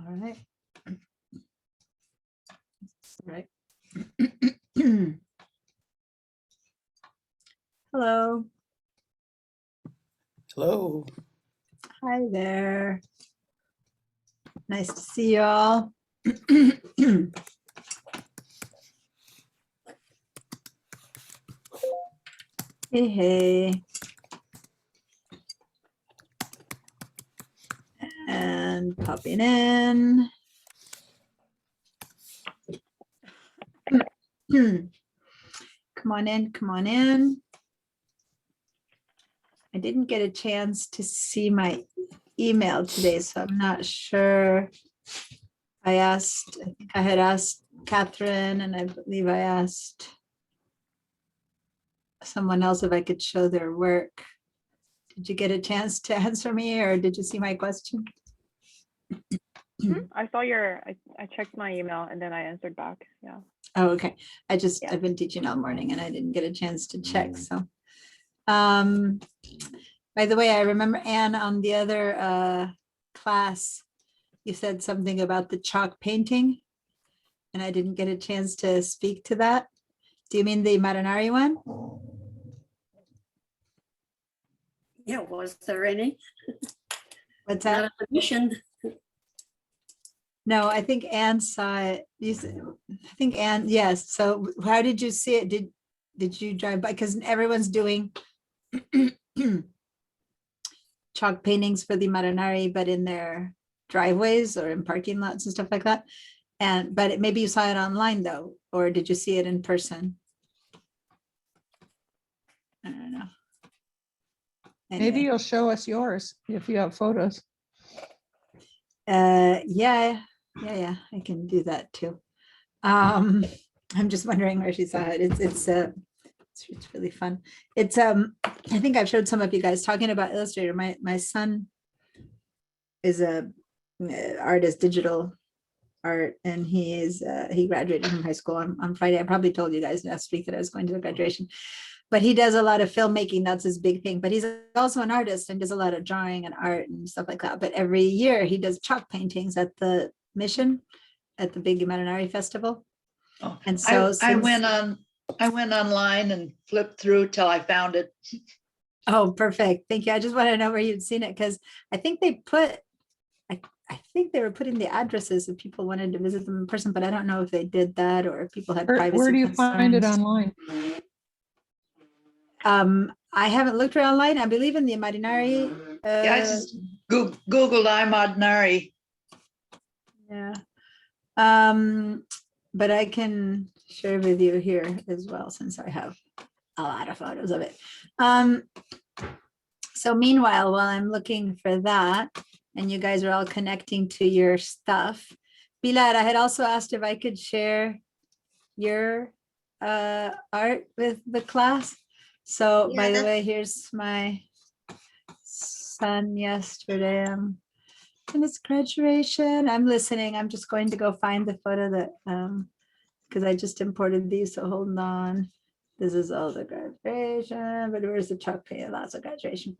All right. All right. Hello. Hello. Hi there. Nice to see you all. Hey, hey. And popping in. Come on in, come on in. I didn't get a chance to see my email today, so I'm not sure. I think I had asked Catherine, and I believe I asked someone else if I could show their work. Did you get a chance to answer me, or did you see my question? I saw I checked my email and then I answered back. Yeah. Oh, okay. I've Yeah. been teaching all morning and I didn't get a chance to check. So, by the way, I remember Anne on the other class, you said something about the chalk painting and I didn't get a chance to speak to that. Do you mean the Marinari one? Yeah, was there any? What's that? Not mentioned. No, I think Anne saw it. I think Anne, yes. So how did you see it? Did you drive by? Because everyone's doing chalk paintings for the Marinari, but in their driveways or in parking lots and stuff like that. But maybe you saw it online though, or did you see it in person? I don't know. Maybe Anyway. you'll show us yours if you have photos. Yeah, I can do that too. I'm just wondering where she saw it. It's really fun. I think I've showed some of you guys talking about Illustrator. My son is a artist, digital art, and he graduated from high school on Friday. I probably told you guys last week that I was going to the graduation. But he does a lot of filmmaking. That's his big thing. But he's also an artist and does a lot of drawing and art and stuff like that. But every year he does chalk paintings at the Mission, at the big Marinari Festival. Oh, And so I went online and flipped through till I found it. Oh, perfect. Thank you. I just want to know where you'd seen it because I think they were putting the addresses if people wanted to visit them in person, but I don't know if they did that or if people had privacy Where do you find it concerns. online? I haven't looked around online. I believe in the Marinari. Yeah, I just Googled Imadnari. Yeah. But I can share with you here as well, since I have a lot of photos of it. So meanwhile, while I'm looking for that, and you guys are all connecting to your stuff, Pilar, I had also asked if I could share your art with the class. So by the way, here's my son yesterday. And it's graduation. I'm listening. I'm just going to go find the photo that because I just imported these. So hold on. This is all the graduation, but where's the chalk painting? Lots of graduation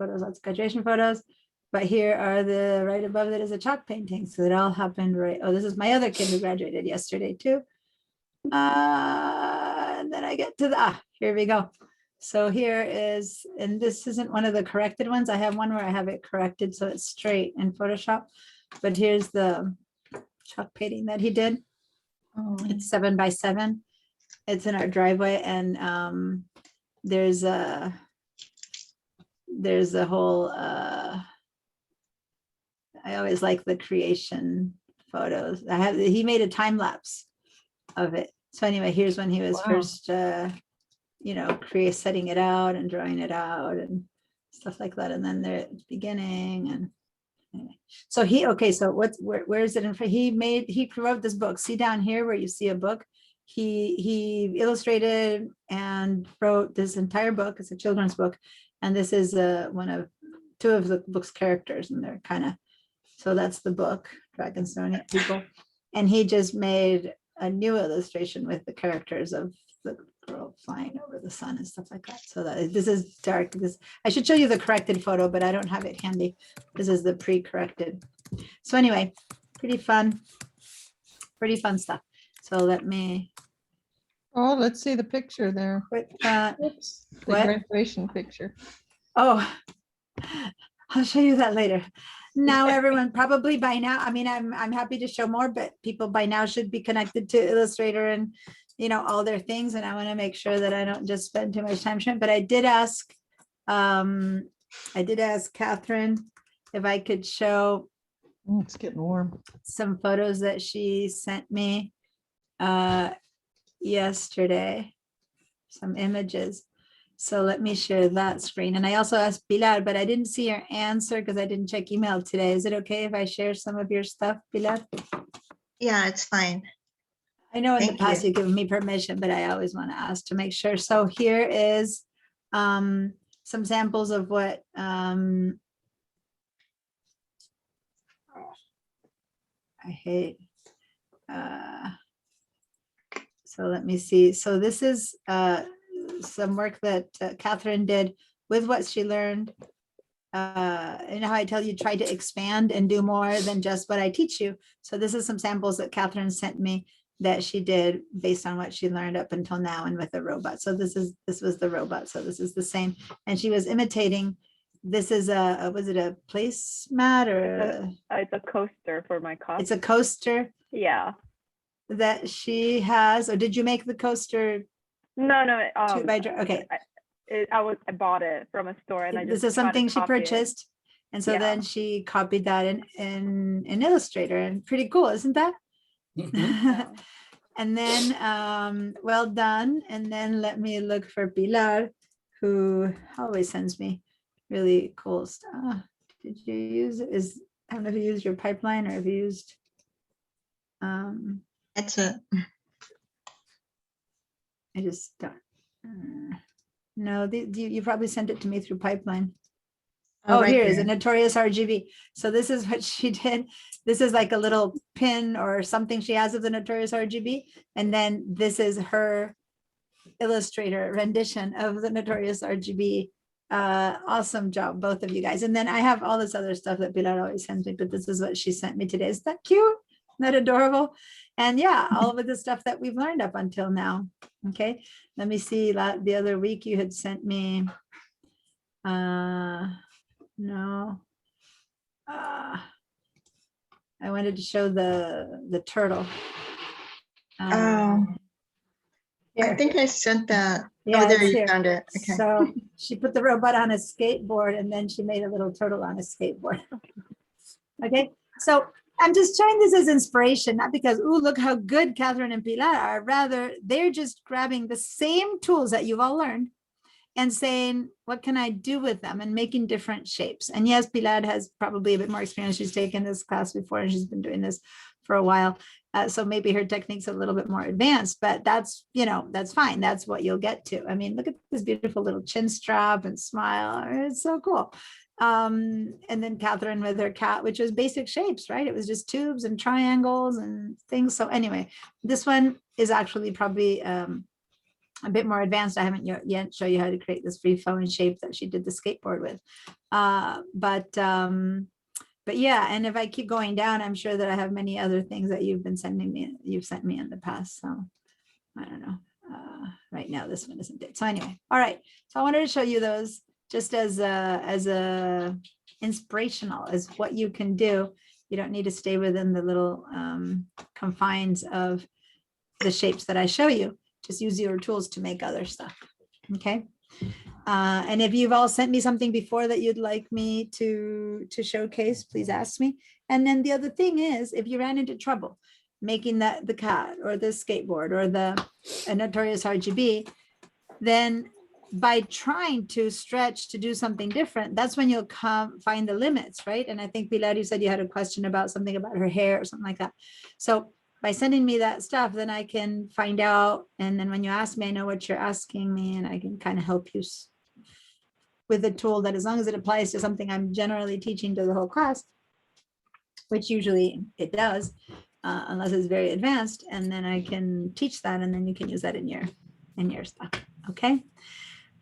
photos. But here are the right above that is a chalk painting. So it all happened right. Oh, this is my other kid who graduated yesterday too. And then I get to here we go. So here is, and this isn't one of the corrected ones. I have one where I have it corrected so it's straight in Photoshop. But here's the chalk painting that he did. It's 7 by 7. It's in our driveway, and there's a whole. I always like the creation photos. He made a time lapse of it. So anyway, here's when he was first, setting it out and drawing it out and stuff like that. And then there at the beginning and anyway. So where is it in front? He wrote this book. See down here where you see a book. He illustrated and wrote this entire book. It's a children's book. And this is two of the book's characters, and they're kind of, so that's the book, Dragonstone People. And he just made a new illustration with the characters of the girl flying over the sun and stuff like that. So this is dark. I should show you the corrected photo, but I don't have it handy. This is the pre-corrected. So anyway, pretty fun stuff. So let me Oh, let's see the picture there. put that. Oops, the What? graduation picture. Oh, I'll show you that later. Now, everyone probably by now, I mean, I'm happy to show more, but people by now should be connected to Illustrator and, you know, all their things. And I want to make sure that I don't just spend too much time showing, but I did ask Catherine if I could show Oh, it's getting warm. some photos that she sent me yesterday, some images. So let me share that screen. And I also asked Pilar, but I didn't see her answer because I didn't check email today. Is it okay if I share some of your stuff, Pilar? Yeah, it's fine. I know in the Thank past you. you've given me permission, but I always want to ask to make sure. So here is some samples of what I hate. So let me see. So this is some work that Catherine did with what she learned. You know how I tell you, try to expand and do more than just what I teach you. So this is some samples that Catherine sent me that she did based on what she learned up until now and with the robot. So this was the robot. So this is the same. And she was imitating. This is was it a placemat or It's a coaster for my cup. it's a coaster Yeah. that she has, or did you make the coaster? No. Okay. I bought it from a store and I This just is tried to something she copy it. purchased. And so Yeah. then she copied that in Illustrator, and pretty cool, isn't that? Yeah. And then, well done. And then let me look for Pilar, who always sends me really cool stuff. Did you use it? I don't know if you used your pipeline or if you used, It's a I just don't. No, you probably sent it to me through pipeline. Oh, right here is a there. Notorious RGB. So this is what she did. This is like a little pin or something she has of the Notorious RGB. And then this is her Illustrator rendition of the Notorious RGB. Awesome job, both of you guys. And then I have all this other stuff that Pilar always sends me, but this is what she sent me today. Is that cute? Isn't that adorable? And yeah, all of the stuff that we've learned up until now. Okay, let me see. The other week you had sent me, no. I wanted to show the turtle. I Here. think I sent that. Yeah, Oh, there it's you here. found it. Okay. So she put the robot on a skateboard and then she made a little turtle on a skateboard. Okay, so I'm just showing this as inspiration, not because, ooh, look how good Catherine and Pilar are. Rather, they're just grabbing the same tools that you've all learned and saying, what can I do with them, and making different shapes. And yes, Pilar has probably a bit more experience. She's taken this class before and she's been doing this for a while. So maybe her technique's a little bit more advanced, but that's, you know, that's fine. That's what you'll get to. I mean, look at this beautiful little chin strap and smile. It's so cool. And then Catherine with her cat, which was basic shapes, right? It was just tubes and triangles and things. So anyway, this one is actually probably a bit more advanced. I haven't yet show you how to create this free phone shape that she did the skateboard with. But yeah, and if I keep going down, I'm sure that I have many other things that you've been sending me, you've sent me in the past. So I don't know. Right now, this one isn't it. So anyway, all right. So I wanted to show you those just as a inspirational as what you can do. You don't need to stay within the little confines of the shapes that I show you. Just use your tools to make other stuff. Okay. And if you've all sent me something before that you'd like me to showcase, please ask me. And then the other thing is, if you ran into trouble making the cat or the skateboard or the Notorious RGB, then by trying to stretch to do something different, that's when you'll find the limits, right? And I think Pilar, you said you had a question about something about her hair or something like that. So by sending me that stuff, then I can find out. And then when you ask me, I know what you're asking me, and I can kind of help you with a tool that, as long as it applies to something I'm generally teaching to the whole class, which usually it does, unless it's very advanced, and then I can teach that, and then you can use that in your stuff. Okay.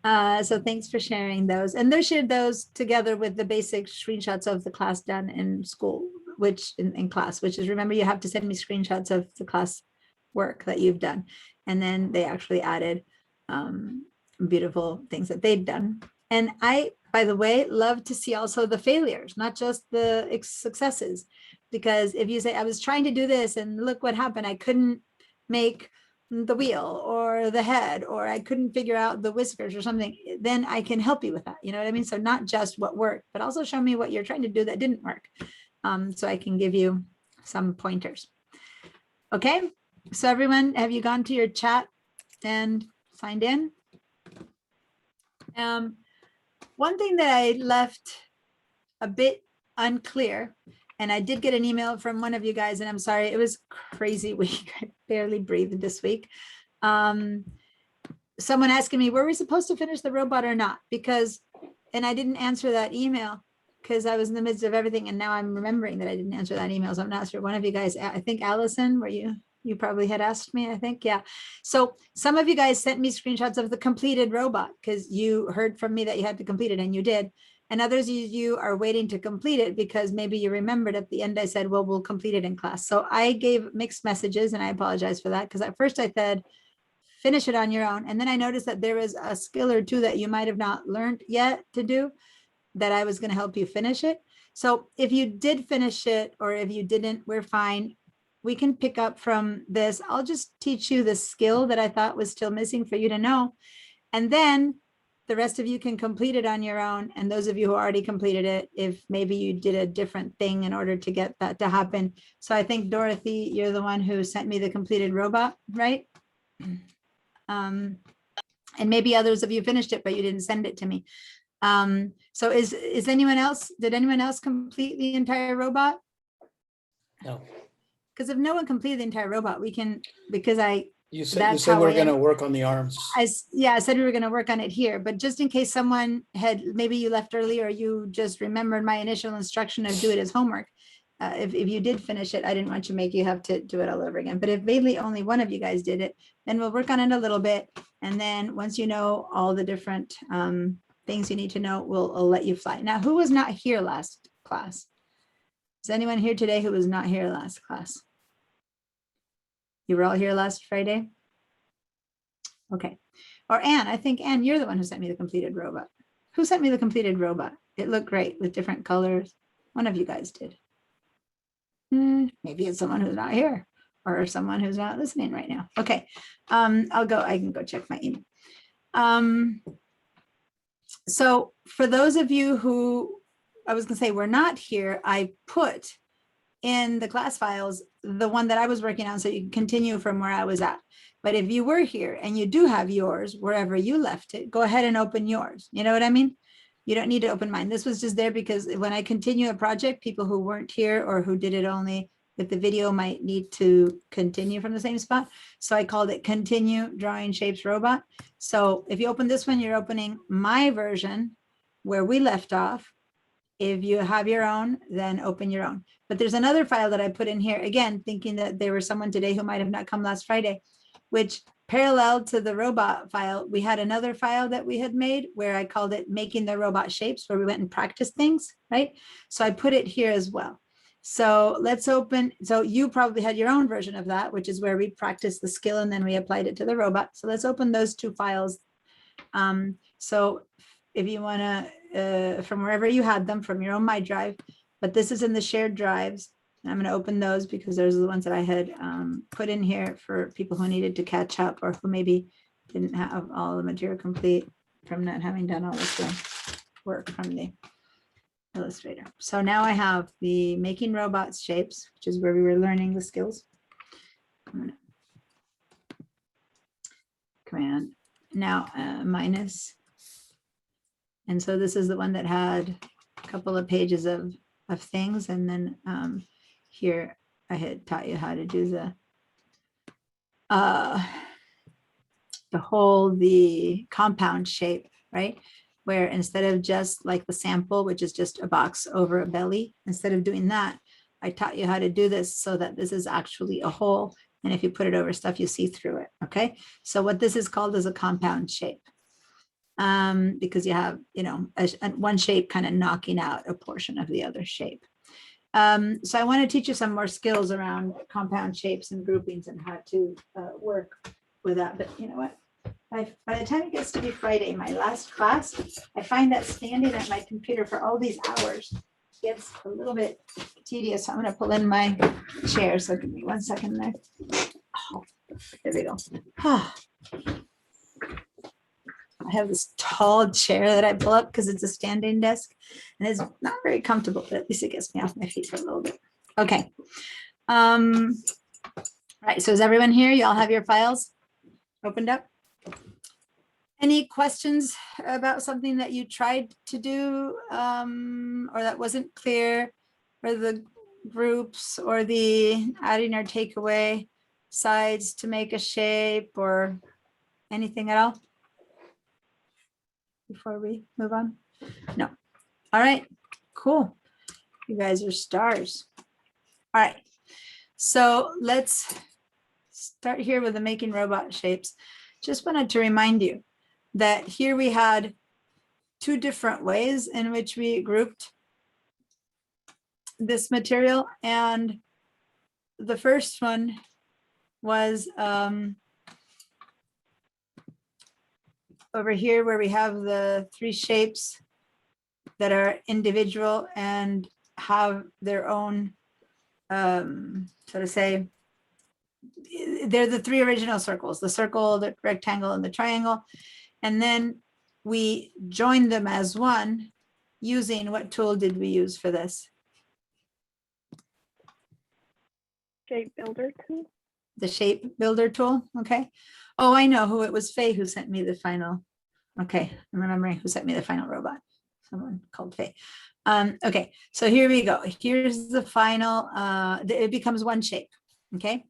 So thanks for sharing those. And those shared those together with the basic screenshots of the class done in school which in class, which is, remember, you have to send me screenshots of the class work that you've done. And then they actually added beautiful things that they've done. And I, by the way, love to see also the failures, not just the successes. Because if you say, I was trying to do this and look what happened, I couldn't make the wheel or the head, or I couldn't figure out the whiskers or something, then I can help you with that. You know what I mean? So not just what worked, but also show me what you're trying to do that didn't work. So I can give you some pointers. Okay, so everyone, have you gone to your chat and signed in? One thing that I left a bit unclear, and I did get an email from one of you guys, and I'm sorry, it was crazy week. I barely breathed this week. Someone asking me, were we supposed to finish the robot or not? Because, and I didn't answer that email because I was in the midst of everything. And now I'm remembering that I didn't answer that email. So I'm not sure. One of you guys, I think Allison, were you probably had asked me, I think. Yeah. So some of you guys sent me screenshots of the completed robot because you heard from me that you had to complete it, and you did. And others of you are waiting to complete it because maybe you remembered at the end I said, well, we'll complete it in class. So I gave mixed messages, and I apologize for that, because at first I said, finish it on your own. And then I noticed that there was a skill or two that you might have not learned yet to do, that I was going to help you finish it. So if you did finish it, or if you didn't, we're fine. We can pick up from this. I'll just teach you the skill that I thought was still missing for you to know. And then the rest of you can complete it on your own. And those of you who already completed it, if maybe you did a different thing in order to get that to happen. So I think, Dorothy, you're the one who sent me the completed robot, right? And maybe others of you finished it, but you didn't send it to me. So is anyone else, did anyone else complete the entire robot? No, Because if no one completed the entire robot, we can, because you That's said how we're I gonna am. work on the arms. I said we were going to work on it here, but just in case someone had, maybe you left early, or you just remembered my initial instruction of do it as homework. If you did finish it, I didn't want to make you have to do it all over again. But if mainly only one of you guys did it, then we'll work on it a little bit. And then once you know all the different things you need to know, I'll let you fly. Now, who was not here last class? Is anyone here today who was not here last class? You were all here last Friday? Okay. Or Anne, I think Anne, you're the one who sent me the completed robot. Who sent me the completed robot? It looked great with different colors. One of you guys did. Maybe it's someone who's not here, or someone who's not listening right now. Okay. I can go check my email. So for those of you who, I was gonna say were not here, I put in the class files the one that I was working on, so you can continue from where I was at. But if you were here and you do have yours wherever you left it, go ahead and open yours. You know what I mean? You don't need to open mine. This was just there because when I continue a project, people who weren't here or who did it only with the video might need to continue from the same spot. So I called it Continue Drawing Shapes Robot. So if you open this one, you're opening my version where we left off. If you have your own, then open your own. But there's another file that I put in here, again, thinking that there was someone today who might have not come last Friday, which parallel to the robot file, we had another file that we had made where I called it Making the Robot Shapes, where we went and practiced things, right? So I put it here as well. So let's open, so you probably had your own version of that, which is where we practiced the skill and then we applied it to the robot. So let's open those two files. So if you want to, from wherever you had them, from your own My Drive, but this is in the shared drives. I'm going to open those because those are the ones that I had put in here for people who needed to catch up, or who maybe didn't have all the material complete from not having done all this work from the Illustrator. So now I have the Making Robots Shapes, which is where we were learning the skills. Command now minus. And so this is the one that had a couple of pages of things. And then here I had taught you how to do the compound shape, right? Where instead of just like the sample, which is just a box over a belly, instead of doing that, I taught you how to do this so that this is actually a hole. And if you put it over stuff, you see through it. Okay. So what this is called is a compound shape. Because you have, one shape kind of knocking out a portion of the other shape. So I want to teach you some more skills around compound shapes and groupings and how to work with that. But you know what? By the time it gets to be Friday, my last class, I find that standing at my computer for all these hours gets a little bit tedious. I'm going to pull in my chair. So give me 1 second there. Oh, there we go. I have this tall chair that I pull up because it's a standing desk and it's not very comfortable, but at least it gets me off my feet for a little bit. Okay. All right. So is everyone here? You all have your files opened up? Any questions about something that you tried to do or that wasn't clear, or the groups or the adding or takeaway sides to make a shape or anything at all? Before we move on? No. All right, cool. You guys are stars. All right, so let's start here with the making robot shapes. Just wanted to remind you that here we had 2 different ways in which we grouped this material. And the first one was over here where we have the 3 shapes that are individual and have their own, so to say, they're the 3 original circles, the circle, the rectangle, and the triangle. And then we joined them as one using, what tool did we use for this? Shape builder tool. The shape builder tool, okay. Oh, I know who it was. Faye who sent me the final. Okay, I'm remembering who sent me the final robot. Someone called Faye. Okay, so here we go. Here's the final, it becomes 1 shape, okay?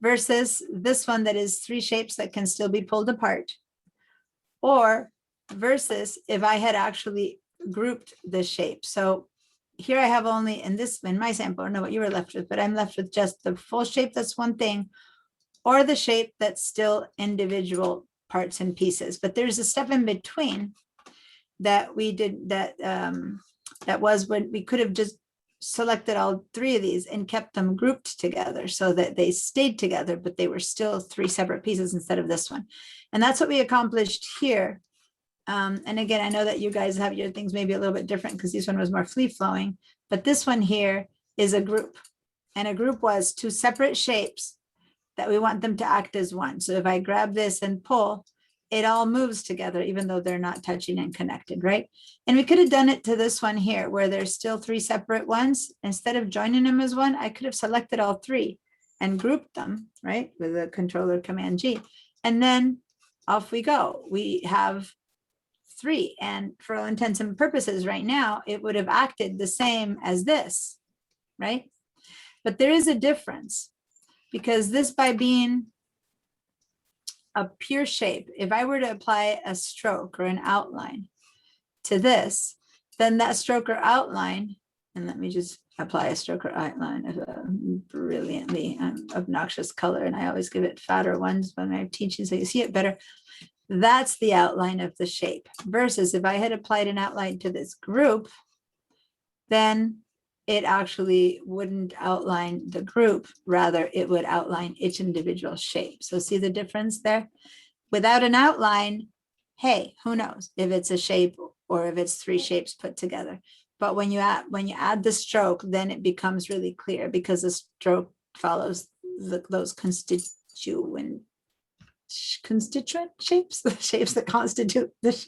Versus this one that is 3 shapes that can still be pulled apart. Or versus if I had actually grouped the shape. So here I have only in my sample, I don't know what you were left with, but I'm left with just the full shape, that's one thing, or the shape that's still individual parts and pieces. But there's a step in between that we did that was when we could have just selected all 3 of these and kept them grouped together so that they stayed together, but they were still 3 separate pieces instead of this one. And that's what we accomplished here. And again, I know that you guys have your things maybe a little bit different because this one was more free flowing, but this one here is a group. And a group was 2 separate shapes that we want them to act as one. So if I grab this and pull, it all moves together, even though they're not touching and connected, right? And we could have done it to this one here, where there's still 3 separate ones. Instead of joining them as one, I could have selected all 3 and grouped them, right? With the controller Command G. And then off we go. We have 3. And for all intents and purposes right now, it would have acted the same as this, right? But there is a difference, because this, by being a pure shape, if I were to apply a stroke or an outline to this, then that stroke or outline, and let me just apply a stroke or outline of a brilliantly obnoxious color, and I always give it fatter ones when I'm teaching so you see it better. That's the outline of the shape. Versus if I had applied an outline to this group, then it actually wouldn't outline the group, rather it would outline each individual shape. So see the difference there? Without an outline, hey, who knows if it's a shape or if it's 3 shapes put together. But when you add the stroke, then it becomes really clear, because the stroke follows those constituent shapes, the shapes that constitute the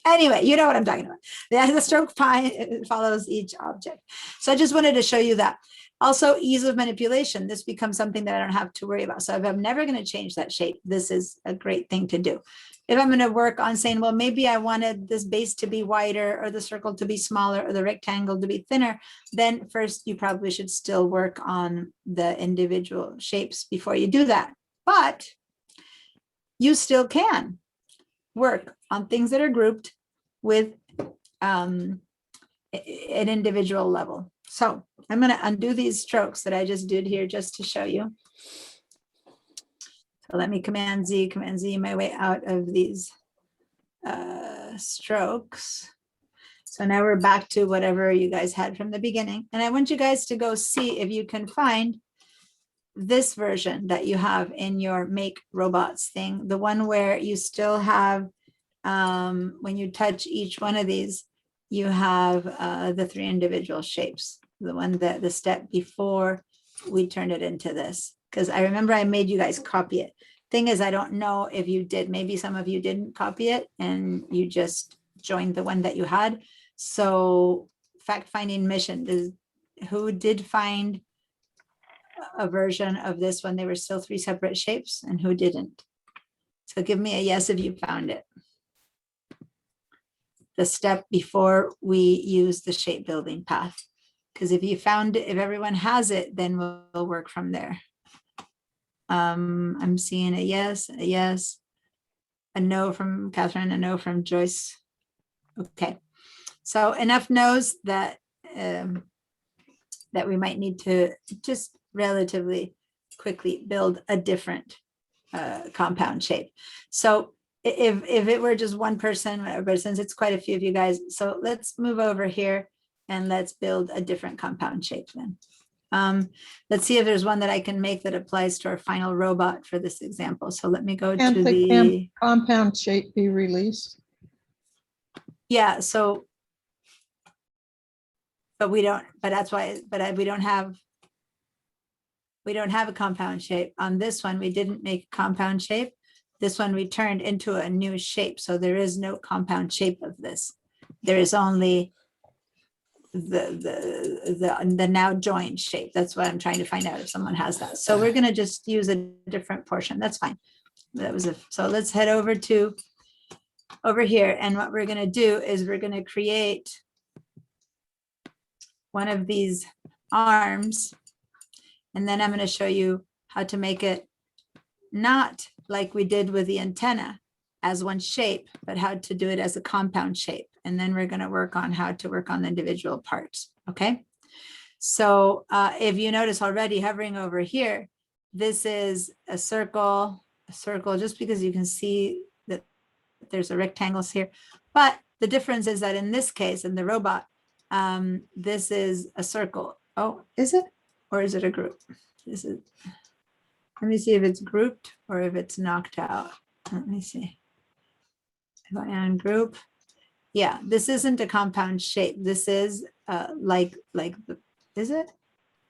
anyway, you know what I'm talking about. The stroke follows each object. So I just wanted to show you that. Also, ease of manipulation. This becomes something that I don't have to worry about. So if I'm never going to change that shape, this is a great thing to do. If I'm going to work on saying, well, maybe I wanted this base to be wider, or the circle to be smaller, or the rectangle to be thinner, then first you probably should still work on the individual shapes before you do that. But you still can work on things that are grouped with an individual level. So I'm going to undo these strokes that I just did here just to show you. So let me Command Z my way out of these strokes. So now we're back to whatever you guys had from the beginning. And I want you guys to go see if you can find this version that you have in your make robots thing, the one where you still have, when you touch each one of these, you have the 3 individual shapes, the one that the step before we turned it into this. Because I remember I made you guys copy it. Thing is, I don't know if you did, maybe some of you didn't copy it and you just joined the one that you had. So fact finding mission is who did find a version of this when they were still 3 separate shapes and who didn't. So give me a yes if you found it. The step before we use the shape building path. Because if you found it, if everyone has it, then we'll work from there. I'm seeing a yes, a no from Catherine, a no from Joyce. Okay, so enough knows that that we might need to just relatively quickly build a different compound shape. So if it were just one person, but since it's quite a few of you guys, so let's move over here and let's build a different compound shape then. Let's see if there's one that I can make that applies to our final robot for this example. So let me go Can't to the the, compound shape be released? yeah, so, but we don't, but that's why, we don't have a compound shape. On this one, we didn't make a compound shape. This one we turned into a new shape. So there is no compound shape of this. There is only the now joined shape. That's what I'm trying to find out if someone has that. So we're going to just use a different portion. That's fine. That was so let's head over to over here. And what we're going to do is we're going to create one of these arms. And then I'm going to show you how to make it not like we did with the antenna as one shape, but how to do it as a compound shape. And then we're going to work on how to work on the individual parts. Okay. So if you notice already hovering over here, this is a circle, just because you can see that there's a rectangle here. But the difference is that in this case, in the robot, this is a circle. Oh, is it? Or is it a group? This is, let me see if it's grouped or if it's knocked out. Let me see. If I ungroup, yeah, this isn't a compound shape. This is is it?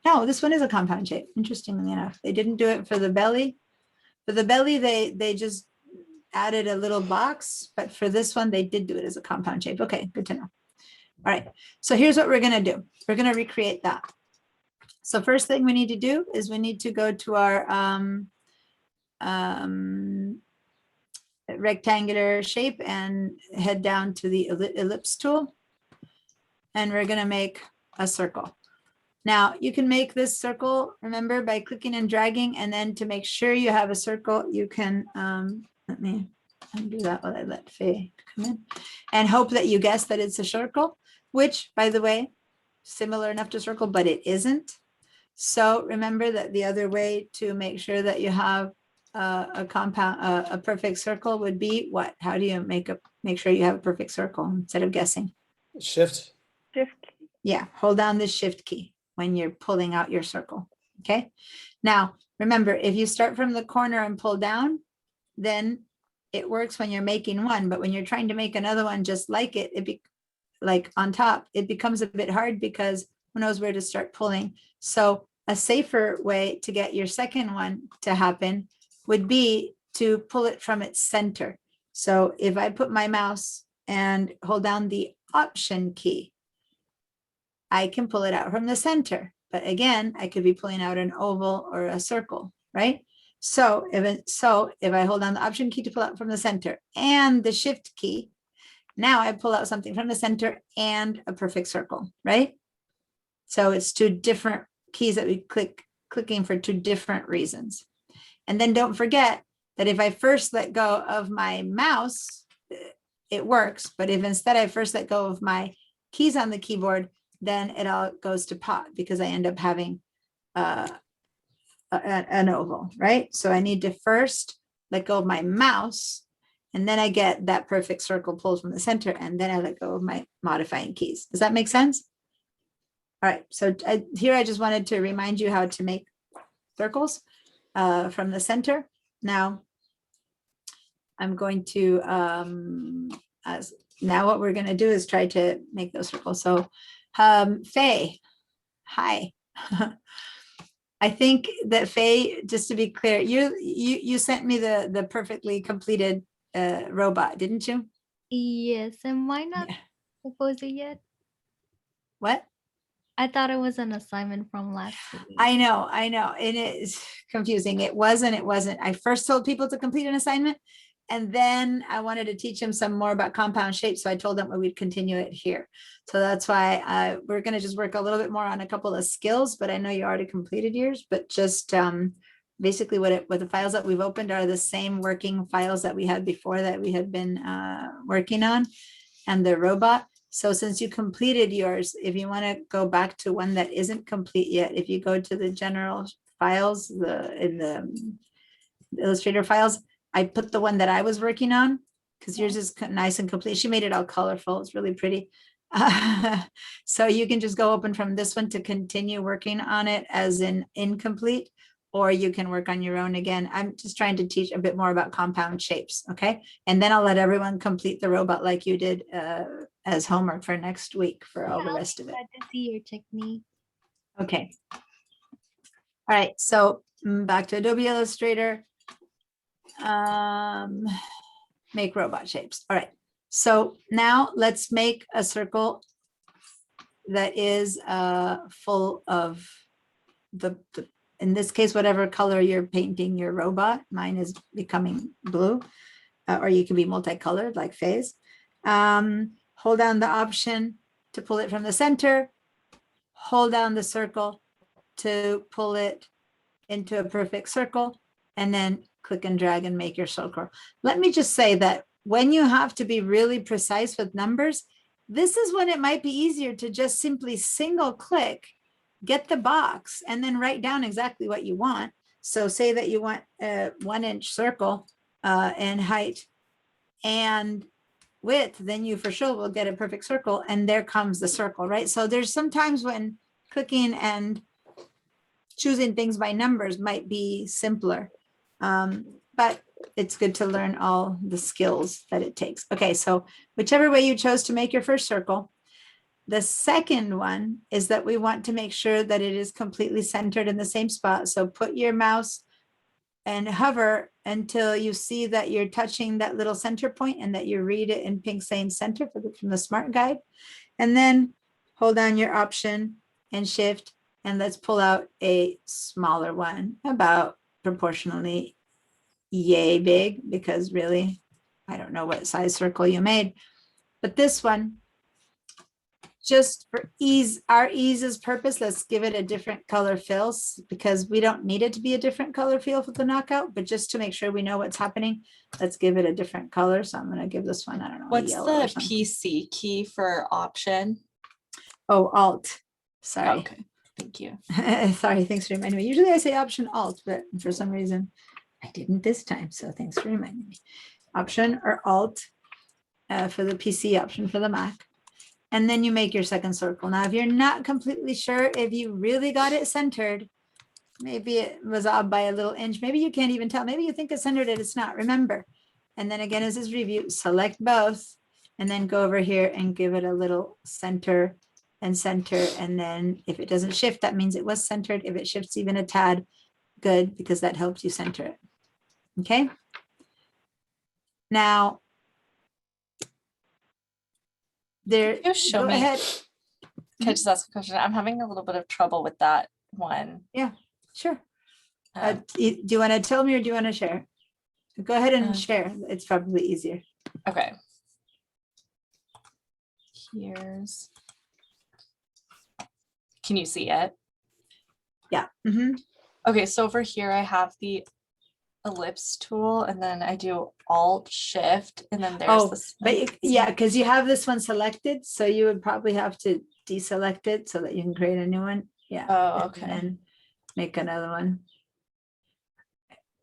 No, this one is a compound shape. Interestingly enough, they didn't do it for the belly. For the belly, they just added a little box, but for this one, they did do it as a compound shape. Okay, good to know. All right, so here's what we're gonna do. We're gonna recreate that. So first thing we need to do is we need to go to our rectangular shape and head down to the ellipse tool. And we're going to make a circle. Now you can make this circle, remember, by clicking and dragging, and then to make sure you have a circle, you can, let me undo that while I let Faye come in, and hope that you guess that it's a circle, which, by the way, similar enough to circle, but it isn't. So remember that the other way to make sure that you have a compound, a perfect circle would be what? How do you make sure you have a perfect circle instead of guessing? Shift. Shift. Yeah, hold down the shift key when you're pulling out your circle. Okay. Now, remember, if you start from the corner and pull down, then it works when you're making one, but when you're trying to make another one just like it, like on top, it becomes a bit hard because who knows where to start pulling. So a safer way to get your second one to happen would be to pull it from its center. So if I put my mouse and hold down the Option key, I can pull it out from the center. But again, I could be pulling out an oval or a circle, right? So if I hold down the Option key to pull out from the center and the Shift key, now I pull out something from the center and a perfect circle, right? So it's 2 different keys that we clicking for 2 different reasons. And then don't forget that if I first let go of my mouse, it works. But if instead I first let go of my keys on the keyboard, then it all goes to pot because I end up having an oval, right? So I need to first let go of my mouse And then I get that perfect circle pulled from the center, and then I let go of my modifying keys. Does that make sense? All right, so here I just wanted to remind you how to make circles from the center. Now, I'm going to, now what we're gonna do is try to make those circles. So Faye, hi. I think that Faye, just to be clear, you sent me the perfectly completed robot, didn't you? Yes, am I not Yeah. proposed it yet? What? I thought it was an assignment from last week. I know, and it's confusing. It was and it wasn't. I first told people to complete an assignment, and then I wanted to teach them some more about compound shapes, so I told them we'd continue it here. So that's why we're gonna just work a little bit more on a couple of skills, but I know you already completed yours, but just basically what the files that we've opened are the same working files that we had before that we had been working on, and the robot. So since you completed yours, if you want to go back to one that isn't complete yet, if you go to the general files, in the Illustrator files, I put the one that I was working on because yours is nice and complete. She made it all colorful. It's really pretty. So you can just go open from this one to continue working on it as in incomplete, or you can work on your own again. I'm just trying to teach a bit more about compound shapes, okay? And then I'll let everyone complete the robot like you did as homework for next week for all the I'll rest be of it. glad to see your technique. Okay. All right, so back to Adobe Illustrator. Make robot shapes. All right, so now let's make a circle that is full of the in this case, whatever color you're painting your robot. Mine is becoming blue, or you can be multicolored like Faye's. Hold down the option to pull it from the center. Hold down the circle to pull it into a perfect circle, and then click and drag and make your circle. Let me just say that when you have to be really precise with numbers, this is when it might be easier to just simply single click, get the box, and then write down exactly what you want. So say that you want a 1 inch circle in height and width, then you for sure will get a perfect circle, and there comes the circle, right? So there's sometimes when clicking and choosing things by numbers might be simpler, but it's good to learn all the skills that it takes. Okay, so whichever way you chose to make your first circle, the second one is that we want to make sure that it is completely centered in the same spot. So put your mouse and hover until you see that you're touching that little center point and that you read it in pink saying center from the Smart Guide. And then hold down your option and shift, and let's pull out a smaller one, about proportionally yay big, because really, I don't know what size circle you made, but this one, just for ease, our ease's purpose, let's give it a different color fills, because we don't need it to be a different color feel for the knockout, but just to make sure we know what's happening, let's give it a different color. So I'm going to give this one, I don't know, a What's yellow or the something. PC key for option? Oh, alt. Sorry. Okay, thank you. Sorry, thanks for reminding me. Usually I say option alt, but for some reason I didn't this time. So thanks for reminding me. Option or alt for the PC, option for the Mac. And then you make your second circle. Now, if you're not completely sure if you really got it centered, maybe it was off by a little inch. Maybe you can't even tell. Maybe you think it's centered and it's not. Remember. And then again, as is review, select both and then go over here and give it a little center and center. And then if it doesn't shift, that means it was centered. If it shifts even a tad, good, because that helps you center it. Okay. Now, there, Can you show go me? ahead. Can I just ask a question? I'm having a little bit of trouble with that one. Sure. Um, Do you want to tell me or do you want to share? Go ahead and Uh, share. It's probably easier. okay. Here's. Can you see it? Yeah. Mhm. Okay, so over here I have the ellipse tool, and then I do Alt Shift, and then there's Oh, this. but yeah, because you have this one selected, so you would probably have to deselect it so that you can create a new one. Yeah. Oh, And okay. then make another one.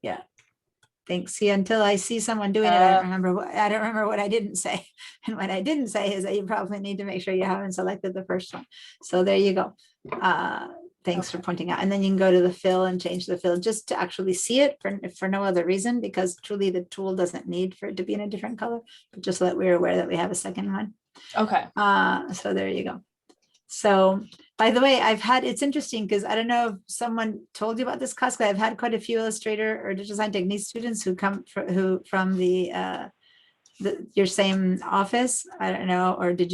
Yeah. Thanks. See, until I see someone doing it, I don't Uh. remember I don't remember what I didn't say. And what I didn't say is that you probably need to make sure you haven't selected the first one. So there you go. Thanks for Okay. pointing out. And then you can go to the fill and change the fill just to actually see it for no other reason, because truly the tool doesn't need for it to be in a different color, but just so that we're aware that we have a second one. Okay. So there you go. So, by the way, it's interesting because I don't know if someone told you about this class, but I've had quite a few Illustrator or digital design technique students who come from your same office. I don't know, or did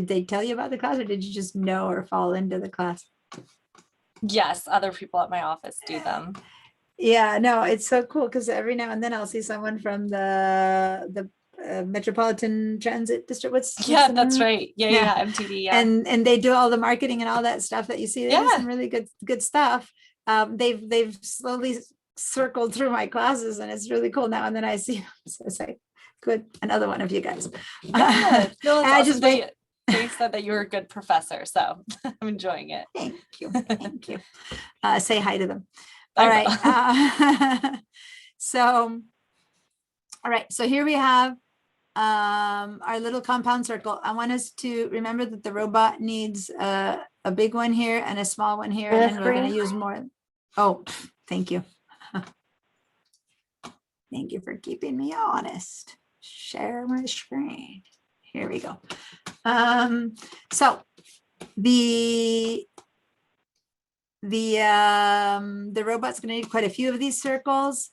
they tell you about the class, or did you just know or fall into the class? Yes, other people at my office do them. Yeah, no, it's so cool because every now and then I'll see someone from the Metropolitan Transit District. What's Yeah, the that's name? right. Yeah, Yeah. yeah, MTD. Yeah. And they do all the marketing and all that stuff that you see. They do Yeah. some really good stuff. They've slowly circled through my classes, and it's really cool now. And then I see, so I say, good, another one of you guys. Yeah. No, And I it's just awesome. wait. They said that you were a good professor, so I'm enjoying it. Thank you, thank you. Say hi to them. I All will. right. So, all right. So here we have our little compound circle. I want us to remember that the robot needs a big one here and a small one here, and then we're going to use more. Oh, thank you. Thank you for keeping me honest. Share my screen. Here we go. So the robot's going to need quite a few of these circles.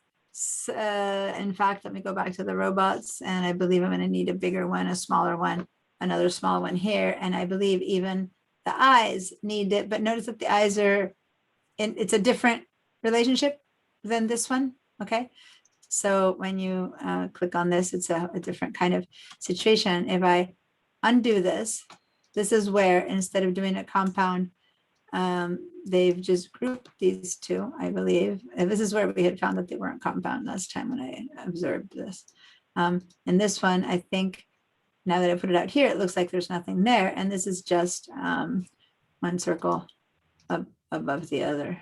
In fact, let me go back to the robots, and I believe I'm going to need a bigger one, a smaller one, another small one here, and I believe even the eyes need it. But notice that the eyes are it's a different relationship than this one. Okay, so when you click on this, it's a different kind of situation. If I undo this, this is where instead of doing a compound, they've just grouped these two, I believe. And this is where we had found that they weren't compound last time when I observed this. And this one, I think, now that I put it out here, it looks like there's nothing there. And this is just one circle above the other.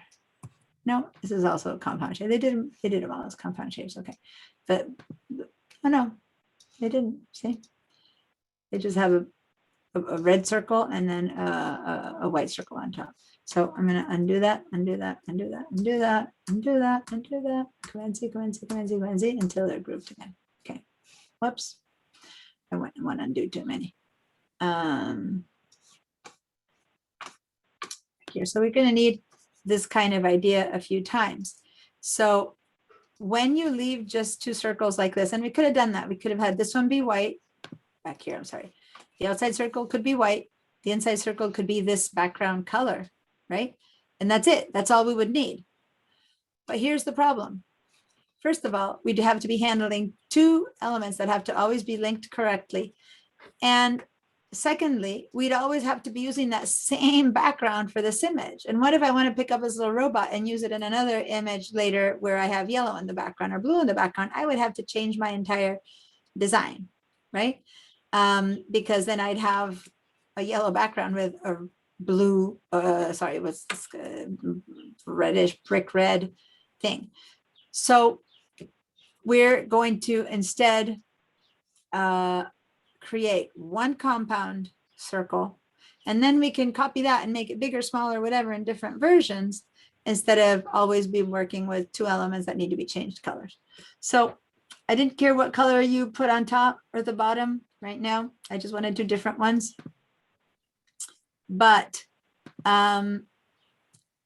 No, this is also a compound shape. They did them all as compound shapes. Okay, but oh no, they didn't. See, they just have a red circle and then a white circle on top. So I'm going to undo that, undo that, undo that, undo that, undo that, undo that, Command C, Command C, Command C, Command C until they're grouped again. Okay. Whoops. I went and undo too many. Here, so we're going to need this kind of idea a few times. So when you leave just two circles like this, and we could have done that, we could have had this one be white back here. I'm sorry. The outside circle could be white. The inside circle could be this background color, right? And that's it. That's all we would need. But here's the problem. First of all, we'd have to be handling two elements that have to always be linked correctly. And secondly, we'd always have to be using that same background for this image. And what if I want to pick up this little robot and use it in another image later where I have yellow in the background or blue in the background? I would have to change my entire design, right? Because then I'd have a yellow background with a blue, sorry, what's this reddish brick red thing. So we're going to instead create one compound circle, and then we can copy that and make it bigger, smaller, whatever in different versions, instead of always be working with two elements that need to be changed colors. So I didn't care what color you put on top or the bottom right now. I just wanted two different ones. But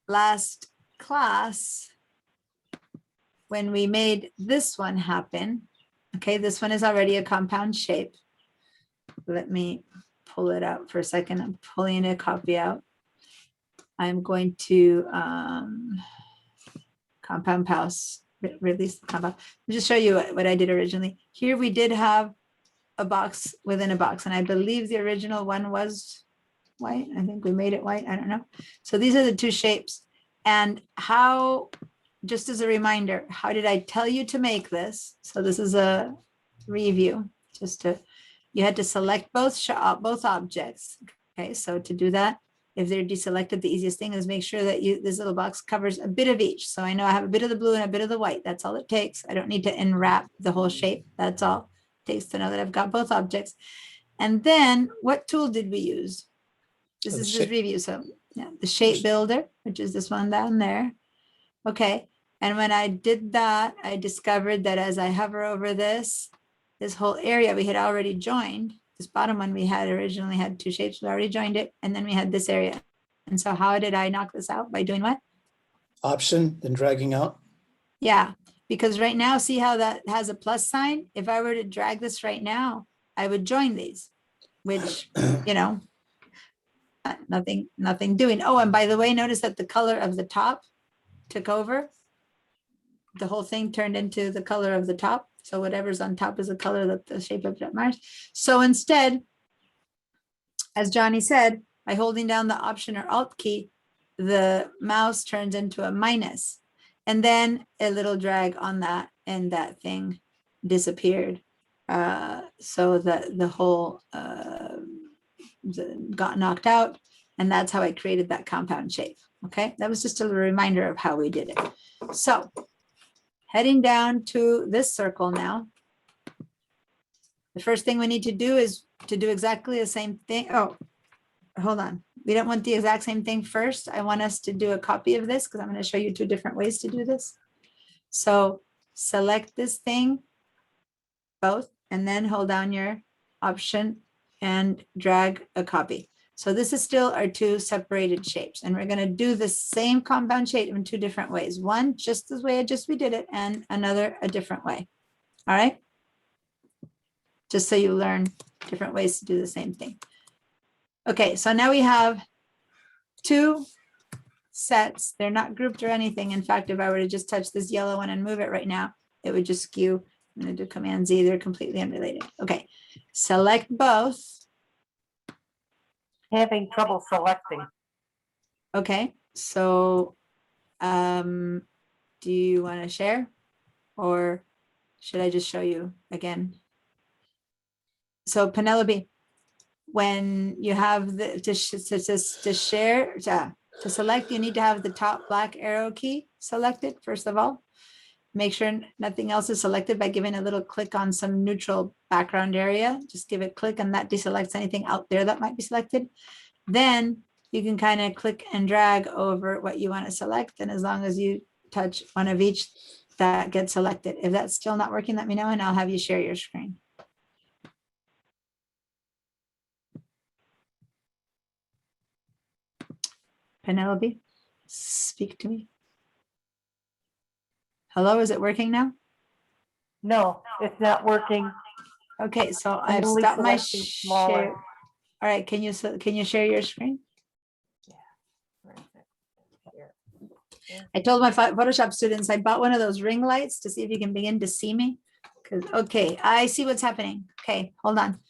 last class, when we made this one happen, okay, this one is already a compound shape. Let me pull it out for a second. I'm pulling a copy out. I'm going to compound house, release the compound. I'll just show you what I did originally. Here we did have a box within a box, and I believe the original one was white. I think we made it white. I don't know. So these are the two shapes. And how, just as a reminder, how did I tell you to make this? So this is a review, just to, you had to select both objects. Okay, so to do that, if they're deselected, the easiest thing is make sure that this little box covers a bit of each. So I know I have a bit of the blue and a bit of the white. That's all it takes. I don't need to enwrap the whole shape. That's all it takes to know that I've got both objects. And then what tool did we use? This The is just shape- review. So yeah, the shape builder, which is this one down there. Okay. And when I did that, I discovered that as I hover over this whole area we had already joined. This bottom one we had originally had two shapes. We already joined it. And then we had this area. And so how did I knock this out? By doing what? Option, then dragging out. Yeah, because right now, see how that has a plus sign? If I were to drag this right now, I would join these, which, you know, nothing doing. Oh, and by the way, notice that the color of the top took over. The whole thing turned into the color of the top. So whatever's on top is the color that the shape of that Mars. So instead, as Johnny said, by holding down the Option or Alt key, the mouse turns into a minus. And then a little drag on that and that thing disappeared. So that the whole got knocked out. And that's how I created that compound shape. Okay, that was just a reminder of how we did it. So heading down to this circle now. The first thing we need to do is to do exactly the same thing. Oh, hold on. We don't want the exact same thing first. I want us to do a copy of this because I'm going to show you two different ways to do this. So select this thing, both, and then hold down your Option and drag a copy. So this is still our two separated shapes, and we're going to do the same compound shape in two different ways. One just the way we did it, and another a different way. All right. Just so you learn different ways to do the same thing. Okay, so now we have two sets. They're not grouped or anything. In fact, if I were to just touch this yellow one and move it right now, it would just skew. I'm going to do Command Z. They're completely unrelated. Okay, select both. Having trouble selecting. Okay, so do you want to share, or should I just show you again? So Penelope, when you have the to share to select, you need to have the top black arrow key selected first of all. Make sure nothing else is selected by giving a little click on some neutral background area. Just give it a click and that deselects anything out there that might be selected. Then you can kind of click and drag over what you want to select. And as long as you touch one of each, that gets selected. If that's still not working, let me know and I'll have you share your screen. Penelope, speak to me. Hello, is it working now? No, it's not working. Okay, so I'm I've only stopped my selecting smaller. share. All right, can you share your screen? Where is it? Here. I told my Photoshop students I bought one of those ring lights to see if you can begin to see me. Because okay, I see what's happening. Okay, hold on.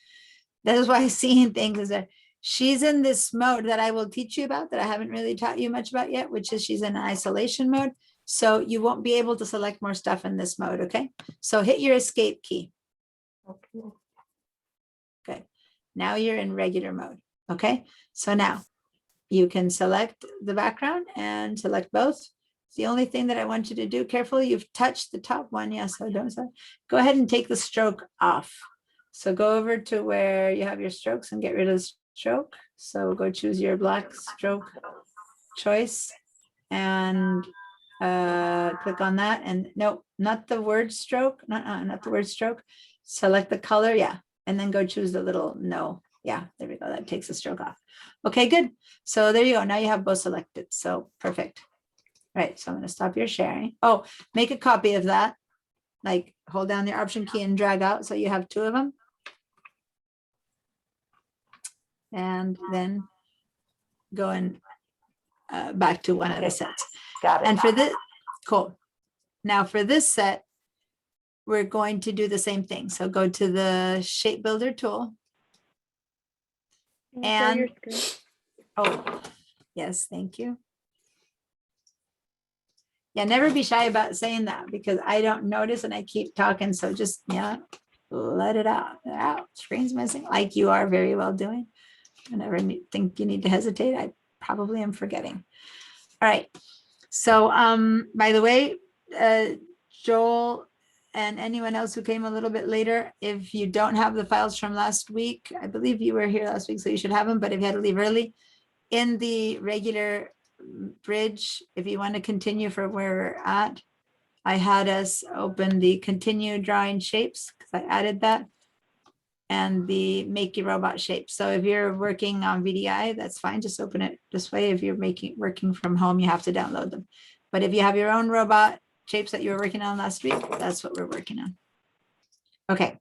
That is why I'm seeing things is that she's in this mode that I will teach you about that I haven't really taught you much about yet, which is she's in isolation mode. So you won't be able to select more stuff in this mode. Okay, so hit your escape key. Okay. Good. Now you're in regular mode. Okay, so now you can select the background and select both. The only thing that I want you to do carefully, you've touched the top one. Yes, so don't. So go ahead and take the stroke off. So go over to where you have your strokes and get rid of the stroke. So go choose your black stroke choice and click on that. And no, not the word stroke, not the word stroke. Select the color, yeah. And then go choose the little no. Yeah, there we go. That takes the stroke off. Okay, good. So there you go. Now you have both selected. So perfect. All right, so I'm going to stop your sharing. Oh, make a copy of that. Like hold down the Option key and drag out. So you have two of them. And then go and back to one of the sets. Got it. And for this, cool. Now for this set, we're going to do the same thing. So go to the shape builder tool. Can you share your And screen? oh, yes, thank you. Yeah, never be shy about saying that because I don't notice and I keep talking. So just, yeah, let it out. Screen's missing like you are very well doing. I never think you need to hesitate. I probably am forgetting. All right. So by the way, Joel and anyone else who came a little bit later, if you don't have the files from last week, I believe you were here last week, so you should have them, but if you had to leave early, in the regular bridge, if you want to continue for where we're at, I had us open the continue drawing shapes because I added that, and the make your robot shape. So if you're working on VDI, that's fine. Just open it this way. If you're working from home, you have to download them. But if you have your own robot shapes that you were working on last week, that's what we're working on. Okay.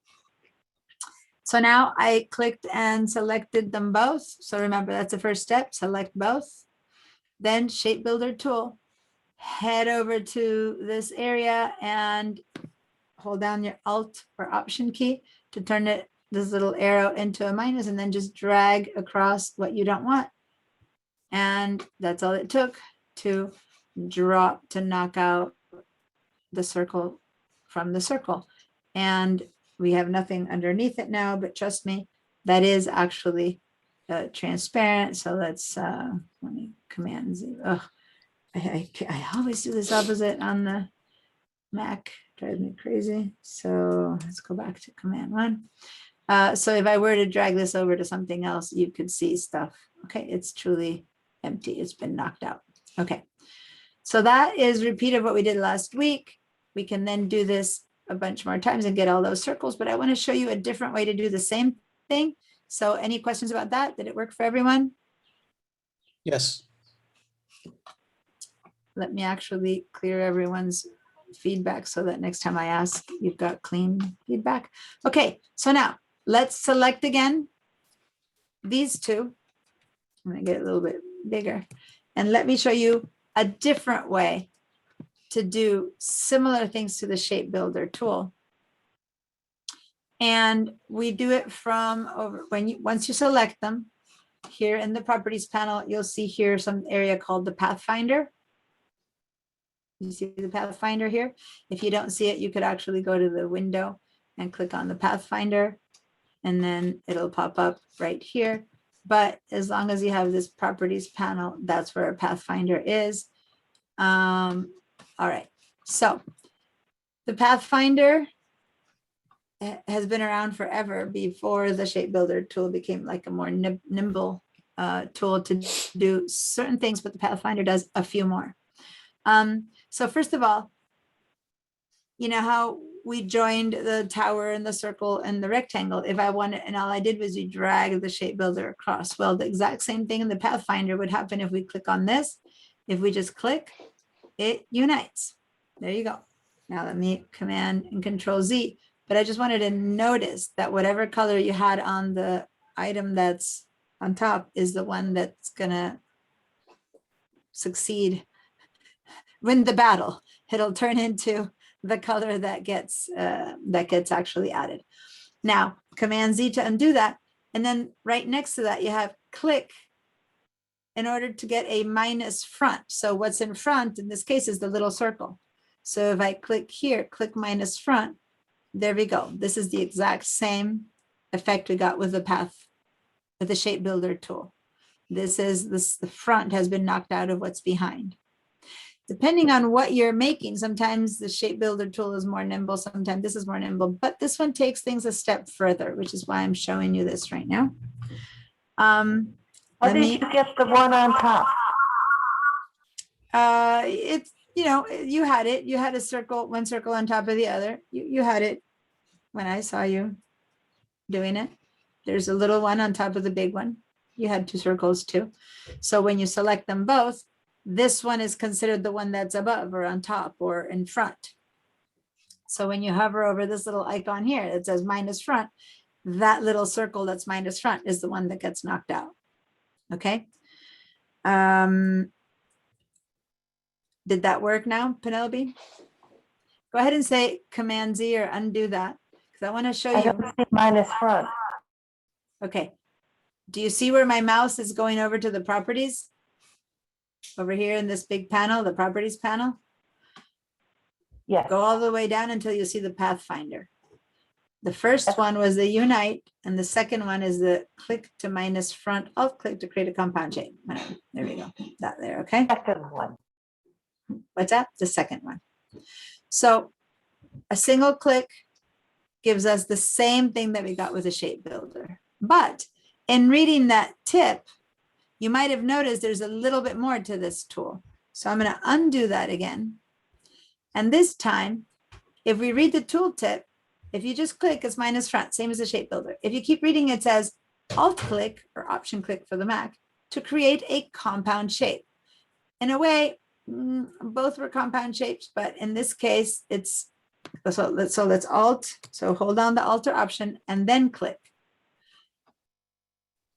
So now I clicked and selected them both. So remember, that's the first step, select both. Then Shape Builder tool, head over to this area and hold down your Alt or Option key to turn it, this little arrow, into a minus, and then just drag across what you don't want. And that's all it took to knock out the circle from the circle. And we have nothing underneath it now, but trust me, that is actually transparent. So let's let me Command Z. Oh, I always do this opposite on the Mac, drives me crazy. So let's go back to Command 1. So if I were to drag this over to something else, you could see stuff. Okay, it's truly empty. It's been knocked out. Okay, so that is repeat of what we did last week. We can then do this a bunch more times and get all those circles, but I want to show you a different way to do the same thing. So any questions about that? Did it work for everyone? Yes. Let me actually clear everyone's feedback so that next time I ask, you've got clean feedback. Okay, so now let's select again these two. I'm gonna get a little bit bigger. And let me show you a different way to do similar things to the Shape Builder tool. And we do it from over once you select them, here in the properties panel, you'll see here some area called the Pathfinder. You see the Pathfinder here? If you don't see it, you could actually go to the window and click on the Pathfinder, and then it'll pop up right here. But as long as you have this properties panel, that's where a Pathfinder is. All right, so the Pathfinder has been around forever before the Shape Builder tool became like a more nimble tool to do certain things, but the Pathfinder does a few more. So first of all, you know how we joined the tower and the circle and the rectangle? If I wanted, and all I did was you drag the Shape Builder across. Well, the exact same thing in the Pathfinder would happen if we click on this. If we just click, it unites. There you go. Now let me Command and Control Z. But I just wanted to notice that whatever color you had on the item that's on top is the one that's gonna succeed, win the battle. It'll turn into the color that gets actually added. Now, Command Z to undo that. And then right next to that, you have click in order to get a minus front. So what's in front in this case is the little circle. So if I click here, click minus front, there we go. This is the exact same effect we got with the Shape Builder tool. This is the front has been knocked out of what's behind. Depending on what you're making, sometimes the Shape Builder tool is more nimble, sometimes this is more nimble, but this one takes things a step further, which is why I'm showing you this right now. Why did you get the one on top? It's, you know, you had a circle, one circle on top of the other. You had it when I saw you doing it. There's a little one on top of the big one. You had two circles too. So when you select them both, this one is considered the one that's above or on top or in front. So when you hover over this little icon here that says minus front, that little circle that's minus front is the one that gets knocked out. Okay. Did that work now, Penelope? Go ahead and say Command Z or undo that, because I want to show I you. don't see minus front. Okay. Do you see where my mouse is going over to the properties? Over here in this big panel, the properties panel? Yes. Go all the way down until you see the Pathfinder. The first one was the unite, and the second one is the click to minus front alt click to create a compound shape. There we go. That there, okay? Second one. What's that? The second one. So a single click gives us the same thing that we got with a shape builder. But in reading that tip, you might have noticed there's a little bit more to this tool. So I'm going to undo that again. And this time, if we read the tooltip, if you just click, it's minus front, same as the shape builder. If you keep reading, it says alt click or option click for the Mac to create a compound shape. In a way, both were compound shapes, but in this case, it's so let's alt. So hold down the alt or option and then click.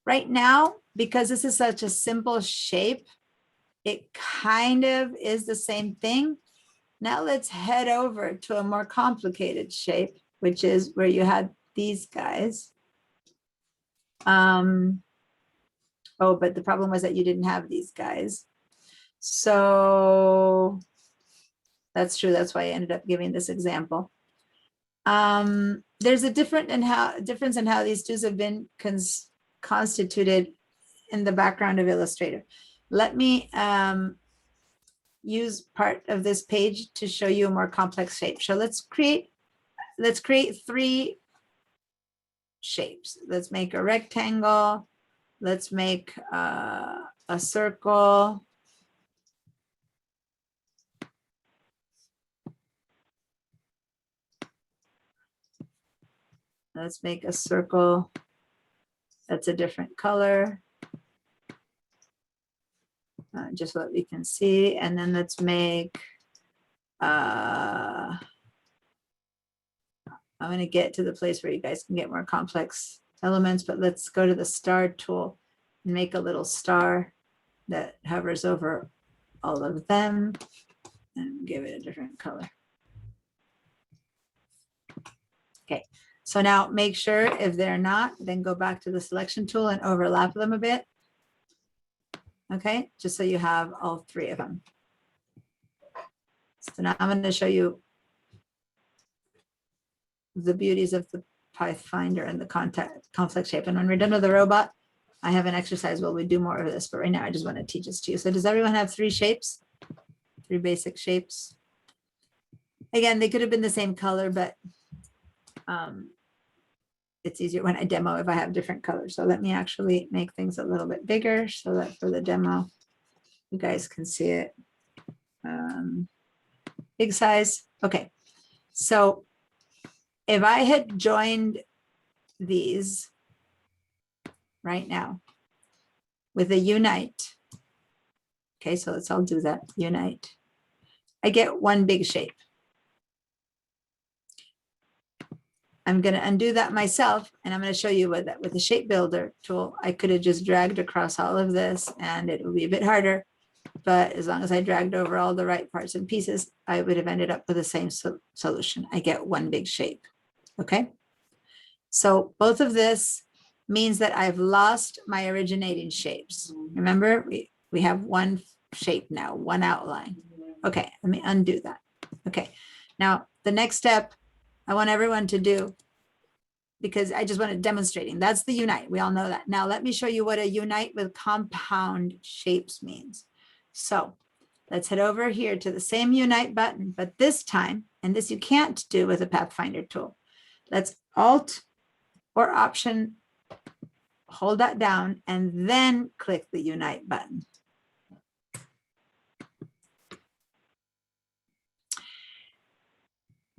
Right now, because this is such a simple shape, it kind of is the same thing. Now let's head over to a more complicated shape, which is where you had these guys. Oh, but the problem was that you didn't have these guys. So that's true. That's why I ended up giving this example. There's a difference in how these tools have been constituted in the background of Illustrator. Let me use part of this page to show you a more complex shape. So let's create 3 shapes. Let's make a rectangle. Let's make a circle. Let's make a circle that's a different color. Just so that we can see. And then let's make, I'm going to get to the place where you guys can get more complex elements, but let's go to the star tool and make a little star that hovers over all of them and give it a different color. Okay, so now make sure if they're not, then go back to the selection tool and overlap them a bit. Okay, just so you have all 3 of them. So now I'm going to show you the beauties of the Pathfinder and the complex shape. And when we're done with the robot, I have an exercise where we do more of this, but right now I just want to teach this to you. So does everyone have 3 shapes? 3 basic shapes? Again, they could have been the same color, but it's easier when I demo if I have different colors. So let me actually make things a little bit bigger so that for the demo, you guys can see it. Big size. Okay. So if I had joined these right now with a unite, okay, so let's all do that, unite. I get one big shape. I'm going to undo that myself, and I'm going to show you with that with the shape builder tool. I could have just dragged across all of this and it would be a bit harder, but as long as I dragged over all the right parts and pieces, I would have ended up with the same solution. I get one big shape. Okay. So both of this means that I've lost my originating shapes. Remember, we have one shape now, one outline. Okay, let me undo that. Okay, now the next step I want everyone to do, because I just want to demonstrating, that's the unite. We all know that. Now let me show you what a unite with compound shapes means. So let's head over here to the same unite button, but this time, and this you can't do with a Pathfinder tool. Let's Alt or Option, hold that down, and then click the unite button.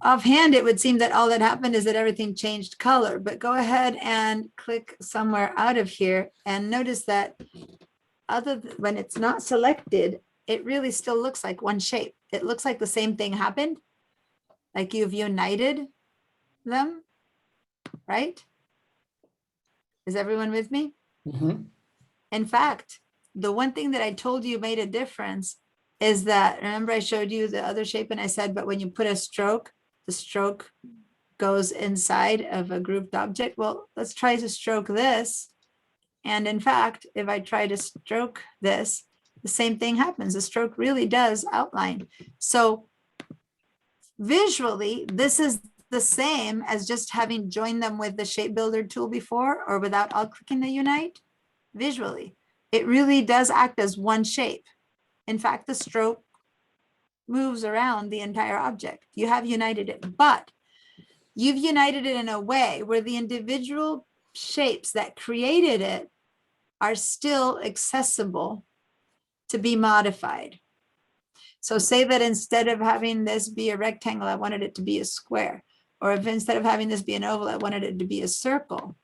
Offhand, it would seem that all that happened is that everything changed color, but go ahead and click somewhere out of here and notice that when it's not selected, it really still looks like one shape. It looks like the same thing happened, like you've united them, right? Is everyone with me? Mhm. In fact, the one thing that I told you made a difference is that, remember I showed you the other shape and I said, but when you put a stroke, the stroke goes inside of a grouped object. Well, let's try to stroke this. And in fact, if I try to stroke this, the same thing happens. The stroke really does outline. So visually, this is the same as just having joined them with the shape builder tool before or without alt clicking the unite visually. It really does act as one shape. In fact, the stroke moves around the entire object. You have united it, but you've united it in a way where the individual shapes that created it are still accessible to be modified. So say that instead of having this be a rectangle, I wanted it to be a square. Or if instead of having this be an oval, I wanted it to be a circle.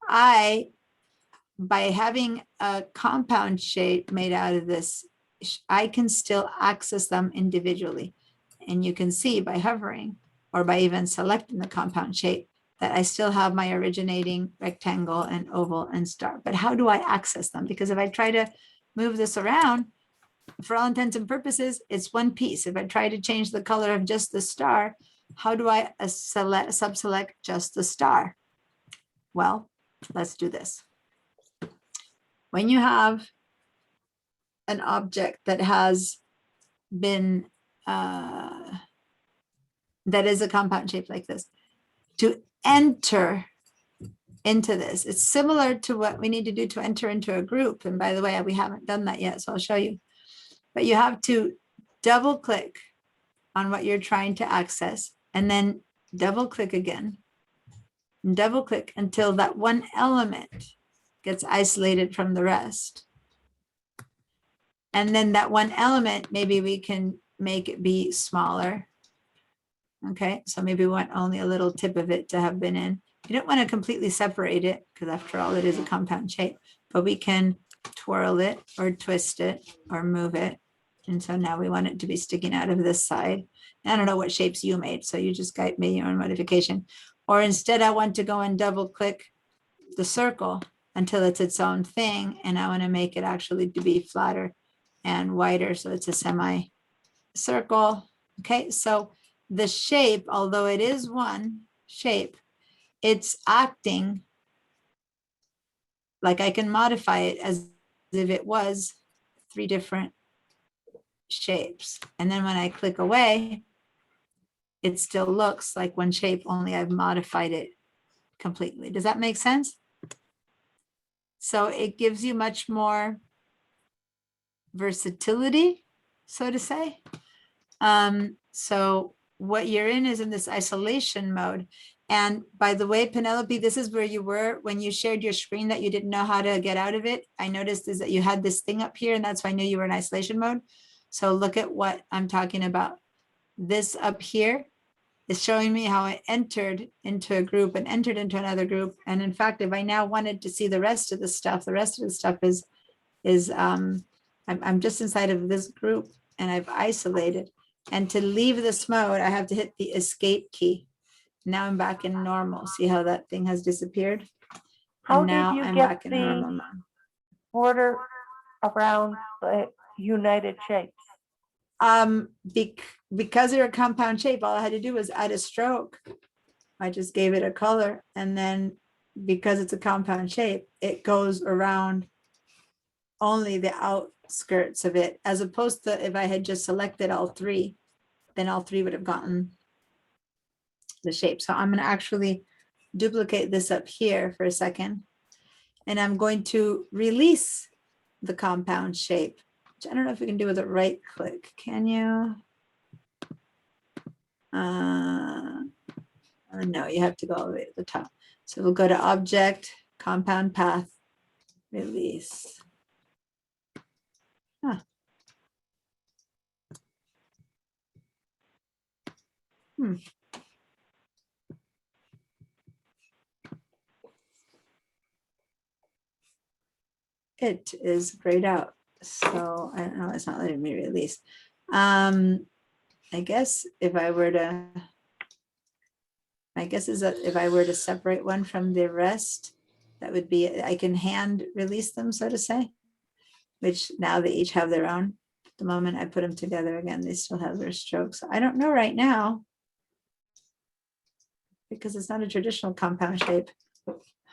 By having a compound shape made out of this, I can still access them individually. And you can see by hovering or by even selecting the compound shape that I still have my originating rectangle and oval and star. But how do I access them? Because if I try to move this around, for all intents and purposes, it's one piece. If I try to change the color of just the star, how do I subselect just the star? Well, let's do this. When you have an object that has been, that is a compound shape like this, to enter into this, it's similar to what we need to do to enter into a group. And by the way, we haven't done that yet, so I'll show you. But you have to double click on what you're trying to access and then double click again, and double click until that one element gets isolated from the rest. And then that one element, maybe we can make it be smaller. Okay, so maybe we want only a little tip of it to have been in. You don't want to completely separate it because after all, it is a compound shape, but we can twirl it or twist it or move it. And so now we want it to be sticking out of this side. I don't know what shapes you made, so you just made your own modification. Or instead, I want to go and double click the circle until it's its own thing. And I want to make it actually to be flatter and wider. So it's a semi-circle. Okay, so the shape, although it is one shape, it's acting like I can modify it as if it was 3 different shapes. And then when I click away, it still looks like one shape, only I've modified it completely. Does that make sense? So it gives you much more versatility, so to say. So what you're in is in this isolation mode. And by the way, Penelope, this is where you were when you shared your screen that you didn't know how to get out of it. I noticed is that you had this thing up here, and that's why I knew you were in isolation mode. So look at what I'm talking about. This up here is showing me how I entered into a group and entered into another group. And in fact, if I now wanted to see the rest of the stuff is I'm just inside of this group and I've isolated. And to leave this mode, I have to hit the escape key. Now I'm back in normal. See how that thing has disappeared? How And now did you I'm get back in normal the mode. border around the united shapes? Because they're a compound shape, all I had to do was add a stroke. I just gave it a color, and then because it's a compound shape, it goes around only the outskirts of it, as opposed to if I had just selected all 3, then all 3 would have gotten the shape. So I'm going to actually duplicate this up here for a second, and I'm going to release the compound shape, which I don't know if we can do with a right click. Can you? No, you have to go all the way to the top. So we'll go to Object, Compound Path, Release. Huh. It is grayed out. So I don't know, it's not letting me release. I guess if I were to, if I were to separate one from the rest, that would be, I can hand release them, so to say, which now they each have their own. The moment I put them together again, they still have their strokes. I don't know right now, because it's not a traditional compound shape.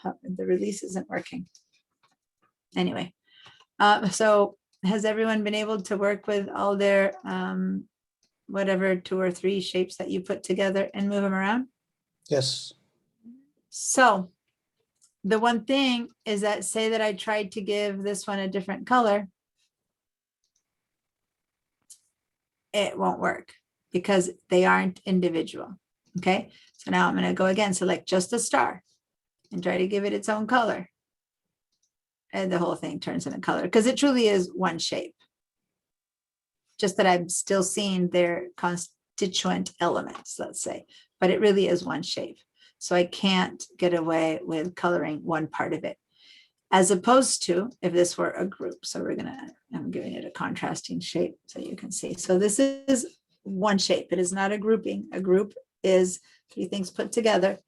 The release isn't working. Anyway, so has everyone been able to work with all their whatever 2 or 3 shapes that you put together and move them around? Yes. So the one thing is that, say that I tried to give this one a different color, it won't work because they aren't individual. Okay, so now I'm going to go again, select just a star and try to give it its own color. And the whole thing turns into color because it truly is one shape. Just that I'm still seeing their constituent elements, let's say, but it really is one shape. So I can't get away with coloring one part of it, as opposed to if this were a group. So I'm giving it a contrasting shape so you can see. So this is one shape. It is not a grouping. A group is 3 things put together.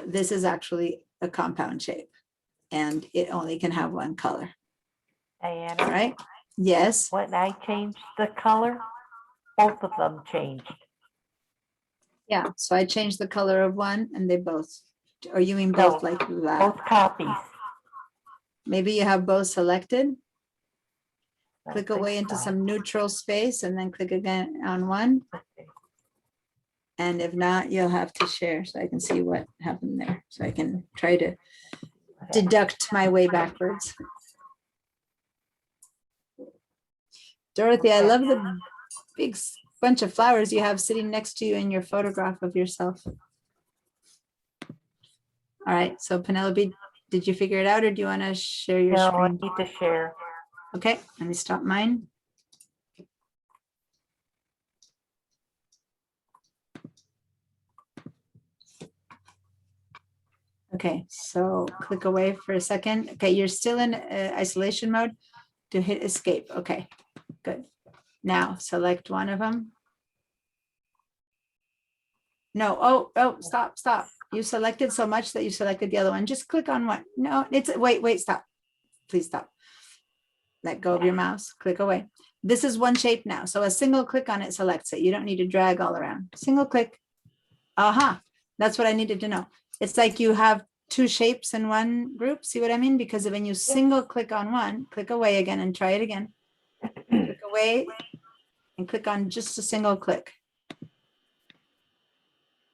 This is actually a compound shape, and it only can have one color. Diana, All right. Yes. when I changed the color, both of them changed. Yeah. So I changed the color of one and they both, or you mean both No, like that? Both copies. Maybe you have both selected. I Click think away into so. some neutral space and then click again on one. Okay. And if not, you'll have to share so I can see what happened there. So I can try to deduct my way backwards. Dorothy, I love the big bunch of flowers you have sitting next to you in your photograph of yourself. All right, so Penelope, did you figure it out or do you want to share your No, I screen? need to share. Okay, let me stop mine. Okay, so click away for a second. Okay, you're still in isolation mode. To hit escape. Okay, good. Now select one of them. No, oh, stop. You selected so much that you selected the other one. Just click on one. No, wait, stop. Please stop. Let go of your mouse, click away. This is one shape now. So a single click on it selects it. You don't need to drag all around. Single click. Aha, that's what I needed to know. It's like you have 2 shapes in one group. See what I mean? Because when you single click on one, click away again and try it again. Click away and click on just a single click.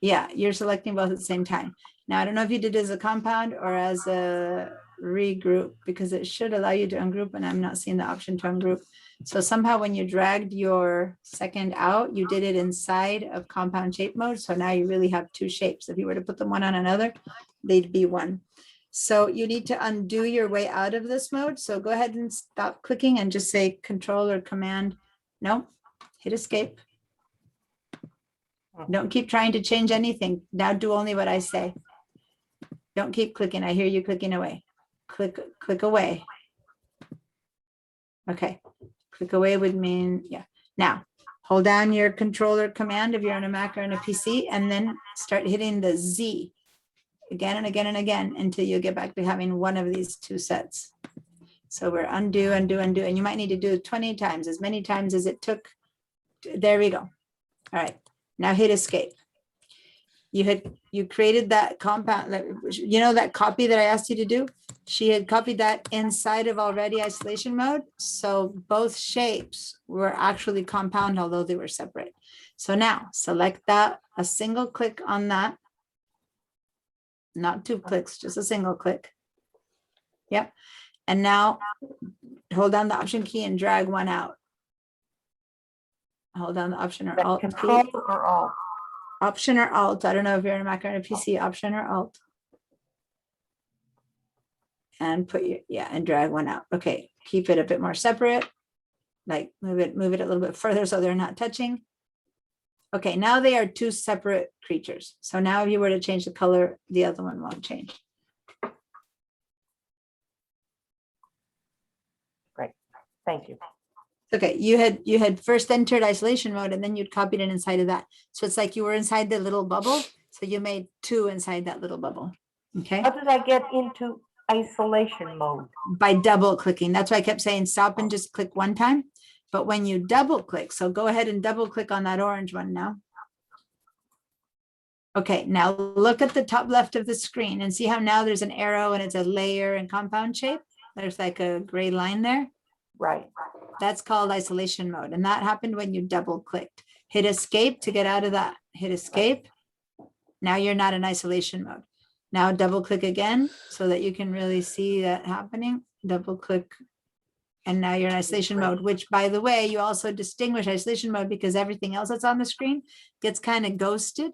Yeah, you're selecting both at the same time. Now, I don't know if you did it as a compound or as a regroup, because it should allow you to ungroup, and I'm not seeing the option to ungroup. So somehow when you dragged your second out, you did it inside of compound shape mode. So now you really have 2 shapes. If you were to put them one on another, they'd be one. So you need to undo your way out of this mode. So go ahead and stop clicking and just say Control or Command. No, hit escape. Don't keep trying to change anything. Now do only what I say. Don't keep clicking. I hear you clicking away. Click away. Okay. Click away would mean, yeah. Now, hold down your controller command if you're on a Mac or on a PC, and then start hitting the Z again and again and again until you get back to having one of these 2 sets. So we're undo, and you might need to do it 20 times, as many times as it took. There we go. All right. Now hit escape. You created that compound, that copy that I asked you to do. She had copied that inside of already isolation mode. So both shapes were actually compound, although they were separate. So now select that, a single click on that. Not 2 clicks, just a single click. Yep. And now hold down the Option key and drag one out. Hold down the Option or Alt key. Control or Alt? Option or Alt. I don't know if you're in a Mac or on a PC, Option or Alt. And put your, and drag one out. Okay, keep it a bit more separate. Like move it a little bit further so they're not touching. Okay, now they are 2 separate creatures. So now if you were to change the color, the other one won't change. Great, thank you. Okay, you had first entered isolation mode and then you'd copied it inside of that. So it's like you were inside the little bubble. So you made 2 inside that little bubble. Okay. How did I get into isolation mode? By double clicking. That's why I kept saying stop and just click one time. But when you double click, so go ahead and double click on that orange one now. Okay, now look at the top left of the screen and see how now there's an arrow and it's a layer and compound shape. There's like a gray line there. Right. That's called isolation mode. And that happened when you double clicked. Hit escape to get out of that. Hit escape. Now you're not in isolation mode. Now double click again so that you can really see that happening. Double click. And now you're in isolation mode, which by the way, you also distinguish isolation mode because everything else that's on the screen gets kind of ghosted.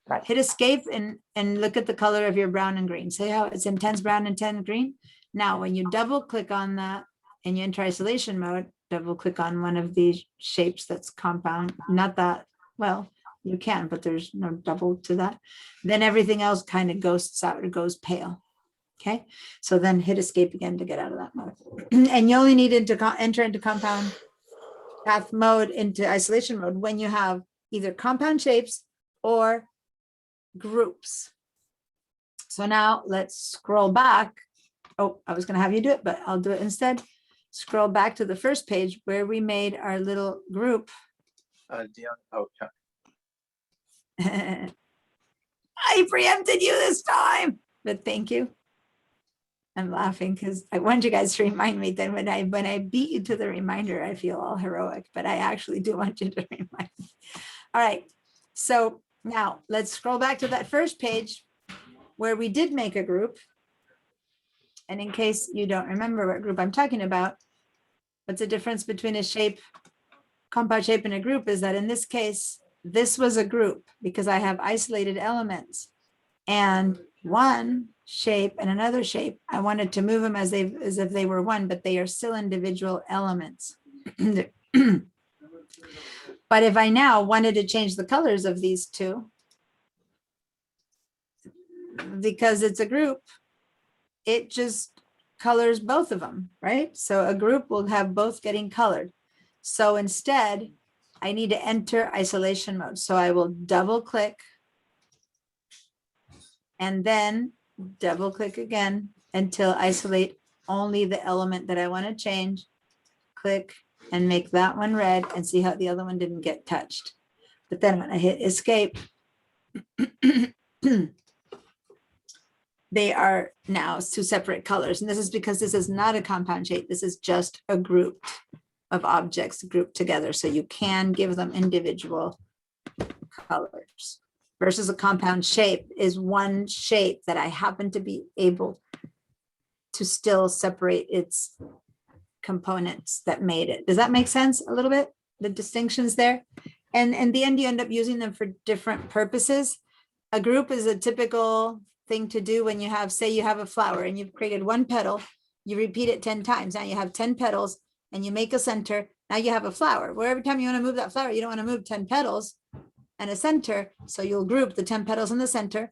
Right. Hit escape and look at the color of your brown and green. See how it's intense brown, intense green. Now, when you double click on that and you enter isolation mode, double click on one of these shapes that's compound, not that, well, you can, but there's no double to that. Then everything else kind of ghosts out or goes pale. Okay, so then hit escape again to get out of that mode. And you only need to enter into compound path mode, into isolation mode, when you have either compound shapes or groups. So now let's scroll back. Oh, I was going to have you do it, but I'll do it instead. Scroll back to the first page where we made our little group. Okay. I preempted you this time, but thank you. I'm laughing because I want you guys to remind me. Then when I beat you to the reminder, I feel all heroic, but I actually do want you to remind me. All right, so now let's scroll back to that first page where we did make a group. And in case you don't remember what group I'm talking about, what's the difference between a shape, compound shape, and a group is that in this case, this was a group because I have isolated elements. And one shape and another shape, I wanted to move them as if they were one, but they are still individual elements. But if I now wanted to change the colors of these two, because it's a group, it just colors both of them, right? So a group will have both getting colored. So instead, I need to enter isolation mode. So I will double click and then double click again until isolate only the element that I want to change. Click and make that one red and see how the other one didn't get touched. But then when I hit escape, they are now two separate colors. And this is because this is not a compound shape. This is just a group of objects grouped together. So you can give them individual colors versus a compound shape is one shape that I happen to be able to still separate its components that made it. Does that make sense a little bit? The distinctions there? And in the end, you end up using them for different purposes. A group is a typical thing to do when you have, say you have a flower and you've created one petal, you repeat it 10 times. Now you have 10 petals and you make a center. Now you have a flower where every time you want to move that flower, you don't want to move 10 petals and a center. So you'll group the 10 petals in the center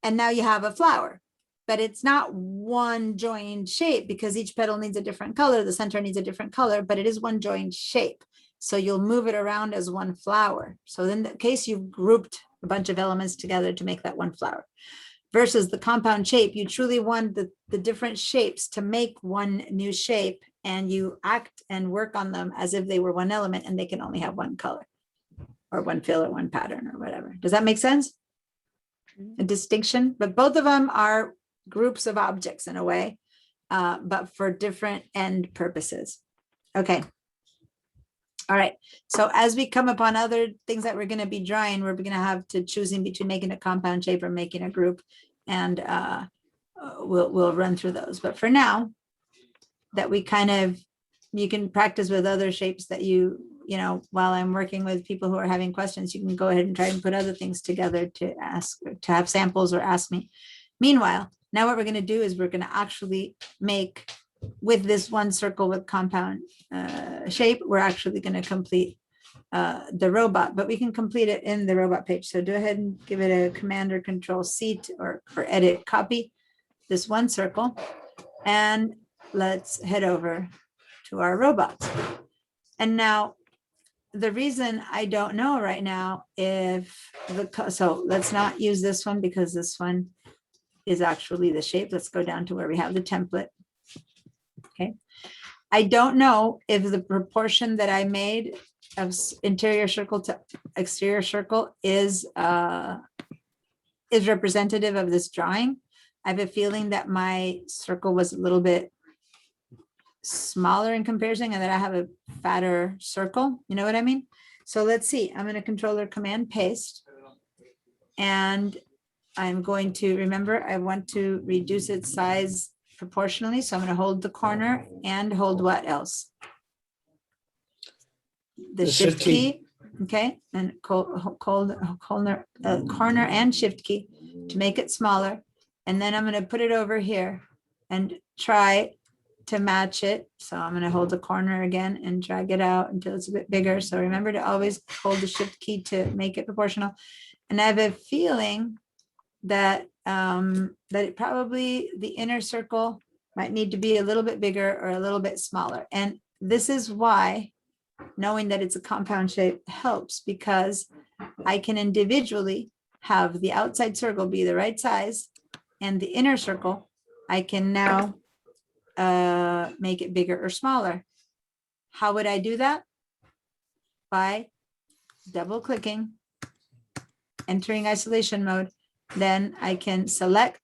and now you have a flower. But it's not one joined shape because each petal needs a different color. The center needs a different color, but it is one joined shape. So you'll move it around as one flower. So in the case you've grouped a bunch of elements together to make that one flower. Versus the compound shape, you truly want the different shapes to make one new shape, and you act and work on them as if they were one element and they can only have one color or one fill or one pattern or whatever. Does that make sense? A distinction, but both of them are groups of objects in a way, but for different end purposes. Okay. All right. So as we come upon other things that we're going to be drawing, we're going to have to choosing between making a compound shape or making a group, and we'll run through those. But for now, that we kind of, you can practice with other shapes that you know, while I'm working with people who are having questions, you can go ahead and try and put other things together to ask, to have samples or ask me. Meanwhile, now what we're going to do is we're going to actually make, with this one circle with compound shape, we're actually going to complete the robot, but we can complete it in the robot page. So go ahead and give it a Command or Control C or edit, copy this one circle, and let's head over to our robots. And now the reason I don't know right now if so let's not use this one because this one is actually the shape. Let's go down to where we have the template. Okay. I don't know if the proportion that I made of interior circle to exterior circle is representative of this drawing. I have a feeling that my circle was a little bit smaller in comparison and that I have a fatter circle. You know what I mean? So let's see, I'm going to controller command paste. And I'm going to, remember, I want to reduce its size proportionally. So I'm going to hold the corner and hold what else? The shift key. Okay, and corner and shift key to make it smaller. And then I'm going to put it over here and try to match it. So I'm going to hold the corner again and drag it out until it's a bit bigger. So remember to always hold the shift key to make it proportional. And I have a feeling that that it probably, the inner circle might need to be a little bit bigger or a little bit smaller. And this is why knowing that it's a compound shape helps, because I can individually have the outside circle be the right size and the inner circle, I can now make it bigger or smaller. How would I do that? By double clicking, entering isolation mode. Then I can select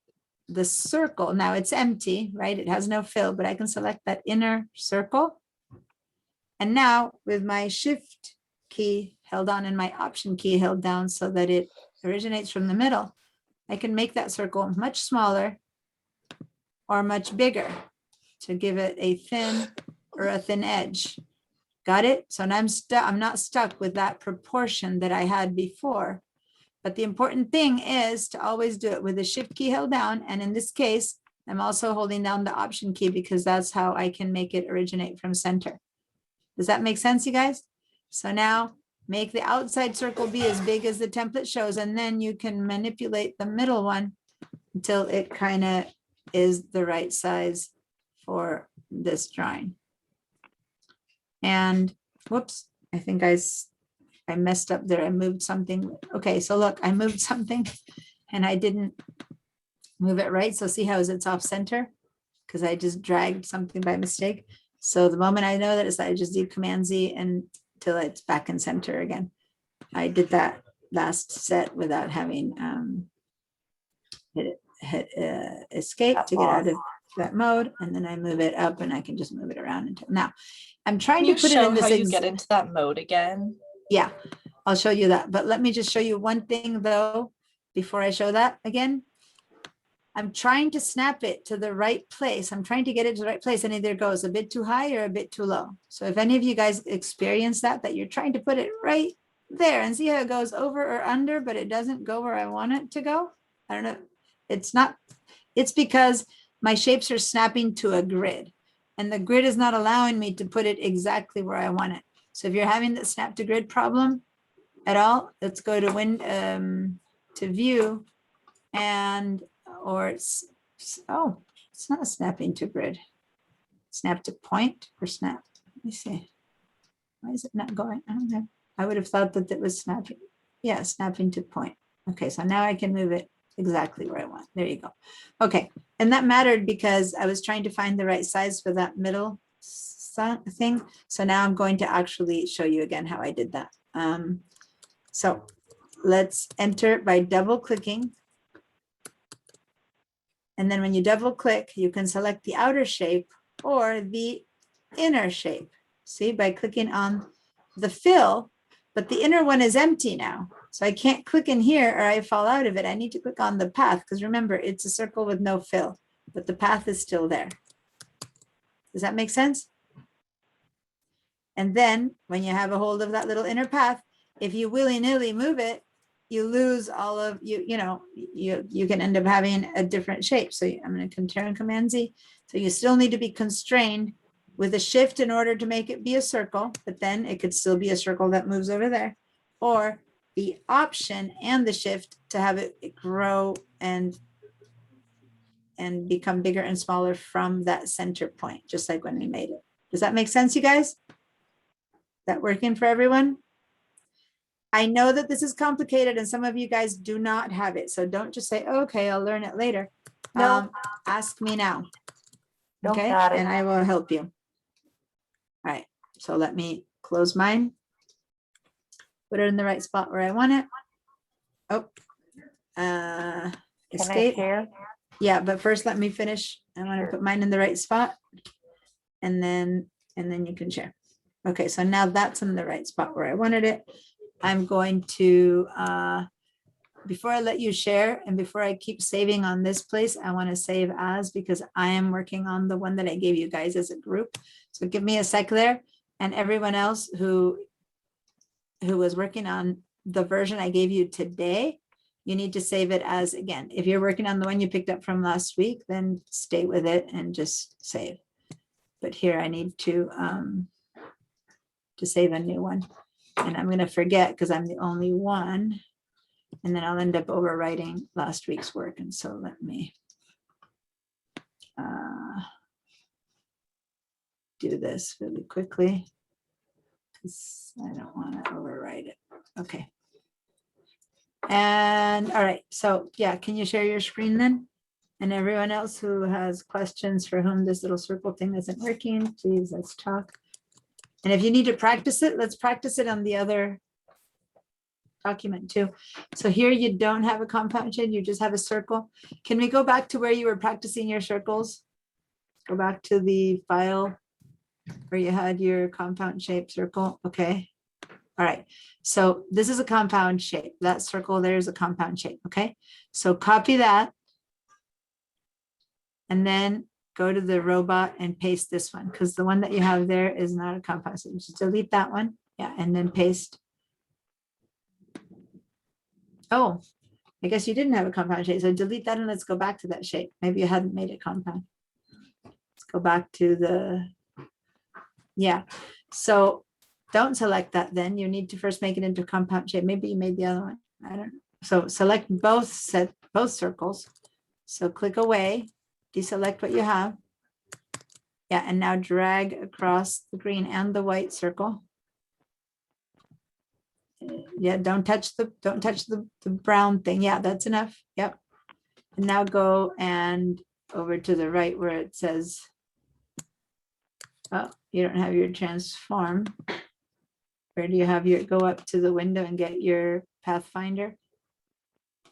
the circle. Now it's empty, right? It has no fill, but I can select that inner circle. And now with my shift key held on and my option key held down so that it originates from the middle, I can make that circle much smaller or much bigger to give it a thin or a thin edge. Got it? So now I'm not stuck with that proportion that I had before. But the important thing is to always do it with the shift key held down. And in this case, I'm also holding down the option key because that's how I can make it originate from center. Does that make sense, you guys? So now make the outside circle be as big as the template shows, and then you can manipulate the middle one until it kind of is the right size for this drawing. And whoops, I think I messed up there. I moved something. Okay, so look, I moved something and I didn't move it right. So see how it's off center? Because I just dragged something by mistake. So the moment I know that, is I just do Command Z until it's back in center again. I did that last set without having hit escape to get out of that mode. And then I move it up and I can just move it around until now. I'm trying Can to you put it show in this. how you get into that mode again? Yeah, I'll show you that. But let me just show you one thing though, before I show that again. I'm trying to snap it to the right place. I'm trying to get it to the right place, and either it goes a bit too high or a bit too low. So if any of you guys experience that you're trying to put it right there and see how it goes over or under, but it doesn't go where I want it to go. I don't know. It's because my shapes are snapping to a grid, and the grid is not allowing me to put it exactly where I want it. So if you're having the snap to grid problem at all, let's go to view, and it's not snapping to grid. Snap to point or snap. Let me see. Why is it not going? I don't know. I would have thought that it was snapping. Yeah, snapping to point. Okay, so now I can move it exactly where I want. There you go. Okay, and that mattered because I was trying to find the right size for that middle thing. So now I'm going to actually show you again how I did that. So let's enter by double clicking. And then when you double click, you can select the outer shape or the inner shape. See, by clicking on the fill, but the inner one is empty now. So I can't click in here or I fall out of it. I need to click on the path because remember, it's a circle with no fill, but the path is still there. Does that make sense? And then when you have a hold of that little inner path, if you willy-nilly move it, you lose all of you can end up having a different shape. So I'm going to turn Command Z. So you still need to be constrained with a shift in order to make it be a circle, but then it could still be a circle that moves over there, or the option and the shift to have it grow and become bigger and smaller from that center point, just like when we made it. Does that make sense, you guys? That working for everyone? I know that this is complicated and some of you guys do not have it. So don't just say, okay, I'll learn it later. No. Ask me now. Don't Okay, got it. and I will help you. All right, so let me close mine. Put it in the right spot where I want it. Oh, Can I escape. share? Yeah, but first let me finish. I want to put mine in the right spot. And then you can share. Okay, so now that's in the right spot where I wanted it. I'm going to, before I let you share and before I keep saving on this place, I want to save as because I am working on the one that I gave you guys as a group. So give me a sec there, and everyone else who was working on the version I gave you today, you need to save it as, again, if you're working on the one you picked up from last week, then stay with it and just save. But here I need to save a new one. And I'm going to forget because I'm the only one. And then I'll end up overwriting last week's work. And so let me do this really quickly because I don't want to overwrite it. Okay. And all right, so yeah, can you share your screen then? And everyone else who has questions for whom this little circle thing isn't working, please, let's talk. And if you need to practice it, let's practice it on the other document too. So here you don't have a compound shape, you just have a circle. Can we go back to where you were practicing your circles? Go back to the file where you had your compound shape circle. Okay. All right. So this is a compound shape. That circle there is a compound shape. Okay. So copy that. And then go to the robot and paste this one because the one that you have there is not a compound shape. Just delete that one. Yeah. And then paste. Oh, I guess you didn't have a compound shape. So delete that and let's go back to that shape. Maybe you hadn't made it compound. Let's go back to the, yeah. So don't select that then. You need to first make it into compound shape. Maybe you made the other one. I don't know. So select both circles. So click away, deselect what you have. Yeah, and now drag across the green and the white circle. Yeah, don't touch the brown thing. Yeah, that's enough. Yep. And now go and over to the right where it says, oh, you don't have your transform. Where do you have your, go up to the window and get your Pathfinder.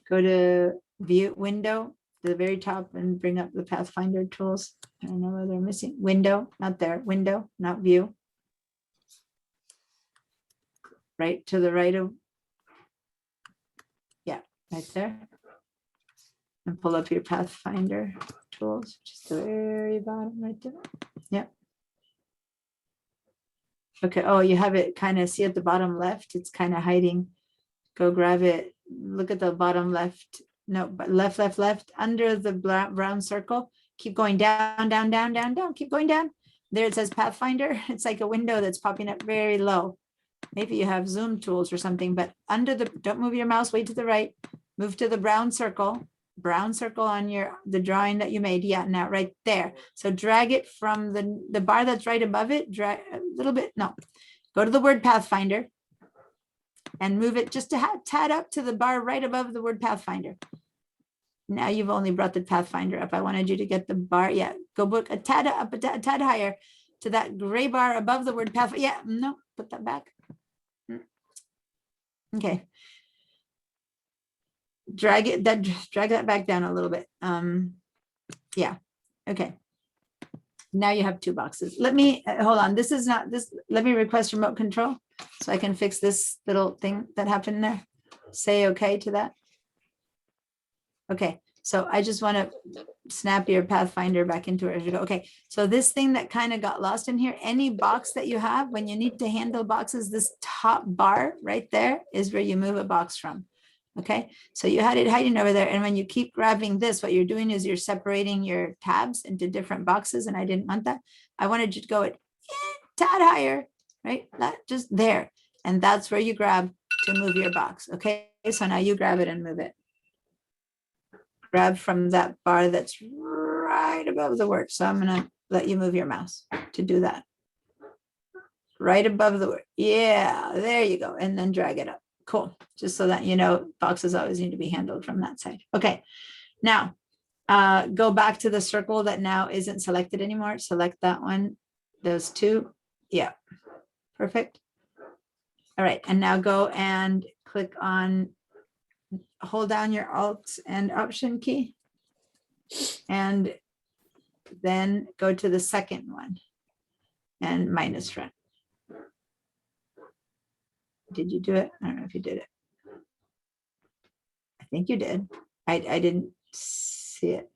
Go to view window, the very top, and bring up the Pathfinder tools. I don't know where they're missing. Window, not there. Window, not view. Right to the right of, yeah, right there. And pull up your Pathfinder tools, just the very bottom right there. Yep. Okay, oh, you have it kind of, see at the bottom left, it's kind of hiding. Go grab it, look at the bottom left, no, but left, under the brown circle. Keep going down, down, down, down, down, keep going down. There it says Pathfinder. It's like a window that's popping up very low. Maybe you have zoom tools or something, but under the, don't move your mouse, way to the right, move to the brown circle on the drawing that you made. Yeah, now right there. So drag it from the bar that's right above it, drag a little bit, no, go to the word Pathfinder and move it just a tad up to the bar right above the word Pathfinder. Now you've only brought the Pathfinder up. I wanted you to get the bar. Yeah, go book a tad up, a tad higher to that gray bar above the word Pathfinder. Yeah, no, put that back. Okay. Drag that back down a little bit. Yeah, okay. Now you have two boxes. Let me, hold on. This is not this. Let me request remote control so I can fix this little thing that happened there. Say okay to that. Okay, so I just want to snap your Pathfinder back into it. Okay, so this thing that kind of got lost in here, any box that you have, when you need to handle boxes, this top bar right there is where you move a box from. Okay, so you had it hiding over there. And when you keep grabbing this, what you're doing is you're separating your tabs into different boxes. And I didn't want that. I wanted you to go a tad higher, right? That just there. And that's where you grab to move your box. Okay, so now you grab it and move it. Grab from that bar that's right above the word. So I'm going to let you move your mouse to do that. Right above the word. Yeah, there you go. And then drag it up. Cool. Just so that you know, boxes always need to be handled from that side. Okay. Now, go back to the circle that now isn't selected anymore. Select that one. Those two. Yeah. Perfect. All right. And now go and click on, hold down your Alt and Option key. And then go to the second one and minus front. Did you do it? I don't know if you did it. I think you did. I didn't see it.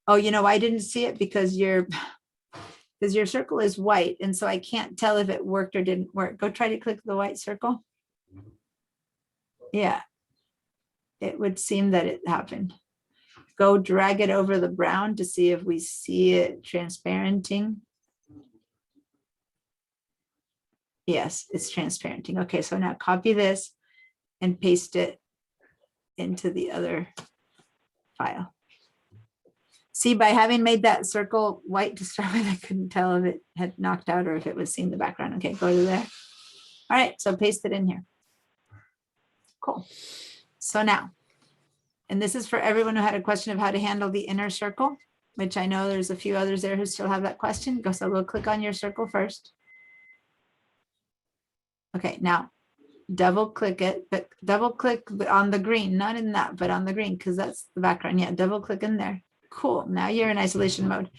Oh, you know, I didn't see it because your circle is white. And so I can't tell if it worked or didn't work. Go try to click the white circle. Yeah. It would seem that it happened. Go drag it over the brown to see if we see it transparenting. Yes, it's transparenting. Okay, so now copy this and paste it into the other file. See, by having made that circle white to start with, I couldn't tell if it had knocked out or if it was seeing the background. Okay, go to there. All right, so paste it in here. Cool. So now, and this is for everyone who had a question of how to handle the inner circle, which I know there's a few others there who still have that question. Go, so we'll click on your circle first. Okay, now double click it, but double click on the green, not in that, but on the green, because that's the background. Yeah, double click in there. Cool. Now you're in isolation mode.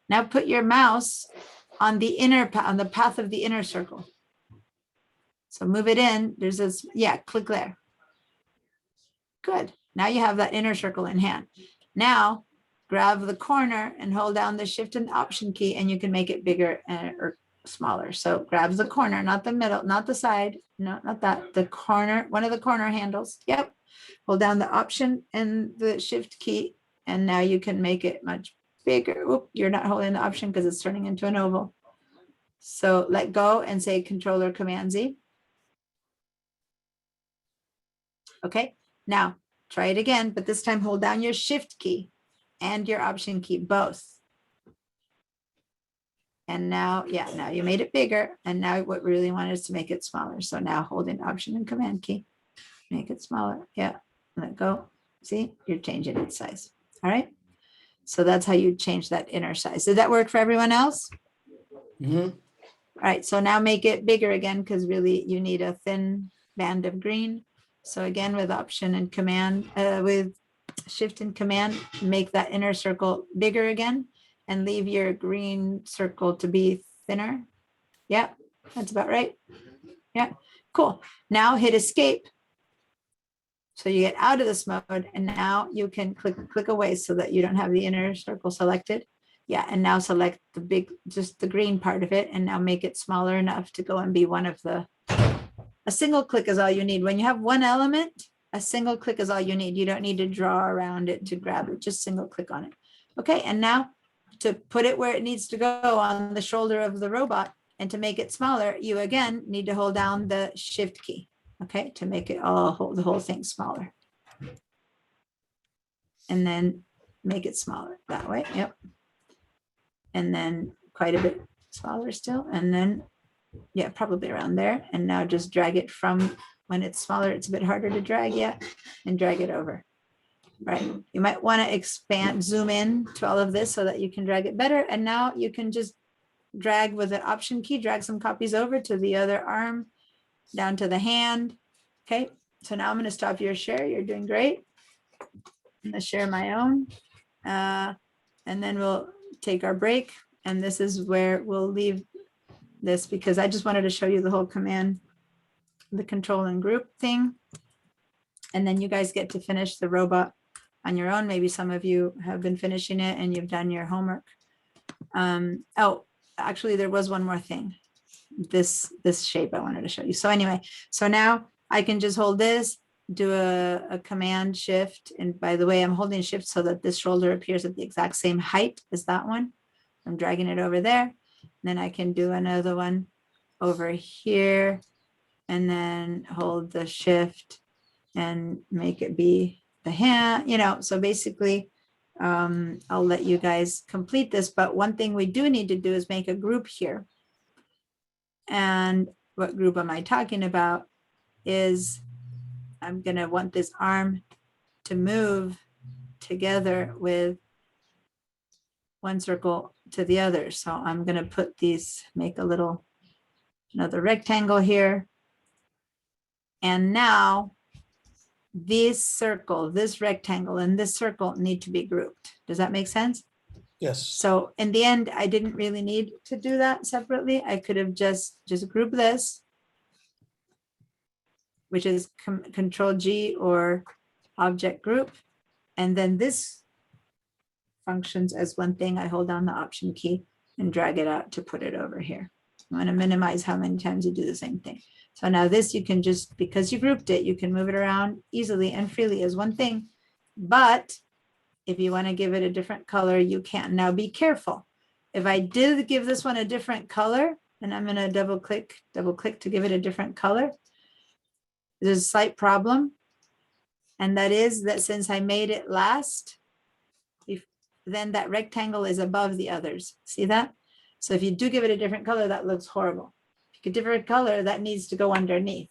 Now put your mouse on the inner on the path of the inner circle. So move it in. There's this, yeah, click there. Good. Now you have that inner circle in hand. Now grab the corner and hold down the shift and option key and you can make it bigger or smaller. So grab the corner, not the middle, not the side. No, not that. The corner, one of the corner handles. Yep. Hold down the option and the shift key. And now you can make it much bigger. Oop, you're not holding the option because it's turning into an oval. So let go and say Control or Command Z. Okay, now try it again, but this time hold down your shift key and your option key, both. And now, yeah, now you made it bigger. And now what we really want is to make it smaller. So now holding option and command key, make it smaller. Yeah, let go. See, you're changing its size. All right. So that's how you change that inner size. Did that work for everyone else? Mhm. All right, so now make it bigger again, because really you need a thin band of green. So again, with option and command, with shift and command, make that inner circle bigger again and leave your green circle to be thinner. Yeah, that's about right. Yeah, cool. Now hit escape. So you get out of this mode and now you can click away so that you don't have the inner circle selected. Yeah, and now select the big, just the green part of it and now make it smaller enough to go and be one of the, a single click is all you need. When you have one element, a single click is all you need. You don't need to draw around it to grab it, just single click on it. Okay, and now to put it where it needs to go on the shoulder of the robot and to make it smaller, you again need to hold down the shift key. Okay, to make it all the whole thing smaller. And then make it smaller that way. Yep. And then quite a bit smaller still. And then, yeah, probably around there. And now just drag it from when it's smaller, it's a bit harder to drag yet, and drag it over. Right. You might want to expand, zoom in to all of this so that you can drag it better. And now you can just drag with the option key, drag some copies over to the other arm, down to the hand. Okay, so now I'm going to stop your share. You're doing great. I'm going to share my own. And then we'll take our break. And this is where we'll leave this because I just wanted to show you the whole command, the control and group thing. And then you guys get to finish the robot on your own. Maybe some of you have been finishing it and you've done your homework. Oh, actually, there was one more thing. This shape I wanted to show you. So anyway, so now I can just hold this, do a command shift. And by the way, I'm holding shift so that this shoulder appears at the exact same height as that one. I'm dragging it over there. And then I can do another one over here and then hold the shift and make it be the hand, you know, so basically I'll let you guys complete this. But one thing we do need to do is make a group here. And what group am I talking about is I'm going to want this arm to move together with one circle to the other. So I'm going to put these, make a little, another rectangle here. And now this circle, this rectangle, and this circle need to be grouped. Does that make sense? Yes. So in the end, I didn't really need to do that separately. I could have just grouped this. which is Control G or object group. And then this functions as one thing. I hold down the Option key and drag it out to put it over here. I want to minimize how many times you do the same thing. So now this you can just, because you grouped it, you can move it around easily and freely as one thing. But if you want to give it a different color, you can. Now be careful. If I did give this one a different color, and I'm going to double click to give it a different color, there's a slight problem. And that is that since I made it last, then that rectangle is above the others. See that? So if you do give it a different color, that looks horrible. If you give a different color, that needs to go underneath,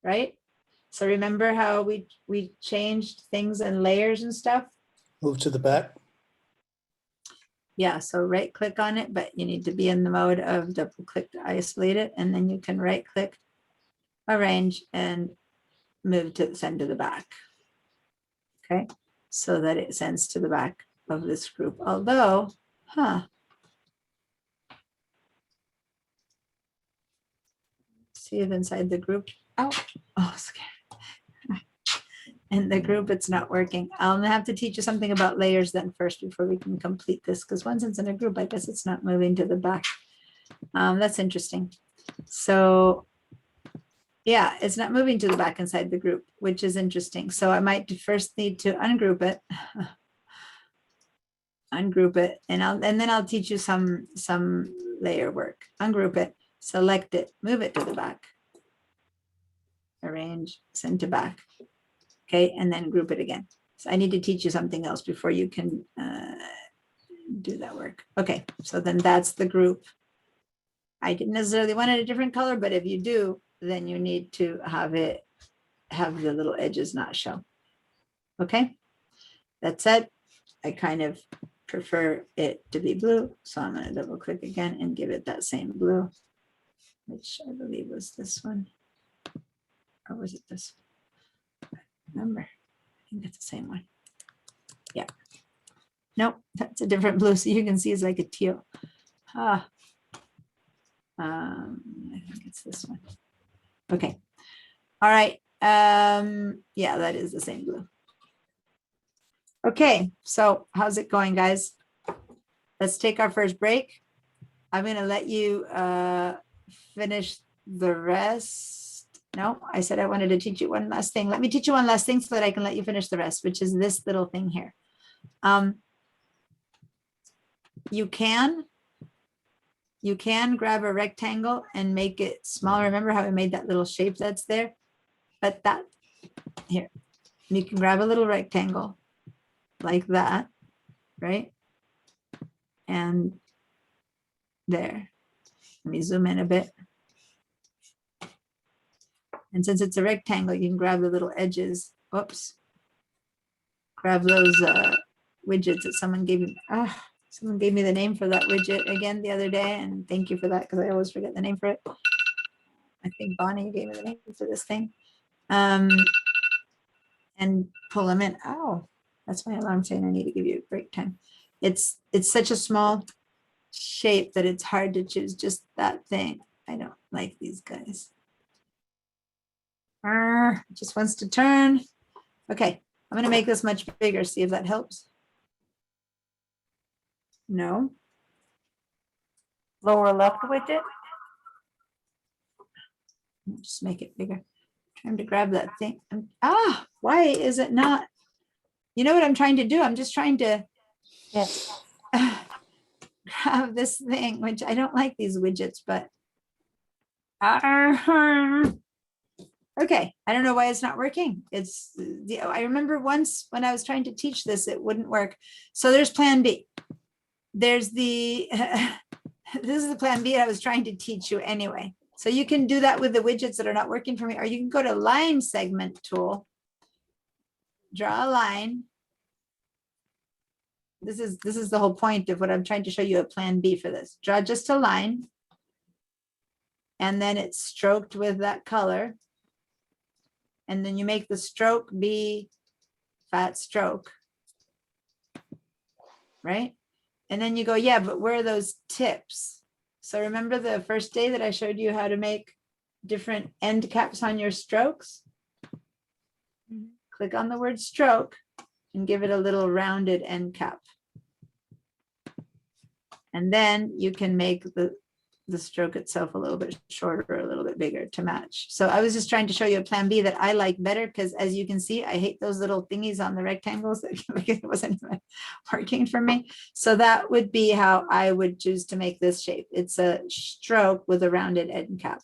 right? So remember how we changed things and layers and stuff? Move to the back. Yeah, so right click on it, but you need to be in the mode of double click to isolate it. And then you can right click, arrange, and move to send to the back. Okay, so that it sends to the back of this group. Although, see if inside the group, oh, scared. In the group, it's not working. I'll have to teach you something about layers then first before we can complete this, because once it's in a group, I guess it's not moving to the back. That's interesting. So yeah, it's not moving to the back inside the group, which is interesting. So I might first need to ungroup it. Ungroup it, and then I'll teach you some layer work. Ungroup it, select it, move it to the back. Arrange, send to back. Okay, and then group it again. So I need to teach you something else before you can do that work. Okay, so then that's the group. I didn't necessarily want it a different color, but if you do, then you need to have the little edges not show. Okay, that said, I kind of prefer it to be blue. So I'm going to double click again and give it that same blue, which I believe was this one. Or was it this one? Remember, I think it's the same one. Yeah. Nope, that's a different blue. So you can see it's like a teal. I think it's this one. Okay. All right. Yeah, that is the same blue. Okay, so how's it going, guys? Let's take our first break. I'm going to let you finish the rest. No, I said I wanted to teach you one last thing. Let me teach you one last thing so that I can let you finish the rest, which is this little thing here. You can grab a rectangle and make it smaller. Remember how I made that little shape that's there? But that here, you can grab a little rectangle like that, right? And there. Let me zoom in a bit. And since it's a rectangle, you can grab the little edges. Oops. Grab those widgets that someone gave me. Someone gave me the name for that widget again the other day, and thank you for that because I always forget the name for it. I think Bonnie gave me the name for this thing. And pull them in. Oh, that's my alarm saying I need to give you a break time. It's such a small shape that it's hard to choose just that thing. I don't like these guys. It just wants to turn. Okay, I'm going to make this much bigger. See if that helps. No. Lower left widget. Just make it bigger. Trying to grab that thing. Why is it not? You know what I'm trying to do? I'm just trying to Yes. grab this thing, which I don't like these widgets, but okay. I don't know why it's not working. I remember once when I was trying to teach this, it wouldn't work. So there's plan B. There's this is the plan B I was trying to teach you anyway. So you can do that with the widgets that are not working for me, or you can go to line segment tool, draw a line. This is the whole point of what I'm trying to show you, a plan B for this. Draw just a line. And then it's stroked with that color. And then you make the stroke be fat stroke. Right? And then you go, yeah, but where are those tips? So remember the first day that I showed you how to make different end caps on your strokes, Mhm. click on the word stroke and give it a little rounded end cap. And then you can make the stroke itself a little bit shorter, or a little bit bigger to match. So I was just trying to show you a plan B that I like better, because as you can see, I hate those little thingies on the rectangles because it wasn't working for me. So that would be how I would choose to make this shape. It's a stroke with a rounded end cap.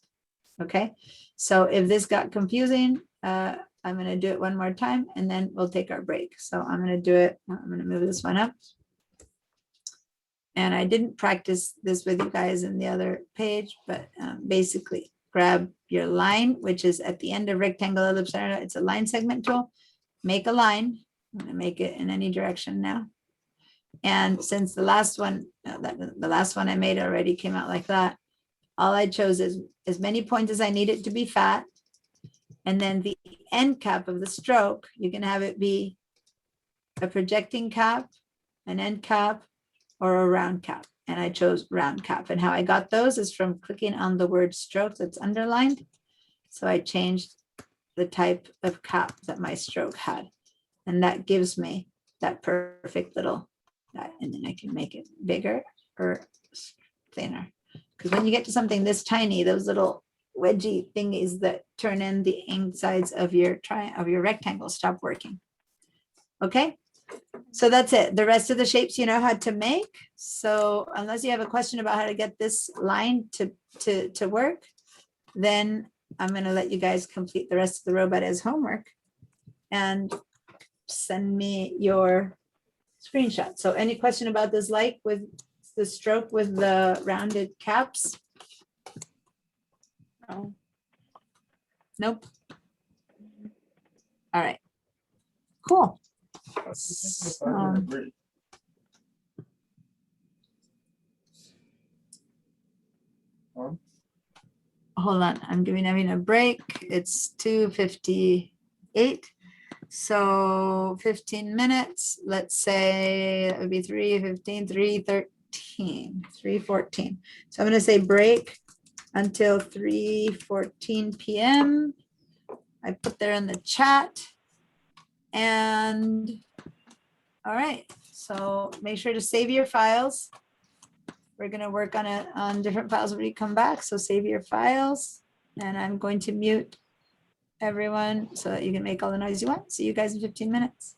Okay, so if this got confusing, I'm going to do it one more time and then we'll take our break. So I'm going to do it. I'm going to move this one up. And I didn't practice this with you guys in the other page, but basically grab your line, which is at the end of rectangle, ellipse, it's a line segment tool. Make a line. I'm going to make it in any direction now. And since the last one, the last one I made already came out like that, all I chose is as many points as I need it to be fat. And then the end cap of the stroke, you can have it be a projecting cap, an end cap, or a round cap. And I chose round cap. And how I got those is from clicking on the word stroke that's underlined. So I changed the type of cap that my stroke had. And that gives me that perfect little, and then I can make it bigger or thinner. Because when you get to something this tiny, those little wedgy thingies that turn in the insides of your rectangle stop working. Okay, so that's it. The rest of the shapes you know how to make. So unless you have a question about how to get this line to work, then I'm going to let you guys complete the rest of the robot as homework and send me your screenshot. So any question about this, like with the stroke with the rounded caps? Oh, Nope. All right. Cool. Hold on, I'm having a break. It's 2:58. So 15 minutes, let's say that would be 3:15, 3:13, 3:14. So I'm going to say break until 3:14 p.m. I put there in the chat. And all right, so make sure to save your files. We're going to work on it on different files when we come back. So save your files, and I'm going to mute everyone so that you can make all the noise you want. See you guys in 15 minutes.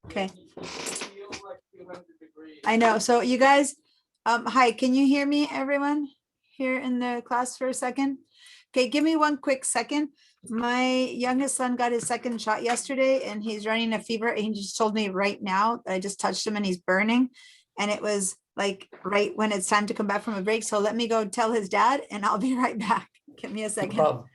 Okay. I know. So you guys, hi, can you hear me, everyone here in the class for a second? Okay, give me one quick second. My youngest son got his second shot yesterday and he's running a fever. And he just told me right now that I just touched him and he's burning. And it was like right when it's time to come back from a break. So let me go tell his dad and I'll be right back. Give me a No second. problem.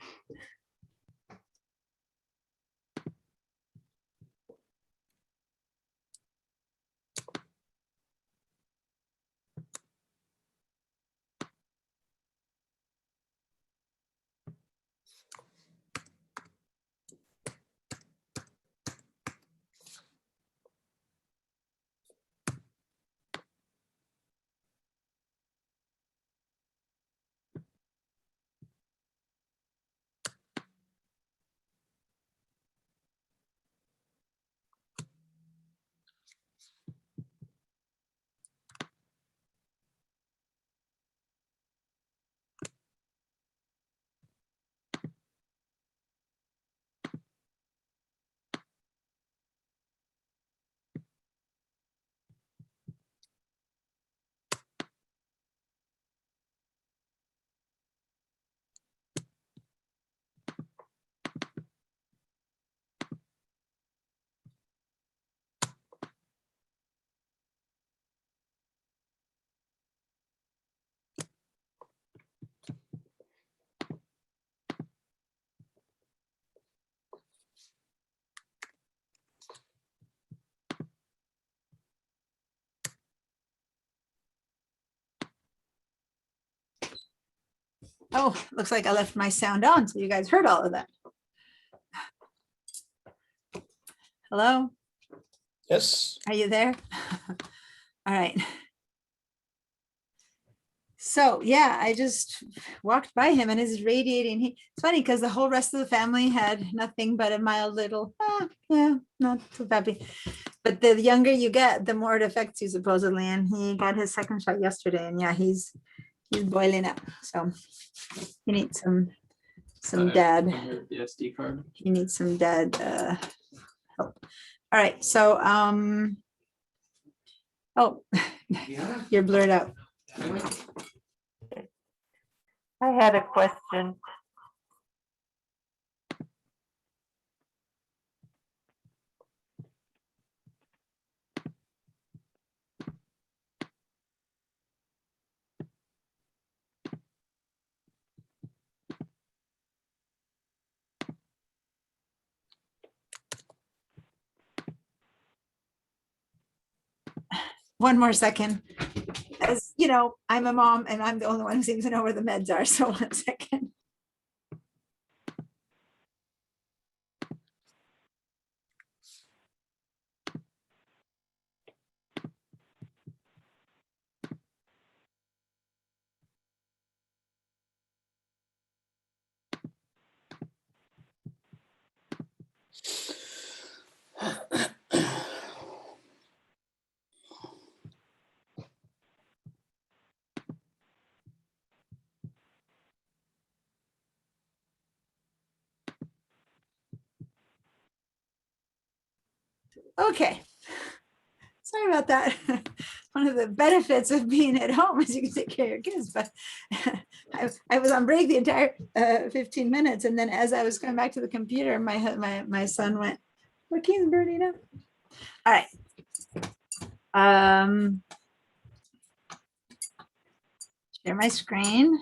Oh, looks like I left my sound on. So you guys heard all of that. Hello, Yes. are you there? All right. So yeah, I just walked by him and it's radiating. It's funny because the whole rest of the family had nothing but a mild little, yeah, not too happy. But the younger you get, the more it affects you supposedly. And he got his second shot yesterday and yeah, he's boiling up. So he needs some dad. The SD card. He needs some dad help. All right, so oh, you're blurred out. I had a question. One more second. As you know, I'm a mom and I'm the only one who seems to know where the meds are. So 1 second. Okay. Sorry about that. One of the benefits of being at home is you can take care of your kids, but I was on break the entire 15 minutes. And then as I was going back to the computer, my son went, Joaquin's burning up. All right. Share my screen.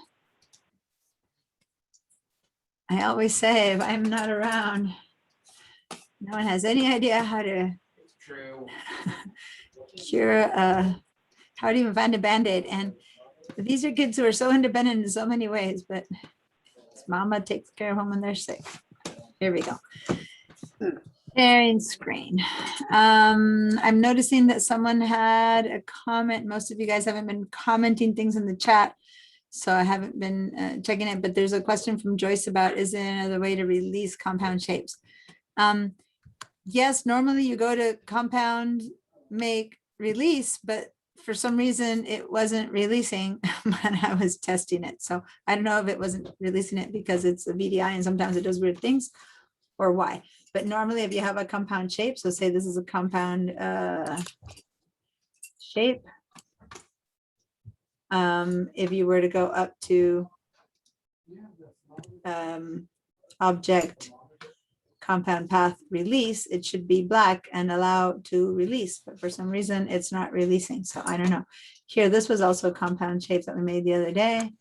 I always say if I'm not around, no one has any idea how to cure how to even find a Band-Aid. And these are kids who are so independent in so many ways, but mama takes care of them when they're sick. Here we go. Sharing screen. I'm noticing that someone had a comment. Most of you guys haven't been commenting things in the chat, so I haven't been checking it, but there's a question from Joyce about, is there another way to release compound shapes? Yes, normally you go to compound, make, release, but for some reason it wasn't releasing when I was testing it. So I don't know if it wasn't releasing it because it's a VDI and sometimes it does weird things or why. but normally if you have a compound shape, so say this is a compound shape. If you were to go up to object compound path release, it should be black and allow to release, but for some reason it's not releasing. So I don't know. Here, this was also a compound shape that we made the other day.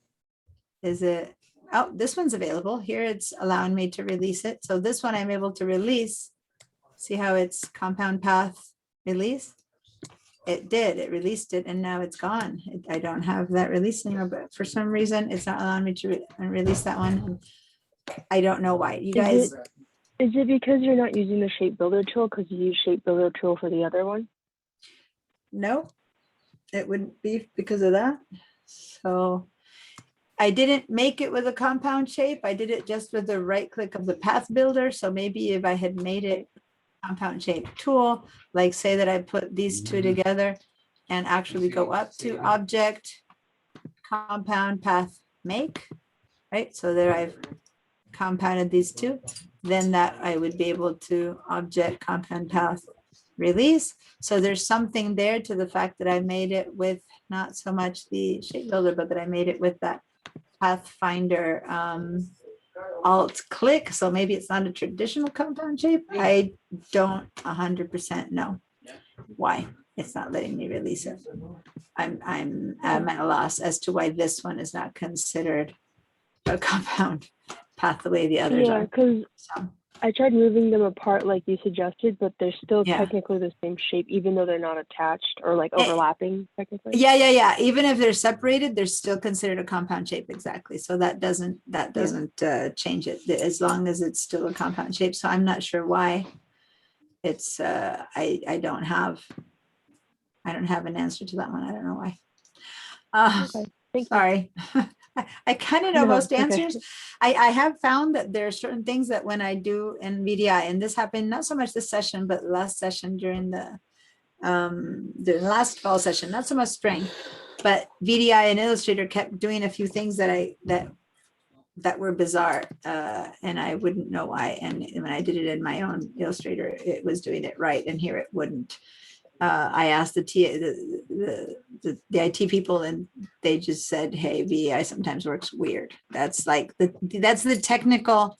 Is it? Oh, this one's available. Here it's allowing me to release it. So this one I'm able to release. See how it's compound path release? It did, it released it and now it's gone. I don't have that release anymore, but for some reason it's not allowing me to release that one. I don't know why. You guys, Is it because you're not using the shape builder tool because you use shape builder tool for the other one? no, it wouldn't be because of that. So I didn't make it with a compound shape. I did it just with the right click of the path builder. So maybe if I had made it compound shape tool, like say that I put these two together and actually go up to object compound path make, right? So there I've compounded these two, then that I would be able to object compound path release. So there's something there to the fact that I made it with not so much the shape builder, but that I made it with that Pathfinder alt click. So maybe it's not a traditional compound shape. I don't 100% know why it's not letting me release it. I'm at a loss as to why this one is not considered a compound path the way the others Yeah, are. because So, I tried moving them apart like you suggested, but they're still Yeah. technically the same shape, even though they're not attached or like overlapping technically. yeah. Even if they're separated, they're still considered a compound shape. Exactly. So that doesn't change it as long as it's still a compound shape. So I'm not sure why it's I don't have an answer to that one. I don't know why. Okay, thank you. Sorry. I kind of know No, most it's okay. answers. I have found that there are certain things that when I do in VDI, and this happened not so much this session, but last session during the last fall session, not so much spring, but VDI and Illustrator kept doing a few things that were bizarre, and I wouldn't know why. And when I did it in my own Illustrator, it was doing it right, and here it wouldn't. I asked the IT people, and they just said, "Hey, VDI sometimes works weird." That's like that's the technical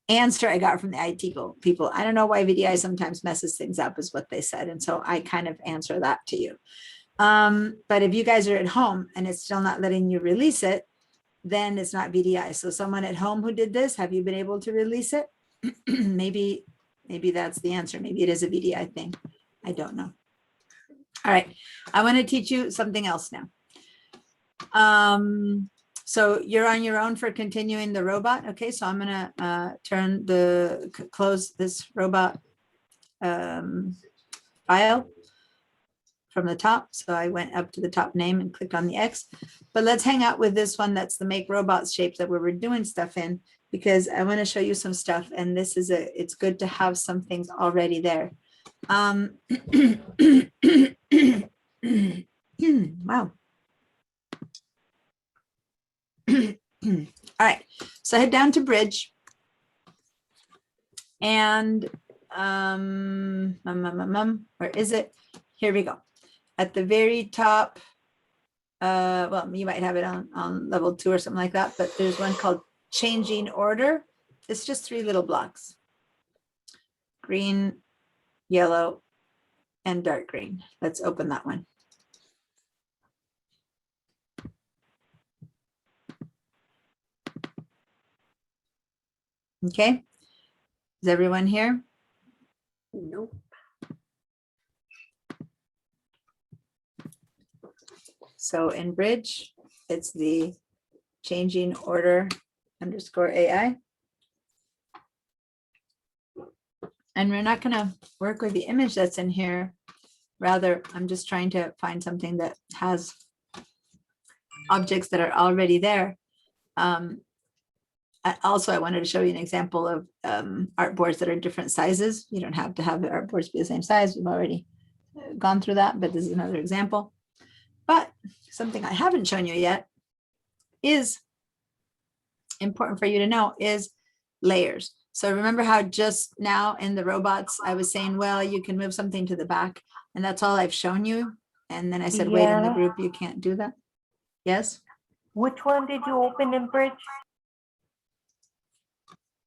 answer I got from the IT people. I don't know why VDI sometimes messes things up, is what they said, and so I kind of answer that to you. But if you guys are at home and it's still not letting you release it, then it's not VDI. So someone at home who did this, have you been able to release it? maybe that's the answer. Maybe it is a VDI thing. I don't know. All right, I want to teach you something else now. So you're on your own for continuing the robot. Okay, so I'm gonna close this robot file from the top. So I went up to the top name and clicked on the X, but let's hang out with this one. That's the make robots shapes that we're doing stuff in, because I want to show you some stuff, and this is it's good to have some things already there. Wow. All right, so head down to bridge, and where is it? Here we go. At the very top, well, you might have it on level 2 or something like that, but there's one called changing order. It's just 3 little blocks: green, yellow, and dark green. Let's open that one. Okay, is everyone here? Nope. So in bridge, it's the changing order _ AI. And we're not going to work with the image that's in here. Rather, I'm just trying to find something that has objects that are already there. I wanted to show you an example of artboards that are different sizes. You don't have to have the artboards be the same size. We've already gone through that, but this is another example. But something I haven't shown you yet is important for you to know is layers. So remember how just now in the robots, I was saying, well, you can move something to the back and that's all I've shown you. And then I said, wait, in the Yeah. group, you can't do that. Yes, Which one did you open in Bridge?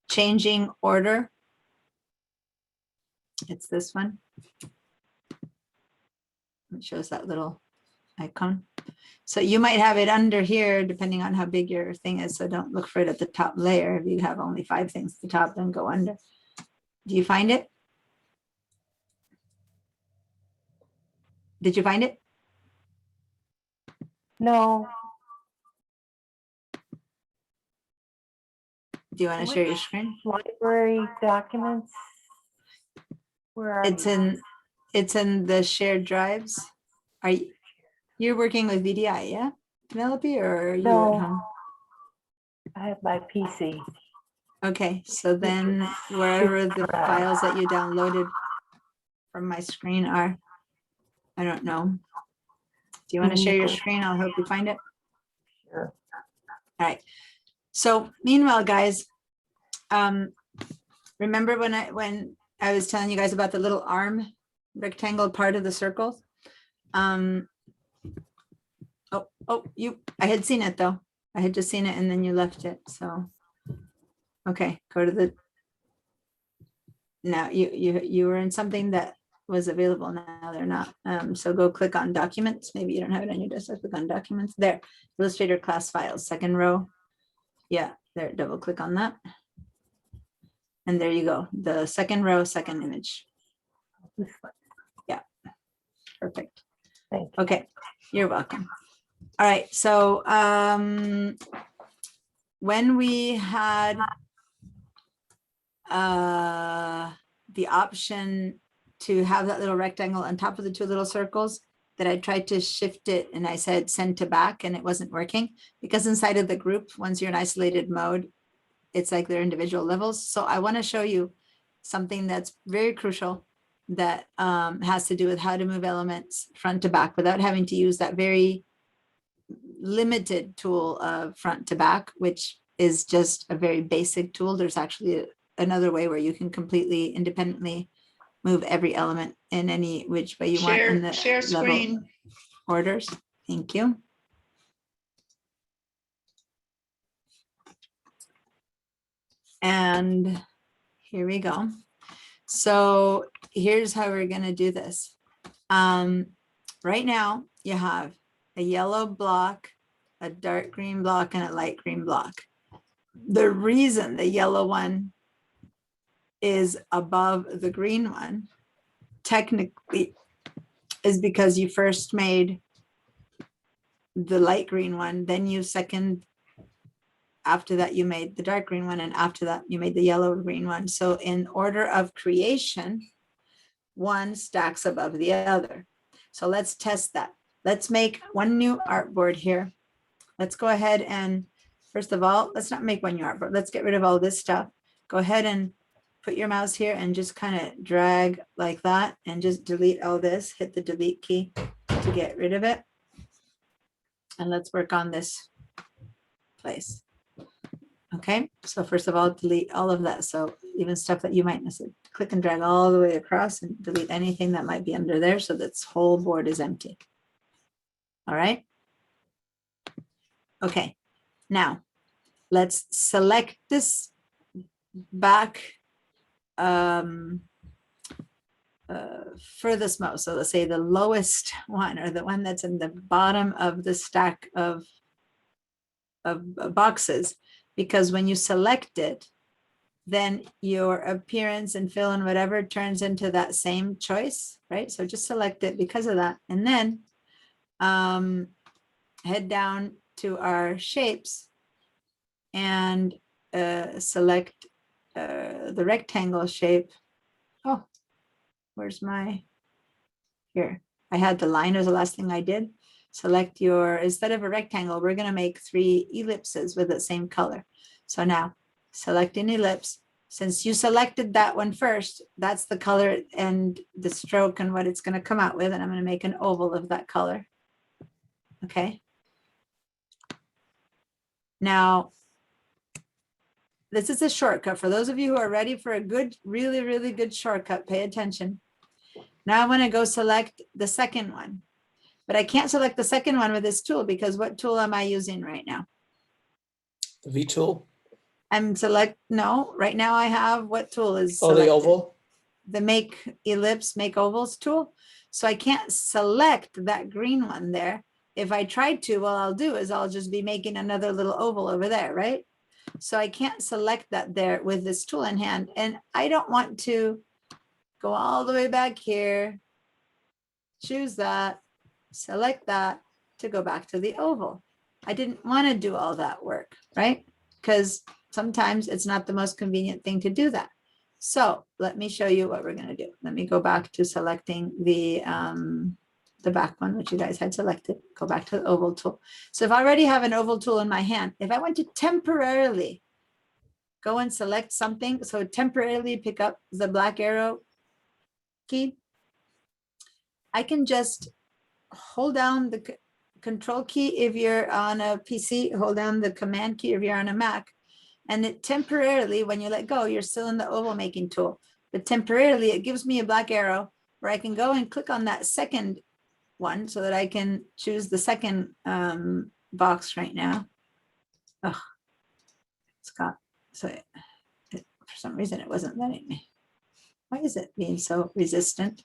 changing order. It's this one. It shows that little icon. So you might have it under here, depending on how big your thing is. So don't look for it at the top layer. If you have only 5 things at the top, then go under. Do you find it? Did you find it? No. Do you want to share your screen? Library documents? Where are It's you? in the shared drives. Are you, you're working with VDI, yeah? Penelope, or are you No. at home? I have my PC. Okay, so then wherever the files that you downloaded from my screen are, I don't know. Do you want to share your screen? I'll help you find it. Sure. All right. So meanwhile, guys, remember when I was telling you guys about the little arm rectangle part of the circle? I had seen it though. I had just seen it and then you left it. So, okay, go to the, now you were in something that was available. Now they're not. So go click on documents. Maybe you don't have it on your desktop. Click on documents there. Illustrator class files, second row. Yeah, there, double click on that. And there you go. The second row, second image. This one. Yeah, perfect. Thank you. Okay, you're welcome. All right, so when we had the option to have that little rectangle on top of the 2 little circles, that I tried to shift it and I said send to back and it wasn't working because inside of the group, once you're in isolated mode, it's like they're individual levels. So I want to show you something that's very crucial that has to do with how to move elements front to back without having to use that very limited tool of front to back, which is just a very basic tool. There's actually another way where you can completely independently move every element in any which way you want in the Share level screen. orders. Thank you. And here we go. So here's how we're going to do this. Right now you have a yellow block, a dark green block, and a light green block. The reason the yellow one is above the green one technically is because you first made the light green one, then you second, after that you made the dark green one, and after that you made the yellow green one. So in order of creation, one stacks above the other. So let's test that. Let's make one new artboard here. Let's go ahead and first of all, let's not make one new artboard. Let's get rid of all this stuff. Go ahead and put your mouse here and just kind of drag like that and just delete all this. Hit the delete key to get rid of it. And let's work on this place. Okay, so first of all, delete all of that. So even stuff that you might miss, click and drag all the way across and delete anything that might be under there so this whole board is empty. All right. Okay, now let's select this back furthest most. So let's say the lowest one or the one that's in the bottom of the stack of boxes, because when you select it, then your appearance and fill and whatever turns into that same choice, right? So just select it because of that. And then head down to our shapes and select the rectangle shape. Oh, where's my, here. I had the line was the last thing I did. Select your, instead of a rectangle, we're going to make 3 ellipses with the same color. So now select an ellipse. Since you selected that one first, that's the color and the stroke and what it's going to come out with. And I'm going to make an oval of that color. Okay. Now, this is a shortcut. For those of you who are ready for a good, really, really good shortcut, pay attention. Now I want to go select the second one, but I can't select the second one with this tool because what tool am I using right now? The V tool. No, right now I have, what tool is Oh, the selected? oval. The make ellipse, make ovals tool. So I can't select that green one there. If I tried to, what I'll do is I'll just be making another little oval over there, right? So I can't select that there with this tool in hand. And I don't want to go all the way back here, choose that, select that to go back to the oval. I didn't want to do all that work, right? Because sometimes it's not the most convenient thing to do that. So let me show you what we're going to do. Let me go back to selecting the back one, which you guys had selected. Go back to the oval tool. So if I already have an oval tool in my hand, if I want to temporarily go and select something, so temporarily pick up the black arrow key, I can just hold down the control key if you're on a PC, hold down the command key if you're on a Mac. And it temporarily, when you let go, you're still in the oval making tool. But temporarily, it gives me a black arrow where I can go and click on that second one so that I can choose the second box right now. Oh, it's got, so for some reason it wasn't letting me. Why is it being so resistant?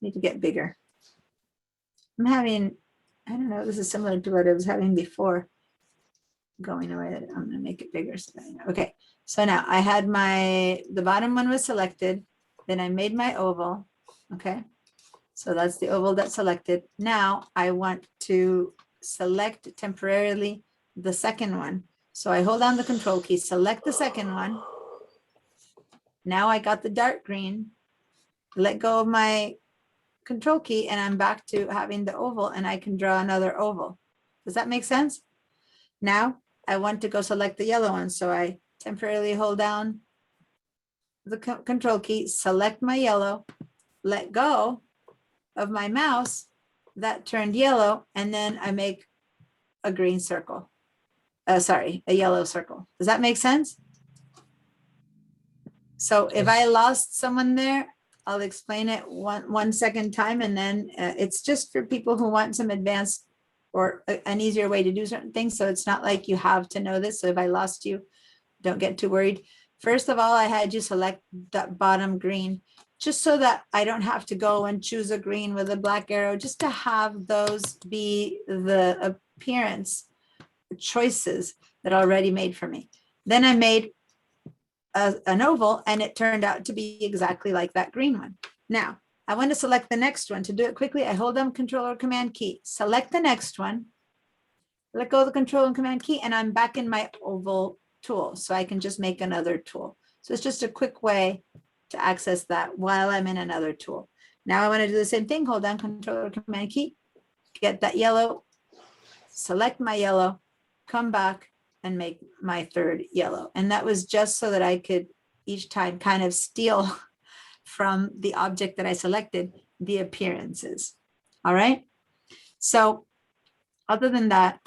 Need to get bigger. I'm having, I don't know, this is similar to what I was having before. Going away, I'm gonna make it bigger. So okay, so now I had the bottom one was selected, then I made my oval, okay? So that's the oval that's selected. Now I want to select temporarily the second one. So I hold down the control key, select the second one. Now I got the dark green, let go of my control key and I'm back to having the oval and I can draw another oval. Does that make sense? Now I want to go select the yellow one. So I temporarily hold down the control key, select my yellow, let go of my mouse, that turned yellow, and then I make a green circle. Sorry, a yellow circle. Does that make sense? So if I Yes. lost someone there, I'll explain it one second time, and then it's just for people who want some advanced or an easier way to do certain things. So it's not like you have to know this. So if I lost you, don't get too worried. First of all, I had you select that bottom green, just so that I don't have to go and choose a green with a black arrow, just to have those be the appearance choices that are already made for me. Then I made an oval and it turned out to be exactly like that green one. Now, I want to select the next one. To do it quickly, I hold down Control or Command key, select the next one, let go of the Control and Command key, and I'm back in my oval tool. So I can just make another tool. So it's just a quick way to access that while I'm in another tool. Now I want to do the same thing, hold down Control or Command key, get that yellow, select my yellow, come back and make my third yellow. And that was just so that I could each time kind of steal from the object that I selected the appearances. All right. So other than that,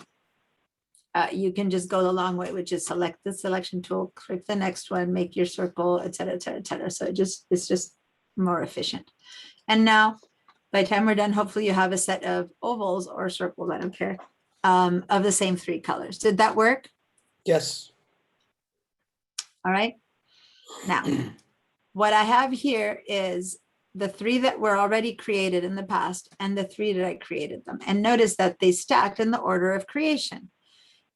you can just go the long way, which is select the selection tool, click the next one, make your circle, et cetera, et cetera, et cetera. So it's just more efficient. And now by the time we're done, hopefully you have a set of ovals or circles, I don't care, of the same 3 colors. Did that work? Yes. All right. Now, what I have here is the 3 that were already created in the past and the 3 that I created them. And notice that they stacked in the order of creation.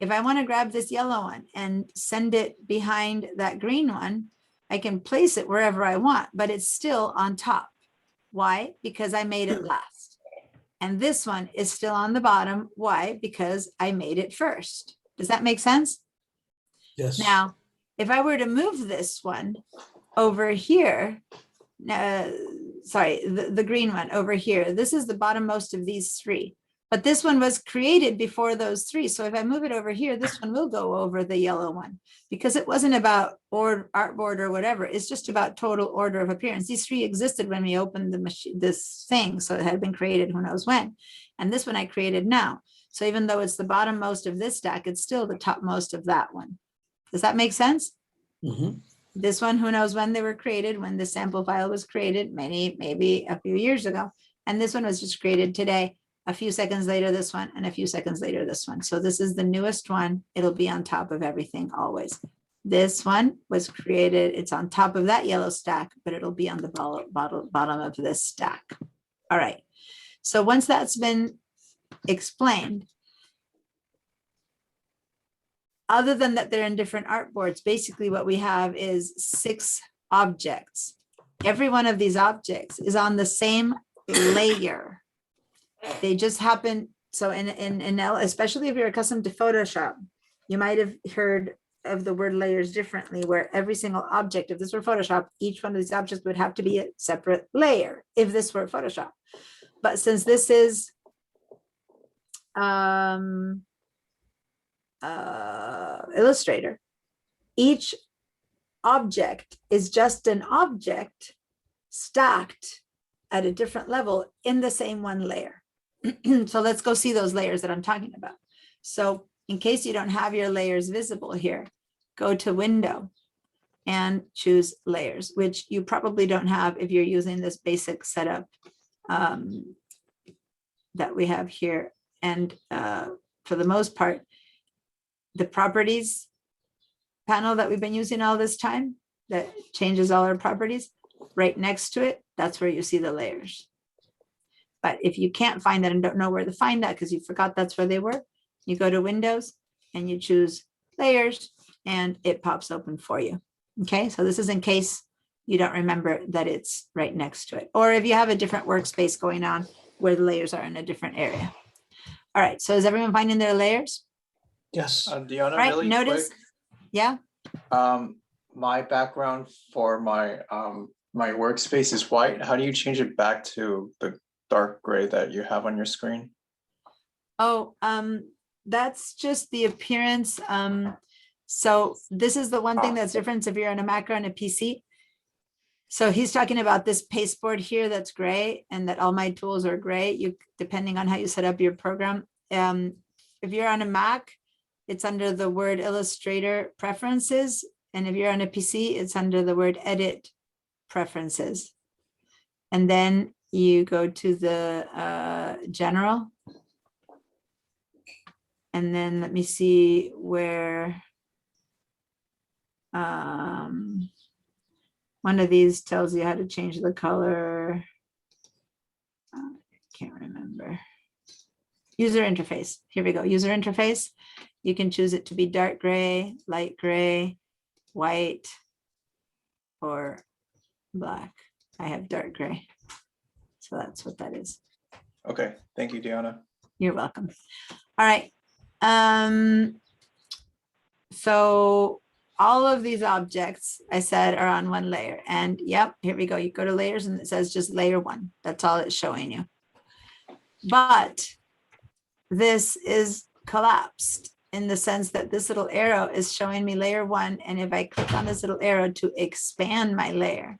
If I want to grab this yellow one and send it behind that green one, I can place it wherever I want, but it's still on top. Why? Because I made it last. And this one is still on the bottom. Why? Because I made it first. Does that make sense? Yes. Now, if I were to move this one over here, sorry, the green one over here, this is the bottommost of these 3. But this one was created before those 3. So if I move it over here, this one will go over the yellow one because it wasn't about artboard or whatever. It's just about total order of appearance. These 3 existed when we opened the machine, this thing. So it had been created who knows when. And this one I created now. So even though it's the bottommost of this stack, it's still the topmost of that one. Does that make sense? Mhm. This one, who knows when they were created, when the sample file was created, maybe a few years ago. And this one was just created today. A few seconds later, this one, and a few seconds later, this one. So this is the newest one. It'll be on top of everything always. This one was created, it's on top of that yellow stack, but it'll be on the bottom of this stack. All right. So once that's been explained, other than that they're in different artboards, basically what we have is 6 objects. Every one of these objects is on the same layer. They just happen, so especially if you're accustomed to Photoshop, you might have heard of the word layers differently, where every single object, if this were Photoshop, each one of these objects would have to be a separate layer if this were Photoshop. But since this is Illustrator, each object is just an object stacked at a different level in the same one layer. So let's go see those layers that I'm talking about. So in case you don't have your layers visible here, go to Window and choose Layers, which you probably don't have if you're using this basic setup that we have here. And for the most part, the Properties panel that we've been using all this time, that changes all our properties, right next to it, that's where you see the layers. But if you can't find that and don't know where to find that because you forgot that's where they were, you go to Windows and you choose Layers and it pops open for you. Okay, so this is in case you don't remember that it's right next to it. Or if you have a different workspace going on where the layers are in a different area. All right, so is everyone finding their layers? Yes. Deanna, Right, really notice, quick. yeah, My background for my my workspace is white. How do you change it back to the dark gray that you have on your screen? oh, that's just the appearance. So this is the one thing that's different if you're on a Mac or on a PC. So he's talking about this pasteboard here that's gray and that all my tools are gray, you depending on how you set up your program. If you're on a Mac, it's under the word Illustrator Preferences. And if you're on a PC, it's under the word Edit Preferences. And then you go to the General. And then let me see where one of these tells you how to change the color. Can't remember. User interface. Here we go. User interface. You can choose it to be dark gray, light gray, white, or black. I have dark gray. So that's what that is. Okay, thank you, Deanna. You're welcome. All right. So all of these objects I said are on one layer, and yep, here we go. You go to layers and it says just layer 1. That's all it's showing you. But this is collapsed in the sense that this little arrow is showing me layer 1. And if I click on this little arrow to expand my layer,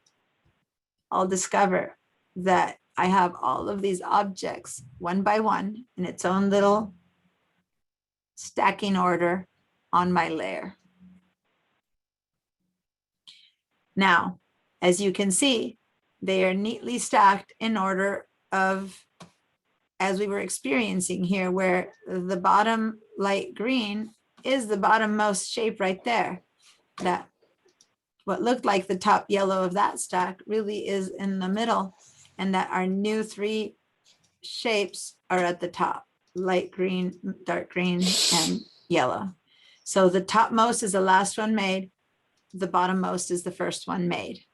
I'll discover that I have all of these objects one by one in its own little stacking order on my layer. Now, as you can see, they are neatly stacked in order of, as we were experiencing here, where the bottom light green is the bottommost shape right there. That what looked like the top yellow of that stack really is in the middle, and that our new 3 shapes are at the top: light green, dark green, and yellow. So the topmost is the last one made. The bottommost is the first one made.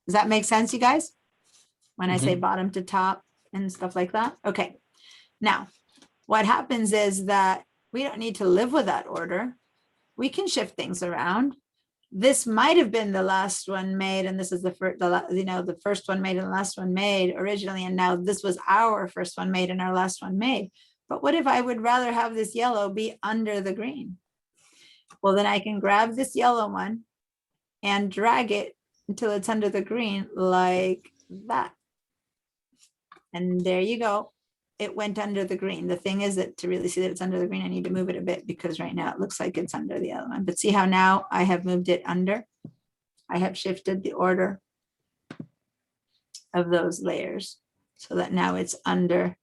Does that make sense, you guys? When I say bottom to top and stuff like that? Okay. Now, what happens is that we don't need to live with that order. We can shift things around. This might have been the last one made, and this is the first, the first one made and the last one made originally, and now this was our first one made and our last one made. But what if I would rather have this yellow be under the green? Well, then I can grab this yellow one and drag it until it's under the green like that. And there you go. it went under the green. The thing is that to really see that it's under the green, I need to move it a bit because right now it looks like it's under the other one. But see how now I have moved it under? I have shifted the order of those layers so that now it's under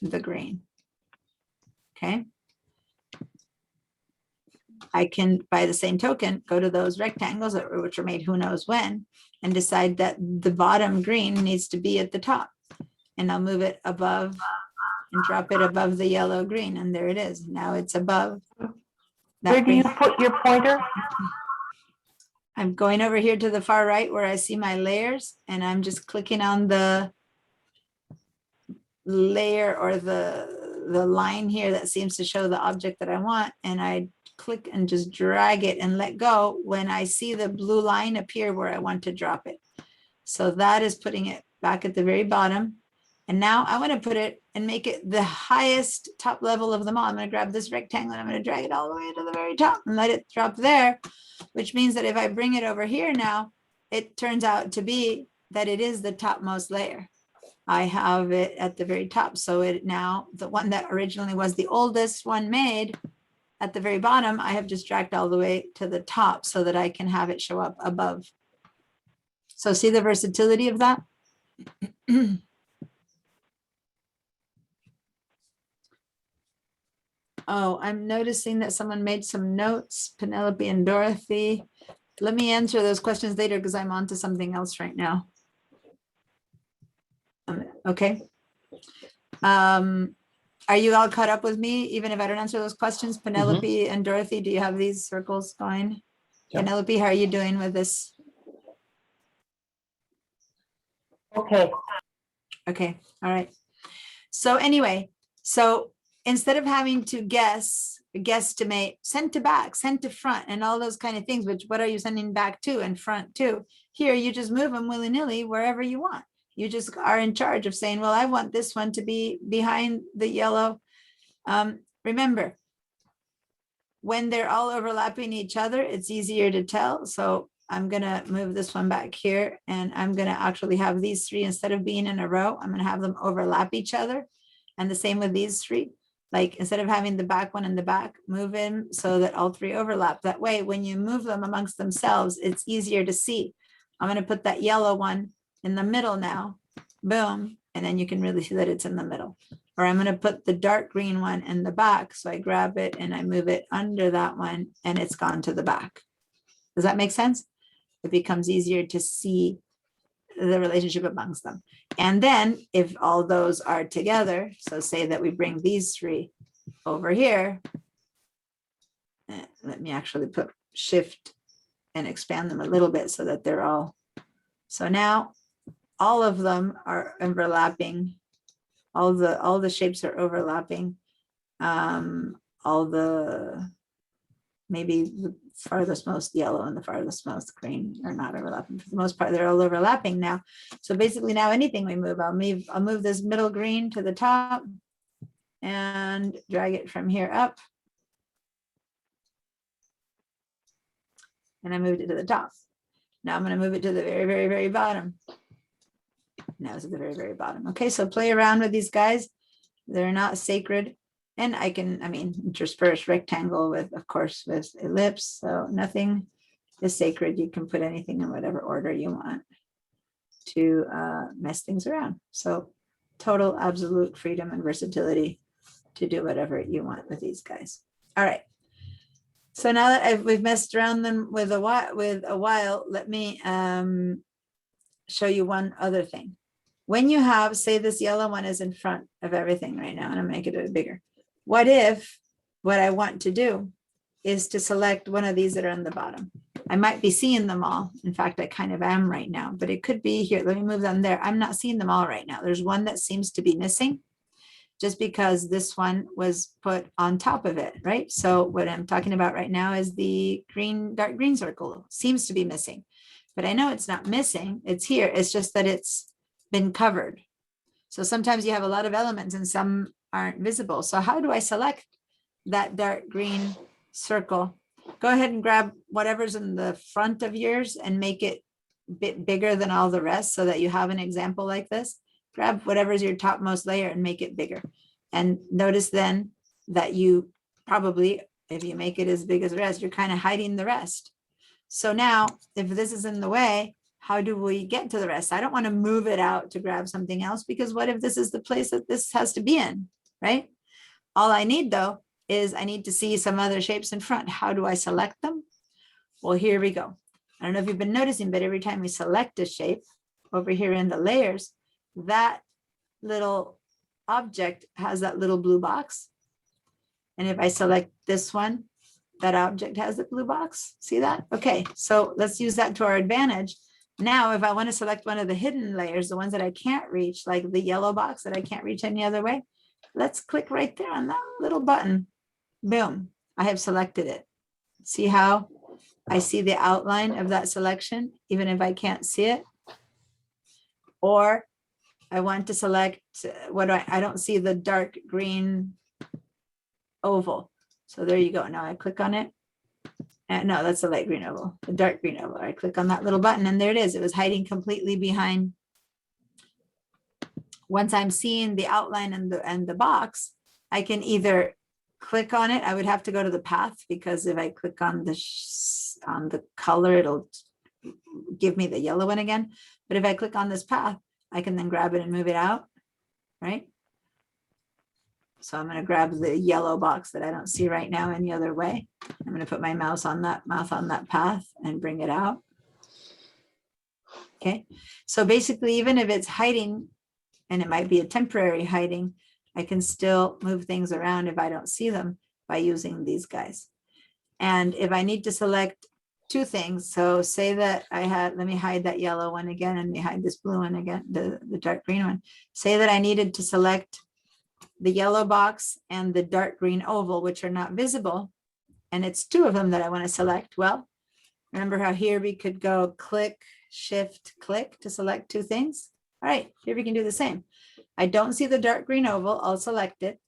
the green. Okay. I can, by the same token, go to those rectangles which were made who knows when and decide that the bottom green needs to be at the top. And I'll move it above and drop it above the yellow green. And there it is. Now it's above. Where do you put your pointer? I'm going over here to the far right where I see my layers and I'm just clicking on the layer or the line here that seems to show the object that I want. And I click and just drag it and let go when I see the blue line appear where I want to drop it. So that is putting it back at the very bottom. And now I want to put it and make it the highest top level of them all. I'm going to grab this rectangle and I'm going to drag it all the way to the very top and let it drop there, which means that if I bring it over here now, it turns out to be that it is the topmost layer. I have it at the very top. So it now, the one that originally was the oldest one made at the very bottom, I have just dragged all the way to the top so that I can have it show up above. So see the versatility of that? Oh, I'm noticing that someone made some notes, Penelope and Dorothy. Let me answer those questions later because I'm on to something else right now. Okay. Are you all caught up with me, even if I don't answer those questions? Penelope and Dorothy, do you have these circles going? Yep. Penelope, how are you doing with this? Okay. Okay, all right. So anyway, so instead of having to guesstimate, send to back, send to front, and all those kind of things, which what are you sending back to and front to? Here, you just move them willy-nilly wherever you want. You just are in charge of saying, well, I want this one to be behind the yellow. Remember, when they're all overlapping each other, it's easier to tell. So I'm gonna move this one back here and I'm gonna actually have these three, instead of being in a row, I'm gonna have them overlap each other. And the same with these three. Like instead of having the back one in the back, move in so that all three overlap. That way, when you move them amongst themselves, it's easier to see. I'm gonna put that yellow one in the middle now, boom, and then you can really see that it's in the middle. Or I'm going to put the dark green one in the back. So I grab it and I move it under that one and it's gone to the back. Does that make sense? It becomes easier to see the relationship amongst them. And then if all those are together, so say that we bring these three over here, let me actually put shift and expand them a little bit so that they're all, so now all of them are overlapping. All the shapes are overlapping. All the, maybe the farthest most yellow and the farthest most green are not overlapping. For the most part, they're all overlapping now. So basically now anything we move, I'll move this middle green to the top and drag it from here up. And I moved it to the top. Now I'm going to move it to the very, very, very bottom. Now it's at the very, very bottom. Okay, so play around with these guys. They're not sacred. And I can, intersperse rectangle with, of course, with ellipse. So nothing is sacred. You can put anything in whatever order you want to mess things around. So total absolute freedom and versatility to do whatever you want with these guys. All right. So now that we've messed around them with a while, let me show you one other thing. When you have, say this yellow one is in front of everything right now, and I'm making it bigger. What if what I want to do is to select one of these that are on the bottom? I might be seeing them all. In fact, I kind of am right now, but it could be here. Let me move them there. I'm not seeing them all right now. There's one that seems to be missing just because this one was put on top of it, right? So what I'm talking about right now is the dark green circle seems to be missing, but I know it's not missing. It's here. It's just that it's been covered. So sometimes you have a lot of elements and some aren't visible. So how do I select that dark green circle? Go ahead and grab whatever's in the front of yours and make it a bit bigger than all the rest so that you have an example like this. grab whatever's your topmost layer and make it bigger. And notice then that you probably, if you make it as big as the rest, you're kind of hiding the rest. So now if this is in the way, how do we get to the rest? I don't want to move it out to grab something else, because what if this is the place that this has to be in, right? All I need though is I need to see some other shapes in front. How do I select them? Well, here we go. I don't know if you've been noticing, but every time we select a shape over here in the layers, that little object has that little blue box. And if I select this one, that object has the blue box. See that? Okay, so let's use that to our advantage. Now, if I want to select one of the hidden layers, the ones that I can't reach, like the yellow box that I can't reach any other way, let's click right there on that little button. Boom, I have selected it. See how I see the outline of that selection, even if I can't see it? Or I want to select what I don't see the dark green oval. So there you go. Now I click on it. And no, that's a light green oval, the dark green oval. I click on that little button and there it is. It was hiding completely behind. Once I'm seeing the outline and the box, I can either click on it. I would have to go to the path, because if I click on the color, it'll give me the yellow one again. But if I click on this path, I can then grab it and move it out, right? So I'm going to grab the yellow box that I don't see right now any other way. I'm going to put my mouse on that path and bring it out. Okay, so basically, even if it's hiding, and it might be a temporary hiding, I can still move things around if I don't see them by using these guys. And if I need to select two things, so say that I had, let me hide that yellow one again, and me hide this blue one again, the dark green one. Say that I needed to select the yellow box and the dark green oval, which are not visible, and it's two of them that I want to select. Well, remember how here we could go click, shift, click to select two things? All right, here we can do the same. I don't see the dark green oval, I'll select it.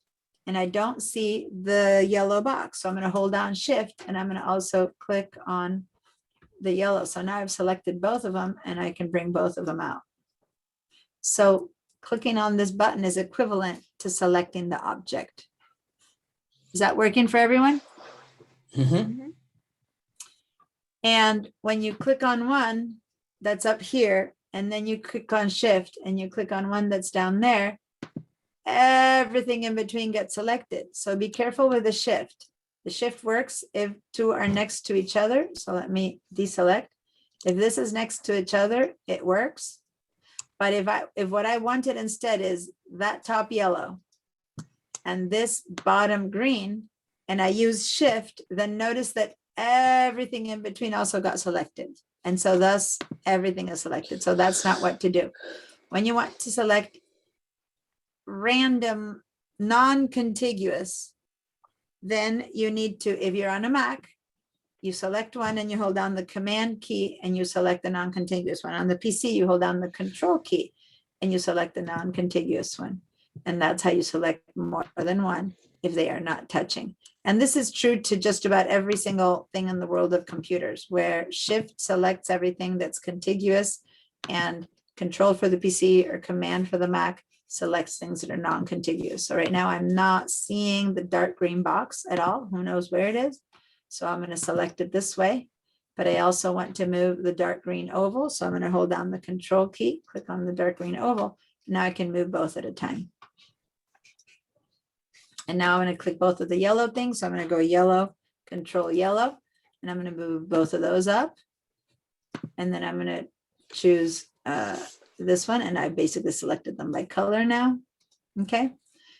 And I don't see the yellow box. So I'm going to hold down shift, and I'm going to also click on the yellow. So now I've selected both of them and I can bring both of them out. So clicking on this button is equivalent to selecting the object. Is that working for everyone? Mhm. And when you click on one that's up here, and then you click on shift and you click on one that's down there, everything in between gets selected. So be careful with the shift. The shift works if two are next to each other. So let me deselect. If this is next to each other, it works. But if what I wanted instead is that top yellow and this bottom green, and I use shift, then notice that everything in between also got selected. And so thus everything is selected. So that's not what to do. When you want to select random, non-contiguous, then you need to, if you're on a Mac, you select one and you hold down the command key and you select the non-contiguous one. On the PC, you hold down the control key and you select the non-contiguous one. And that's how you select more than one if they are not touching. And this is true to just about every single thing in the world of computers, where shift selects everything that's contiguous and control for the PC or command for the Mac selects things that are non-contiguous. So right now I'm not seeing the dark green box at all. Who knows where it is? So I'm going to select it this way, but I also want to move the dark green oval. So I'm going to hold down the control key, click on the dark green oval. Now I can move both at a time. And now I'm going to click both of the yellow things. So I'm going to go yellow, control yellow, and I'm going to move both of those up. And then I'm going to choose this one, and I basically selected them by color now. Okay,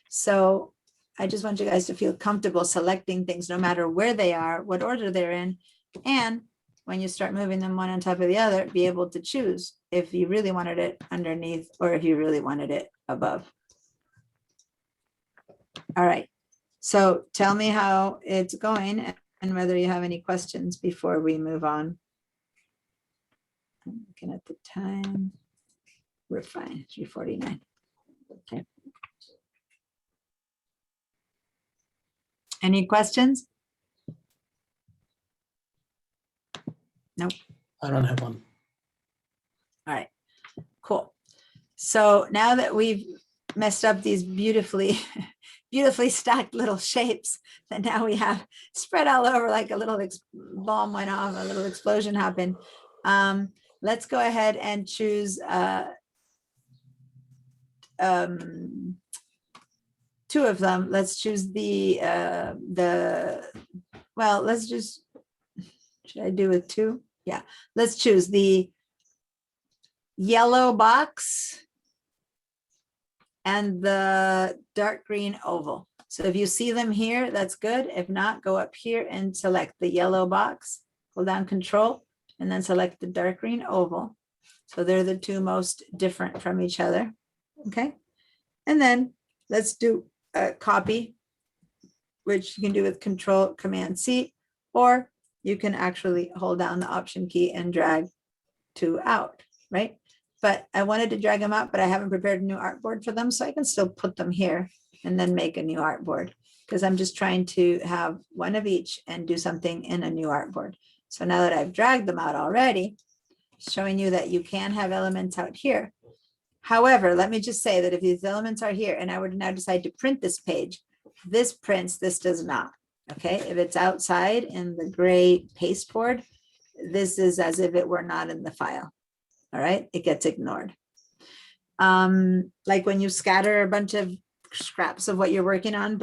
so I just want you guys to feel comfortable selecting things no matter where they are, what order they're in. And when you start moving them one on top of the other, be able to choose if you really wanted it underneath or if you really wanted it above. All right, so tell me how it's going and whether you have any questions before we move on. I'm looking at the time. We're fine, 3:49. Okay. Any questions? Nope. I don't have one. All right, cool. So now that we've messed up these beautifully, beautifully stacked little shapes that now we have spread all over like a little bomb went off, a little explosion happened. Let's go ahead and choose two of them. Let's choose well, let's just, should I do with two? Yeah, let's choose the yellow box and the dark green oval. So if you see them here, that's good. If not, go up here and select the yellow box, hold down Control, and then select the dark green oval. So they're the two most different from each other. Okay. And then let's do a copy, which you can do with Control Command C, or you can actually hold down the Option key and drag two out, right? But I wanted to drag them out, but I haven't prepared a new artboard for them, so I can still put them here and then make a new artboard, because I'm just trying to have one of each and do something in a new artboard. So now that I've dragged them out already, showing you that you can have elements out here. However, let me just say that if these elements are here and I were to now decide to print this page, this prints, this does not. Okay, if it's outside in the gray pasteboard, this is as if it were not in the file. All right, it gets ignored. Like when you scatter a bunch of scraps of what you're working on,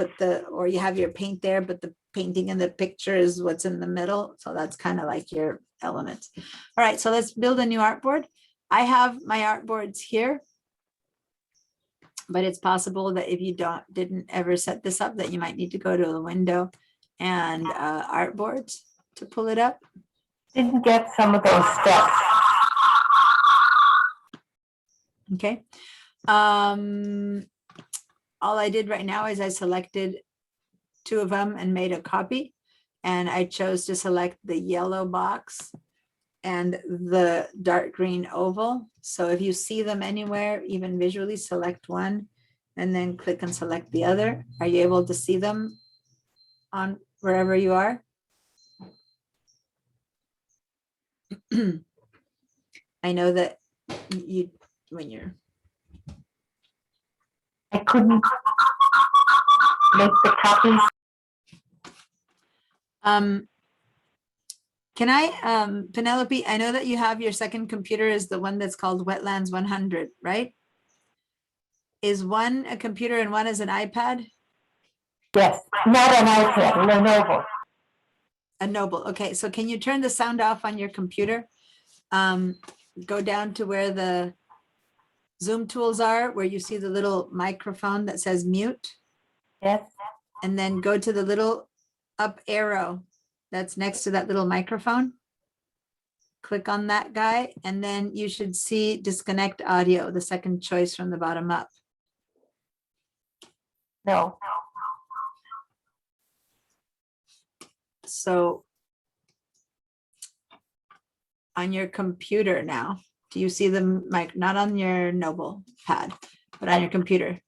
or you have your paint there, but the painting in the picture is what's in the middle. So that's kind of like your elements. All right, so let's build a new artboard. I have my artboards here, but it's possible that if you didn't ever set this up, that you might need to go to the window and artboards to pull it up. Didn't get some of those steps. Okay. All I did right now is I selected two of them and made a copy, and I chose to select the yellow box and the dark green oval. So if you see them anywhere, even visually, select one and then click and select the other. Are you able to see them on wherever you are? I know that when you're, I couldn't make the copies. Can I, Penelope, I know that you have your second computer is the one that's called Wetlands 100, right? Is one a computer and one is an iPad? Yes, not an iPad, Lenovo. A Noble. Okay, so can you turn the sound off on your computer? Go down to where the Zoom tools are, where you see the little microphone that says mute. Yes, And then go to the little up arrow that's next to that little microphone. Click on that guy, and then you should see disconnect audio, the second choice from the bottom up. no. So on your computer now, do you see the mic, not on your Noble pad, but on your computer?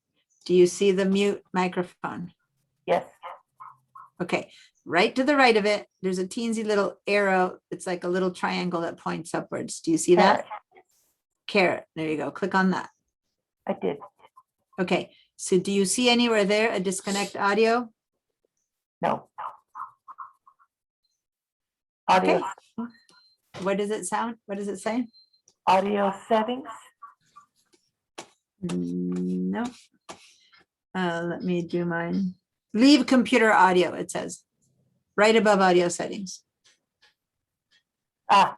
Do you see the mute microphone? Yes, Okay, right to the right of it, there's a teensy little arrow. It's like a little triangle that points upwards. Do you see that? Caret. There you go. Click on that. I did. Okay, so do you see anywhere there a disconnect audio? No. Audio, Okay. What does it sound? What does it say? audio settings. No. Let me do mine. Leave computer audio, it says. Right above audio settings. Ah,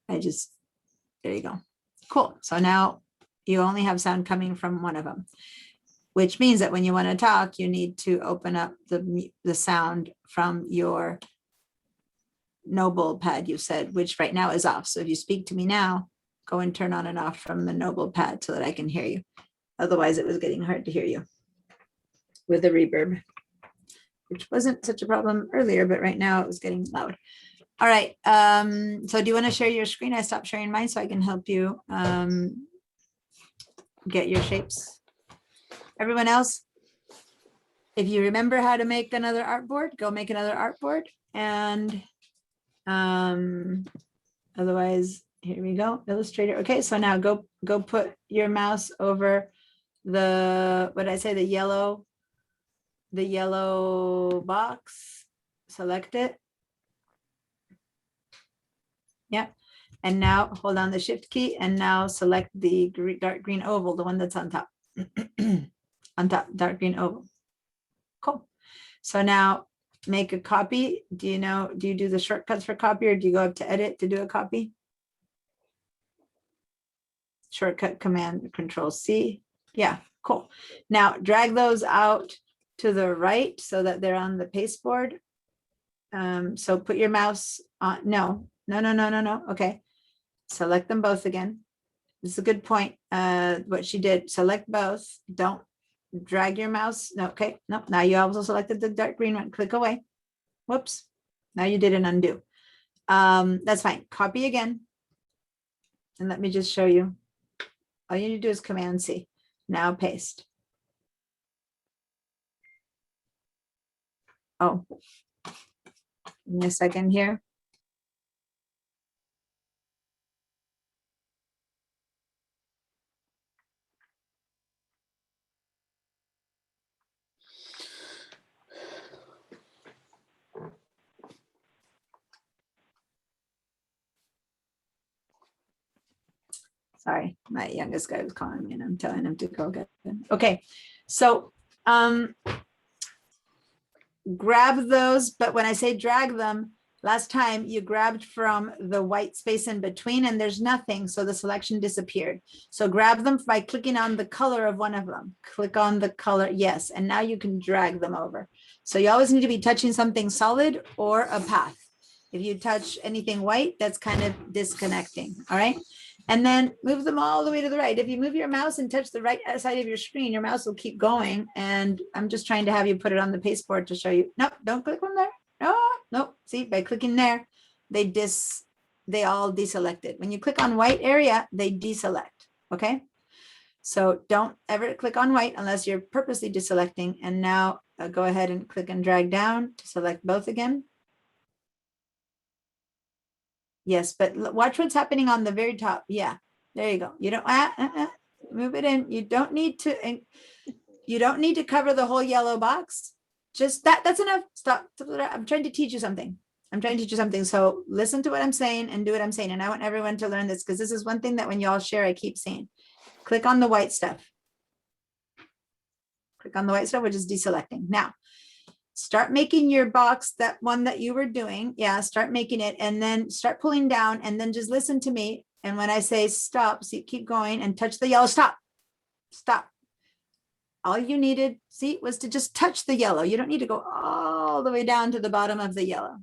There you go. Cool. So now you only have sound coming from one of them, which means that when you want to talk, you need to open up the sound from your Noble pad, you said, which right now is off. So if you speak to me now, go and turn on and off from the Noble pad so that I can hear you. Otherwise, it was getting hard to hear you with the reverb, which wasn't such a problem earlier, but right now it was getting loud. All right. So do you want to share your screen? I stopped sharing mine so I can help you get your shapes. Everyone else, if you remember how to make another artboard, go make another artboard. And otherwise, here we go, Illustrator. Okay, so now go put your mouse over the, what did I say, the yellow box, select it. Yeah, and now hold on the shift key and now select the dark green oval, the one that's on top. On top, dark green oval. Cool. So now make a copy. Do you do the shortcuts for copy, or do you go up to edit to do a copy? Shortcut command Control C. Yeah, cool. Now drag those out to the right so that they're on the pasteboard. So put your mouse on, no. Okay. Select them both again. This is a good point. What she did, select both. Don't drag your mouse. No, okay. No, now you also selected the dark green one. Click away. Whoops. Now you did an undo. That's fine. Copy again. And let me just show you. All you need to do is Command C. Now paste. Oh, give me a second here. Sorry, my youngest guy was calling me and I'm telling him to go get them. Okay, so grab those, but when I say drag them, last time you grabbed from the white space in between and there's nothing, so the selection disappeared. So grab them by clicking on the color of one of them. Click on the color, yes, and now you can drag them over. So you always need to be touching something solid or a path. If you touch anything white, that's kind of disconnecting, all right? And then move them all the way to the right. If you move your mouse and touch the right side of your screen, your mouse will keep going. And I'm just trying to have you put it on the pasteboard to show you. No, don't click on there. No. See, by clicking there, they all deselected. When you click on white area, they deselect. Okay. So don't ever click on white unless you're purposely deselecting. And now go ahead and click and drag down to select both again. Yes, but watch what's happening on the very top. Yeah, there you go. You don't move it in. You don't need to cover the whole yellow box. Just that's enough. Stop. I'm trying to teach you something. So listen to what I'm saying and do what I'm saying. And I want everyone to learn this because this is one thing that when y'all share, I keep saying. Click on the white stuff. Click on the white stuff, which is deselecting. Now, start making your box, that one that you were doing. Yeah, start making it and then start pulling down and then just listen to me. And when I say stop, see, keep going and touch the yellow, stop. All you needed, see, was to just touch the yellow. You don't need to go all the way down to the bottom of the yellow.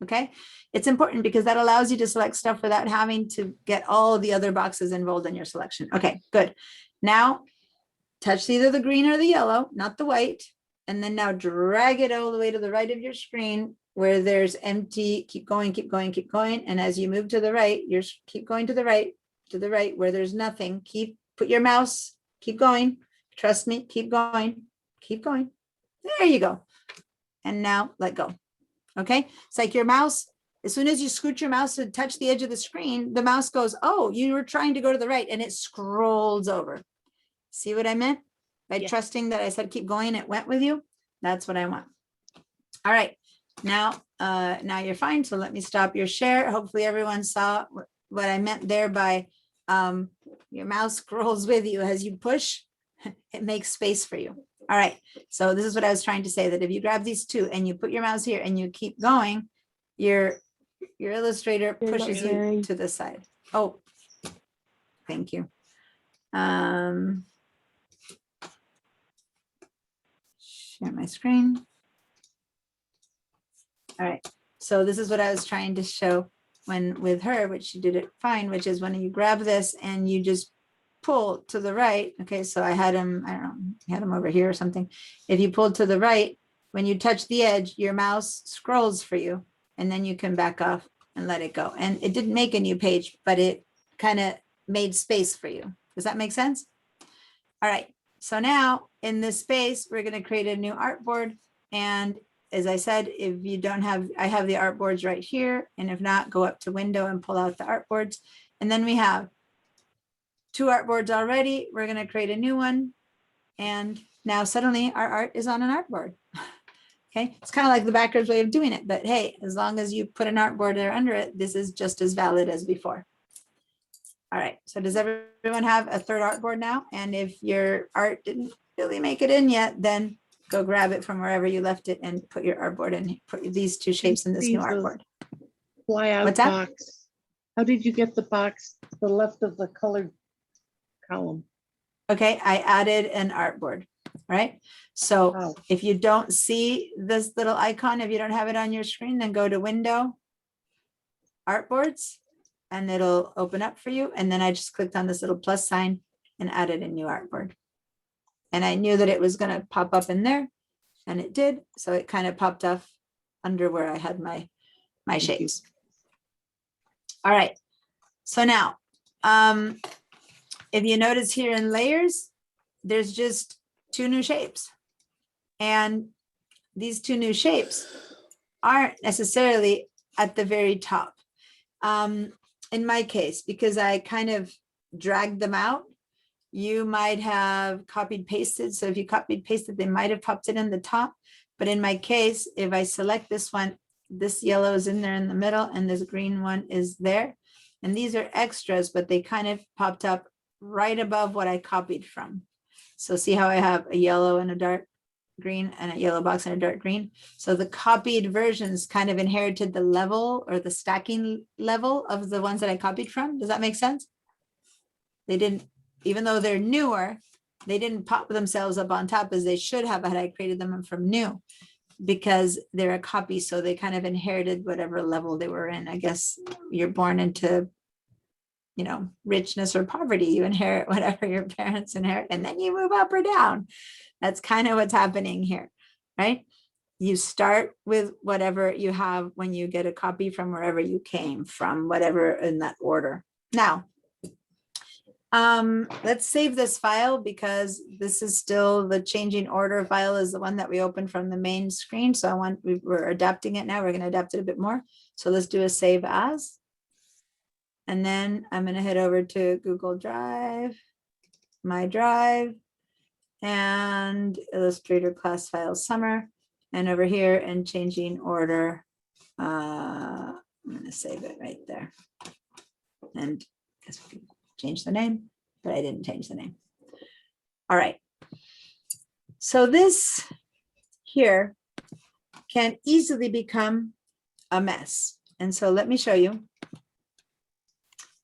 Okay, it's important because that allows you to select stuff without having to get all the other boxes involved in your selection. Okay, good. Now touch either the green or the yellow, not the white. And then now drag it all the way to the right of your screen where there's empty. Keep going. And as you move to the right, keep going to the right where there's nothing. Put your mouse, keep going. Trust me, keep going. There you go. And now let go. Okay, it's like your mouse, as soon as you scoot your mouse to touch the edge of the screen, the mouse goes, oh, you were trying to go to the right, and it scrolls over. See what I meant? By trusting that I said keep going, it went with you. That's what I want. All right, now you're fine. So let me stop your share. Hopefully everyone saw what I meant there by your mouse scrolls with you as you push. It makes space for you. All right, so this is what I was trying to say, that if you grab these two and you put your mouse here and you keep going, your Illustrator You're not pushes you sharing. to the side. Oh, thank you. Share my screen. All right, so this is what I was trying to show with her, which she did it fine, which is when you grab this and you just pull to the right. Okay, so I had him, I don't know, I had him over here or something. If you pull to the right, when you touch the edge, your mouse scrolls for you, and then you can back off and let it go. And it didn't make a new page, but it kind of made space for you. Does that make sense? All right, so now in this space, we're going to create a new artboard, and as I said, if you don't have, I have the artboards right here. And if not, go up to window and pull out the artboards. And then we have 2 artboards already. We're going to create a new one. And now suddenly our art is on an artboard. Okay, it's kind of like the backwards way of doing it, but hey, as long as you put an artboard there under it, this is just as valid as before. All right, so does everyone have a third artboard now? And if your art didn't really make it in yet, then go grab it from wherever you left it and put your artboard in, put these 2 shapes in this new artboard. Fly out What's that? box. How did you get the box to the left of the colored column? Okay, I added an artboard, right? So Oh, if you don't see this little icon, if you don't have it on your screen, then go to Window, Artboards, and it'll open up for you. And then I just clicked on this little plus sign and added a new artboard. And I knew that it was going to pop up in there, and it did. So it kind of popped off under where I had my you. shapes. All right. So now, if you notice here in layers, there's just 2 new shapes. And these 2 new shapes aren't necessarily at the very top. In my case, because I kind of dragged them out, you might have copied pasted. So if you copied pasted, they might have popped it in the top. But in my case, if I select this one, this yellow is in there in the middle and this green one is there. And these are extras, but they kind of popped up right above what I copied from. So see how I have a yellow and a dark green and a yellow box and a dark green. So the copied versions kind of inherited the level or the stacking level of the ones that I copied from. Does that make sense? They didn't, even though they're newer, they didn't pop themselves up on top as they should have had I created them from new, because they're a copy. So they kind of inherited whatever level they were in. I guess you're born into, you know, richness or poverty. You inherit whatever your parents inherit, and then you move up or down. That's kind of what's happening here, right? You start with whatever you have when you get a copy from wherever you came from, whatever in that order. Now, let's save this file because this is still the changing order file is the one that we opened from the main screen. So we're adapting it now. We're going to adapt it a bit more. So let's do a save as. And then I'm going to head over to Google Drive, My Drive, and Illustrator class file summer. And over here in changing order, I'm going to save it right there. And I guess we can change the name, but I didn't change the name. All right. So this here can easily become a mess. And so let me show you.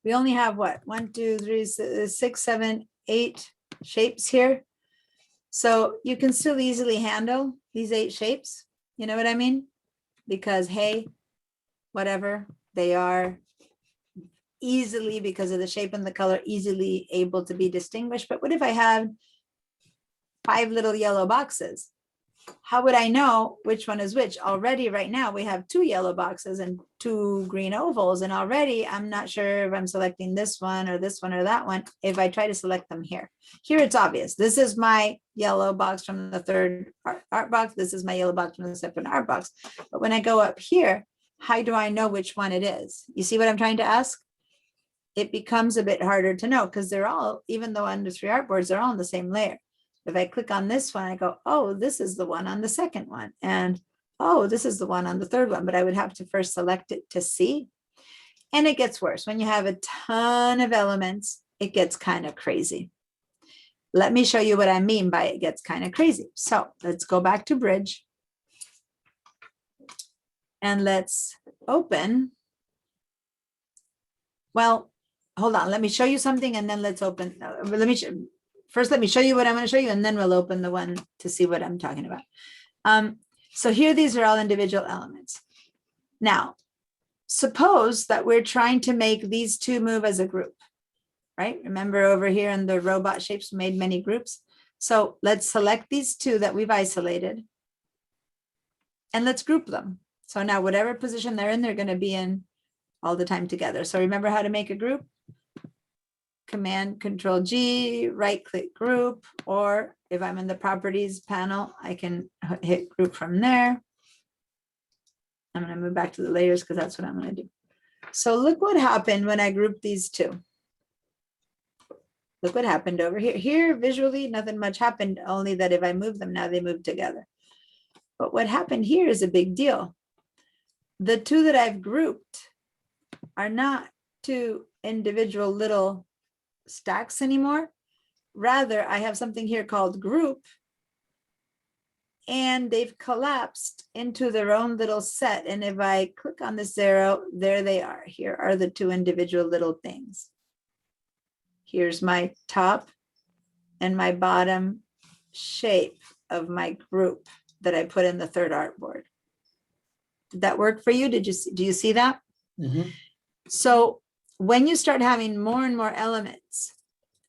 We only have what? 1, 2, 3, 6, 7, 8 shapes here. So you can still easily handle these 8 shapes. You know what I mean? Because, hey, whatever, they are easily, because of the shape and the color, easily able to be distinguished. But what if I have 5 little yellow boxes? How would I know which one is which? Already right now we have 2 yellow boxes and 2 green ovals, and already I'm not sure if I'm selecting this one or that one if I try to select them here. Here it's obvious. This is my yellow box from the third art box. This is my yellow box from the second art box. But when I go up here, how do I know which one it is? You see what I'm trying to ask? It becomes a bit harder to know because they're all, even though under 3 artboards, they're all in the same layer. If I click on this one, I go, oh, this is the one on the second one. And oh, this is the one on the third one, but I would have to first select it to see. And it gets worse. When you have a ton of elements, it gets kind of crazy. Let me show you what I mean by it gets kind of crazy. So let's go back to Bridge. And let's open. Well, hold on. Let me show you something and then let's open. First, let me show you what I'm going to show you, and then we'll open the one to see what I'm talking about. So here, these are all individual elements. Now, suppose that we're trying to make these 2 move as a group, right? Remember over here in the robot shapes, we made many groups. So let's select these 2 that we've isolated, and let's group them. So now whatever position they're in, they're going to be in all the time together. So remember how to make a group? Command Control G, right click group, or if I'm in the properties panel, I can hit group from there. I'm gonna move back to the layers because that's what I'm gonna do. So look what happened when I grouped these two. Look what happened over here. Here visually, nothing much happened, only that if I move them now, they move together. But what happened here is a big deal. The two that I've grouped are not two individual little stacks anymore. Rather, I have something here called group, and they've collapsed into their own little set. And if I click on this arrow, there they are. Here are the two individual little things. Here's my top and my bottom shape of my group that I put in the third artboard. Did that work for you? Do you see that? So when you start having more and more elements,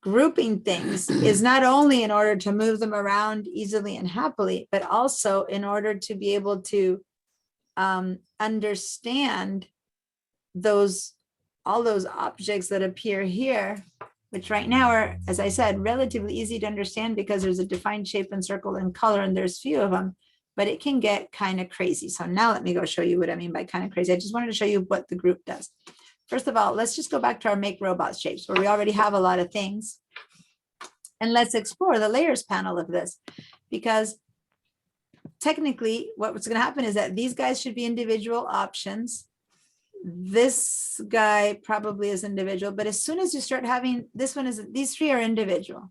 grouping things is not only in order to move them around easily and happily, but also in order to be able to understand all those objects that appear here, which right now are, as I said, relatively easy to understand because there's a defined shape and circle and color, and there's few of them, but it can get kind of crazy. So now let me go show you what I mean by kind of crazy. I just wanted to show you what the group does. First of all, let's just go back to our make robots shapes where we already have a lot of things. And let's explore the layers panel of this, because technically what's going to happen is that these guys should be individual options. This guy probably is individual, but as soon as you start having, these three are individual,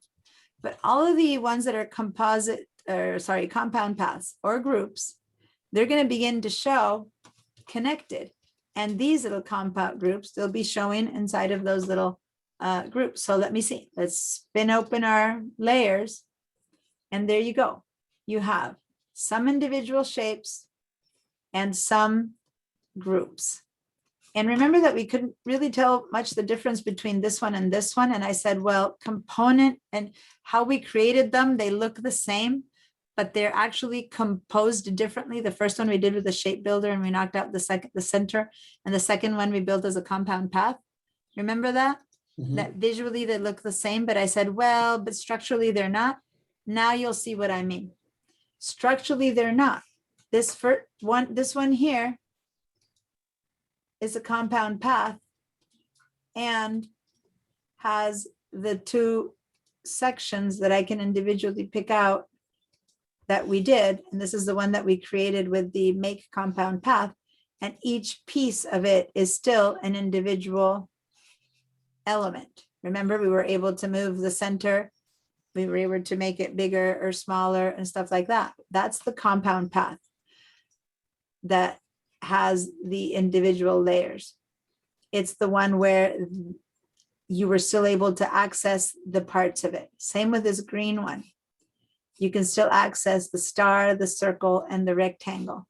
but all of the ones that are compound paths or groups, they're going to begin to show connected. And these little compound groups, they'll be showing inside of those little groups. So let me see. Let's spin open our layers. And there you go. You have some individual shapes and some groups. And remember that we couldn't really tell much the difference between this one and this one. And I said, well, component and how we created them, they look the same, but they're actually composed differently. The first one we did with the shape builder and we knocked out the center, and the second one we built as a compound path. Remember that? That visually they look the same, but I said, well, but structurally they're not. Now you'll see what I mean. Structurally, they're not. This one here is a compound path and has the two sections that I can individually pick out that we did. And this is the one that we created with the make compound path. And each piece of it is still an individual element. Remember, we were able to move the center. We were able to make it bigger or smaller and stuff like that. That's the compound path that has the individual layers. It's the one where you were still able to access the parts of it. Same with this green one. You can still access the star, the circle, and the rectangle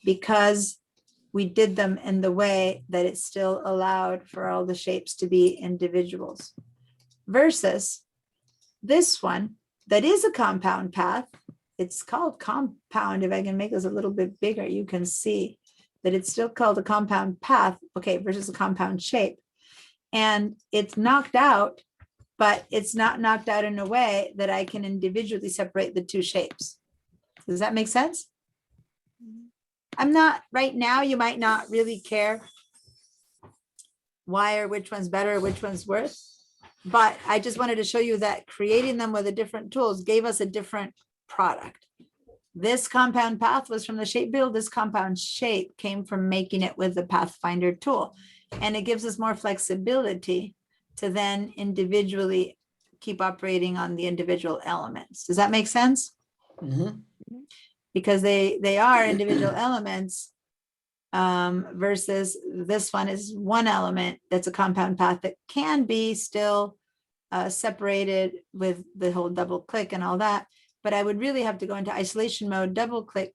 because we did them in the way that it still allowed for all the shapes to be individuals. Versus this one that is a compound path. It's called compound. If I can make this a little bit bigger, you can see that it's still called a compound path, okay, versus a compound shape. And it's knocked out, but it's not knocked out in a way that I can individually separate the two shapes. Does that make sense? I'm not, right now, you might not really care why or which one's better, or which one's worse. But I just wanted to show you that creating them with the different tools gave us a different product. This compound path was from the shape build. This compound shape came from making it with the Pathfinder tool. And it gives us more flexibility to then individually keep operating on the individual elements. Does that make sense? Because they are individual elements versus this one is one element that's a compound path that can be still separated with the whole double click and all that. But I would really have to go into isolation mode, double click.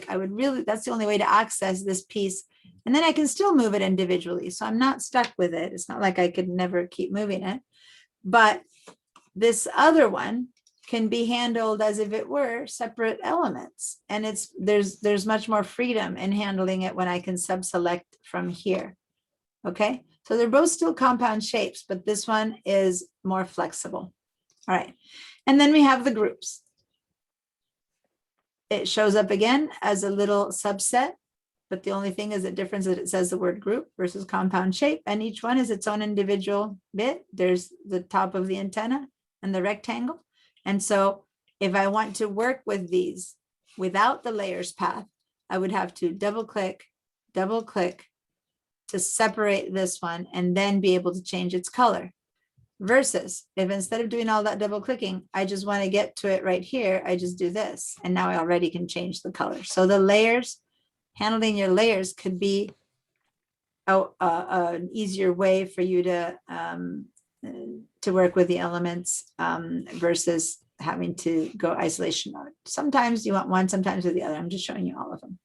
I would really, that's the only way to access this piece. And then I can still move it individually. So I'm not stuck with it. It's not like I could never keep moving it. But this other one can be handled as if it were separate elements. And there's much more freedom in handling it when I can sub-select from here. Okay, so they're both still compound shapes, but this one is more flexible. All right, and then we have the groups. It shows up again as a little subset but the only thing is the difference that it says the word group versus compound shape, and each one is its own individual bit. There's the top of the antenna and the rectangle. And so if I want to work with these without the layers path, I would have to double click to separate this one and then be able to change its color. Versus if instead of doing all that double clicking, I just want to get to it right here, I just do this. And now I already can change the color. So the layers, handling your layers could be an easier way for you to work with the elements versus having to go isolation mode. Sometimes you want one, sometimes with the other. I'm just showing you all of them.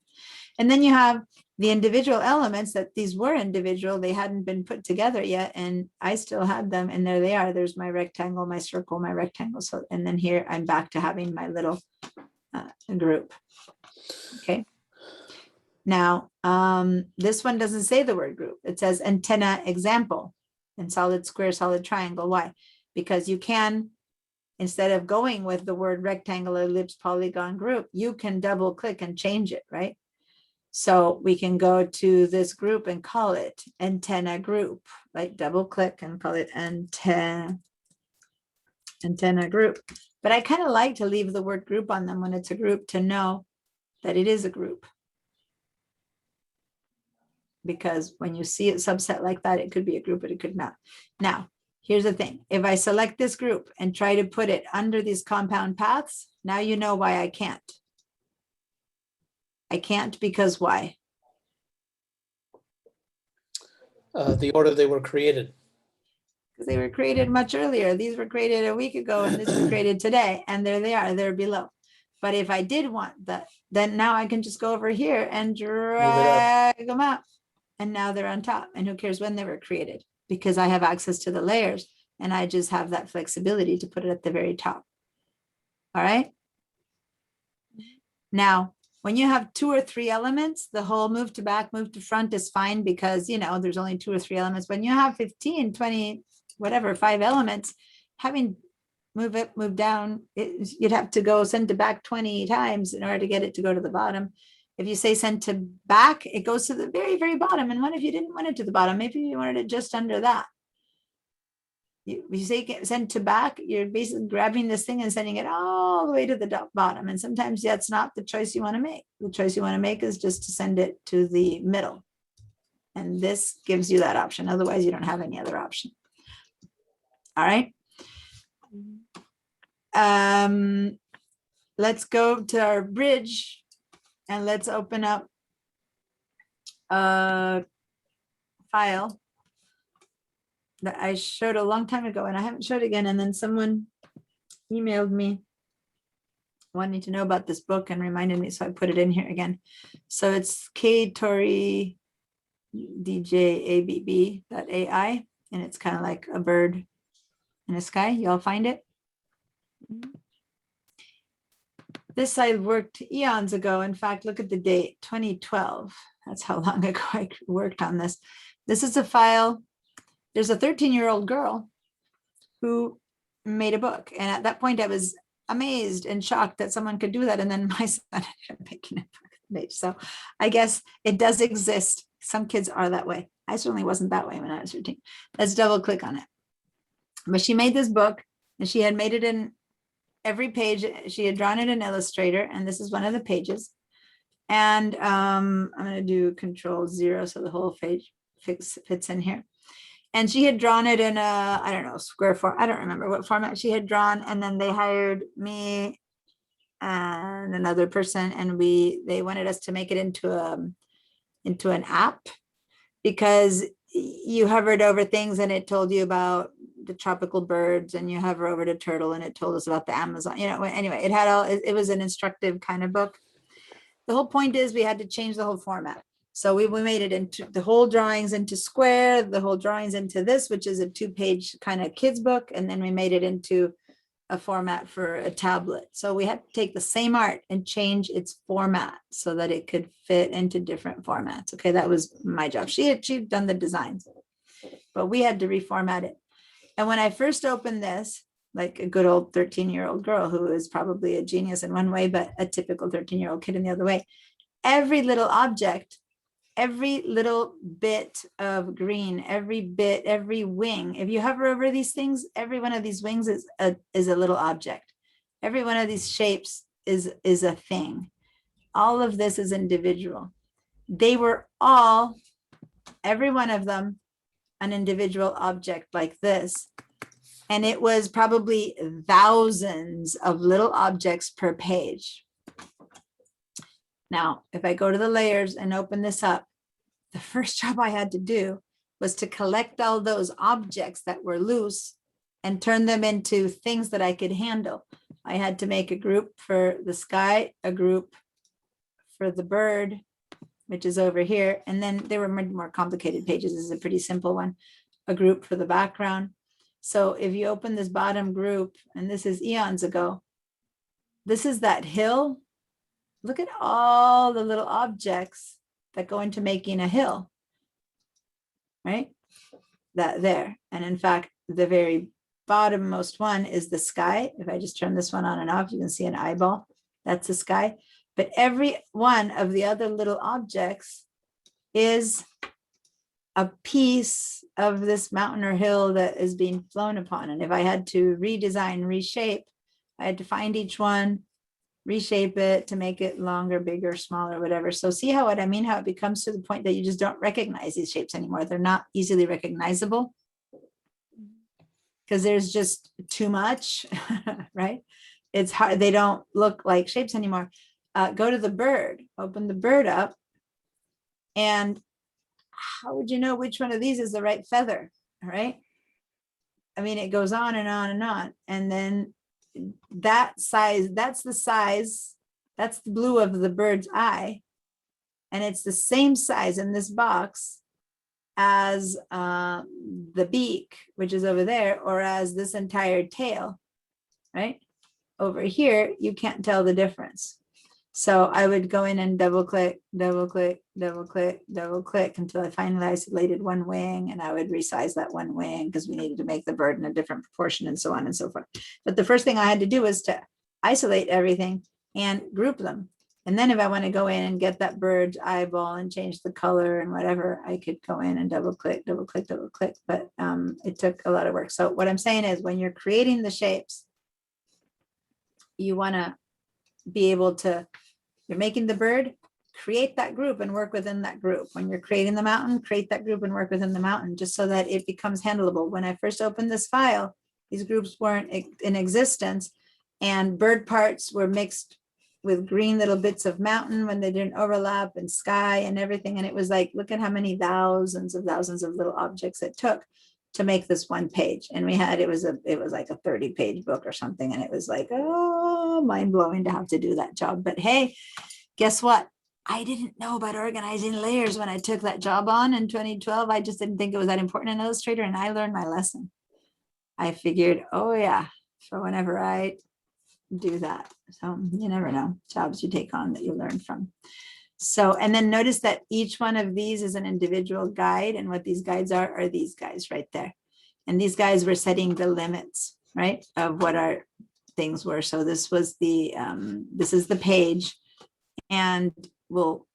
And then you have the individual elements that these were individual, they hadn't been put together yet, and I still had them, and there they are. There's my rectangle, my circle, my rectangle. So, and then here I'm back to having my little group. Okay. Now, this one doesn't say the word group. It says antenna example in solid square, solid triangle. Why? Because you can, instead of going with the word rectangle, ellipse, polygon, group, you can double click and change it, right? So we can go to this group and call it antenna group, like double click and call it antenna group. But I kind of like to leave the word group on them when it's a group to know that it is a group. Because when you see it subset like that, it could be a group, but it could not. Now, here's the thing. If I select this group and try to put it under these compound paths, now you know why I can't. I can't because why? The order they were created. Because they were created much earlier. These were created a week ago and this was created today, and there they are, they're below. But if I did want that, then now I can just go over here and drag them up, and now they're on top. And who cares when they were created? Because I have access to the layers and I just have that flexibility to put it at the very top. All right. Now, when you have 2 or 3 elements, the whole move to back, move to front is fine because, you know, there's only 2 or 3 elements. When you have 15, 20, whatever, 5 elements, having move up, move down, you'd have to go send to back 20 times in order to get it to go to the bottom. If you say send to back, it goes to the very, very bottom. And what if you didn't want it to the bottom? Maybe you wanted it just under that. You say send to back, you're basically grabbing this thing and sending it all the way to the bottom. And sometimes that's not the choice you want to make. The choice you want to make is just to send it to the middle. And this gives you that option. Otherwise, you don't have any other option. All right. Let's go to our bridge and let's open up a file that I showed a long time ago and I haven't showed again. And then someone emailed me wanting to know about this book and reminded me. So I put it in here again. So it's ktoriDJABB.ai, and it's kind of like a bird in the sky. Y'all find it? This I worked eons ago. In fact, look at the date, 2012. That's how long ago I worked on this. This is a file. There's a 13-year-old girl who made a book. And at that point, I was amazed and shocked that someone could do that. And then my son ended up making it. So I guess it does exist. Some kids are that way. I certainly wasn't that way when I was 13. Let's double click on it. But she made this book and she had made it in every page. She had drawn it in Illustrator. And this is one of the pages. And I'm going to do Control-0 so the whole page fits in here. And she had drawn it in a, I don't know, square form. I don't remember what format she had drawn. And then they hired me and another person, and they wanted us to make it into an app, because you hovered over things and it told you about the tropical birds, and you hover over the turtle and it told us about the Amazon. You know, anyway, it had all. It was an instructive kind of book. The whole point is we had to change the whole format. So we made it into the whole drawings into square, the whole drawings into this, which is a 2-page kind of kids book. And then we made it into a format for a tablet. So we had to take the same art and change its format so that it could fit into different formats. Okay, that was my job. She'd done the designs, but we had to reformat it. And when I first opened this, like a good old 13-year-old girl who is probably a genius in one way, but a typical 13-year-old kid in the other way, every little object every little bit of green, every wing. If you hover over these things, every one of these wings is a little object. Every one of these shapes is a thing. All of this is individual. They were all, every one of them, an individual object like this. And it was probably thousands of little objects per page. Now, if I go to the layers and open this up, the first job I had to do was to collect all those objects that were loose and turn them into things that I could handle. I had to make a group for the sky, a group for the bird, which is over here. And then there were more complicated pages. This is a pretty simple one, a group for the background. So if you open this bottom group, and this is eons ago, this is that hill. Look at all the little objects that go into making a hill, right? That there. And in fact, the very bottommost one is the sky. If I just turn this one on and off, you can see an eyeball. That's the sky. But every one of the other little objects is a piece of this mountain or hill that is being flown upon. And if I had to redesign, reshape, I had to find each one, reshape it to make it longer, bigger, smaller, whatever. So see how what I mean, how it becomes to the point that you just don't recognize these shapes anymore. They're not easily recognizable because there's just too much, right? It's hard. They don't look like shapes anymore. Go to the bird, open the bird up. And how would you know which one of these is the right feather, right? I mean, it goes on and on and on. And then that size, that's the size, that's the blue of the bird's eye. And it's the same size in this box as the beak, which is over there, or as this entire tail, right? Over here, you can't tell the difference. So I would go in and double click, double click, double click, double click until I finally isolated one wing, and I would resize that one wing because we needed to make the bird in a different proportion and so on and so forth. But the first thing I had to do was to isolate everything and group them. And then if I want to go in and get that bird's eyeball and change the color and whatever, I could go in and double click, double click, double click. But it took a lot of work. So what I'm saying is when you're creating the shapes, you want to be able to, you're making the bird, create that group and work within that group. When you're creating the mountain, create that group and work within the mountain, just so that it becomes handleable. When I first opened this file, these groups weren't in existence, and bird parts were mixed with green little bits of mountain when they didn't overlap, and sky and everything. And it was like, look at how many thousands of little objects it took to make this one page. And we had, it was like a 30-page book or something. And it was like, oh, mind blowing to have to do that job. But hey, guess what? I didn't know about organizing layers when I took that job on in 2012. I just didn't think it was that important in Illustrator, and I learned my lesson. I figured, oh yeah, for whenever I do that. So you never know, jobs you take on that you learn from. So, and then notice that each one of these is an individual guide, and what these guides are these guys right there. And these guys were setting the limits, right, of what our things were. So this was the, this is the page, and we'll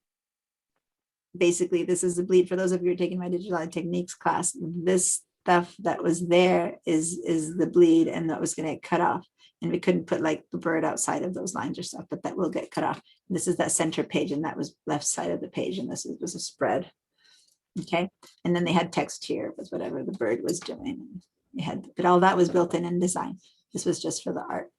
basically, this is the bleed. For those of you who are taking my digital art techniques class, this stuff that was there is the bleed, and that was going to get cut off. And we couldn't put like the bird outside of those lines or stuff, but that will get cut off. This is that center page, and that was left side of the page, and this was a spread. Okay, and then they had text here with whatever the bird was doing. They had, but all that was built in design. This was just for the art.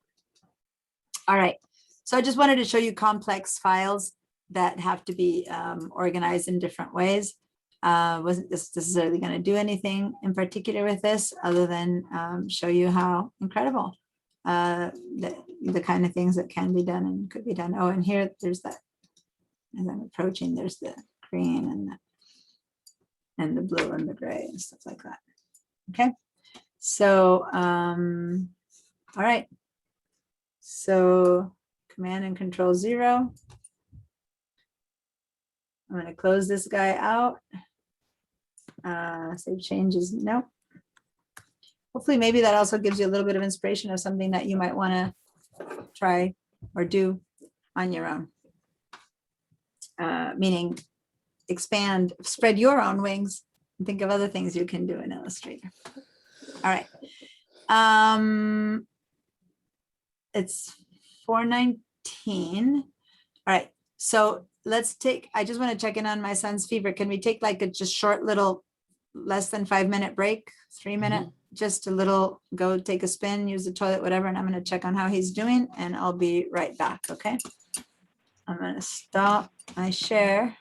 All right, so I just wanted to show you complex files that have to be organized in different ways. Wasn't necessarily going to do anything in particular with this, other than show you how incredible the kind of things that can be done and could be done. Oh, and here there's that, as I'm approaching, there's the green and the blue and the gray and stuff like that. Okay, so all right, so Command and Control 0. I'm going to close this guy out. Save changes. No. Hopefully, maybe that also gives you a little bit of inspiration of something that you might want to try or do on your own. Meaning, expand, spread your own wings and think of other things you can do in Illustrator. All right. It's 4:19. All right. So let's take, I just want to check in on my son's fever. Can we take like a just short little less than 5-minute break, 3-minute, just a little, go take a spin, use the toilet, whatever. And I'm going to check on how he's doing and I'll be right back. Okay. I'm going to stop my share.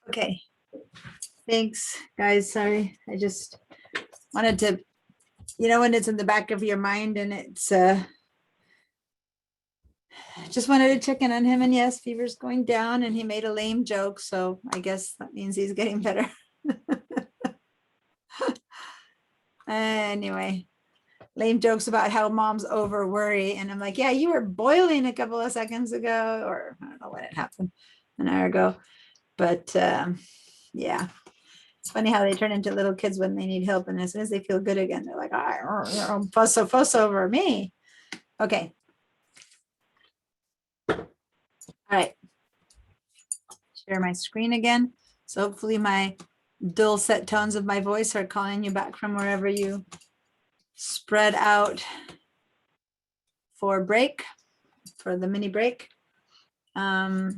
Okay. Thanks, guys. Sorry. I just wanted to, when it's in the back of your mind and it's Just wanted to check in on him, and yes, fever's going down, and he made a lame joke, so I guess that means he's getting better. Anyway, lame jokes about how moms over worry, and I'm like, yeah, you were boiling a couple of seconds ago, or I don't know when it happened, an hour ago, but yeah, it's funny how they turn into little kids when they need help, and as soon as they feel good again, they're like, oh, fuss over me. Okay. All right. Share my screen again. So hopefully my dulcet tones of my voice are calling you back from wherever you spread out for break, for the mini break. Diana,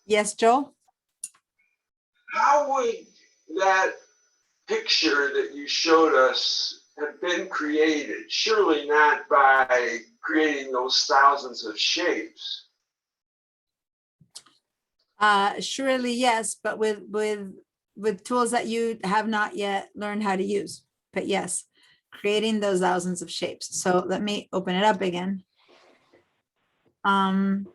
Yes, Joel? how would that picture that you showed us have been created? Surely not by creating those thousands of shapes. Surely yes, but with tools that you have not yet learned how to use. But yes, creating those thousands of shapes. So let me open it up again. And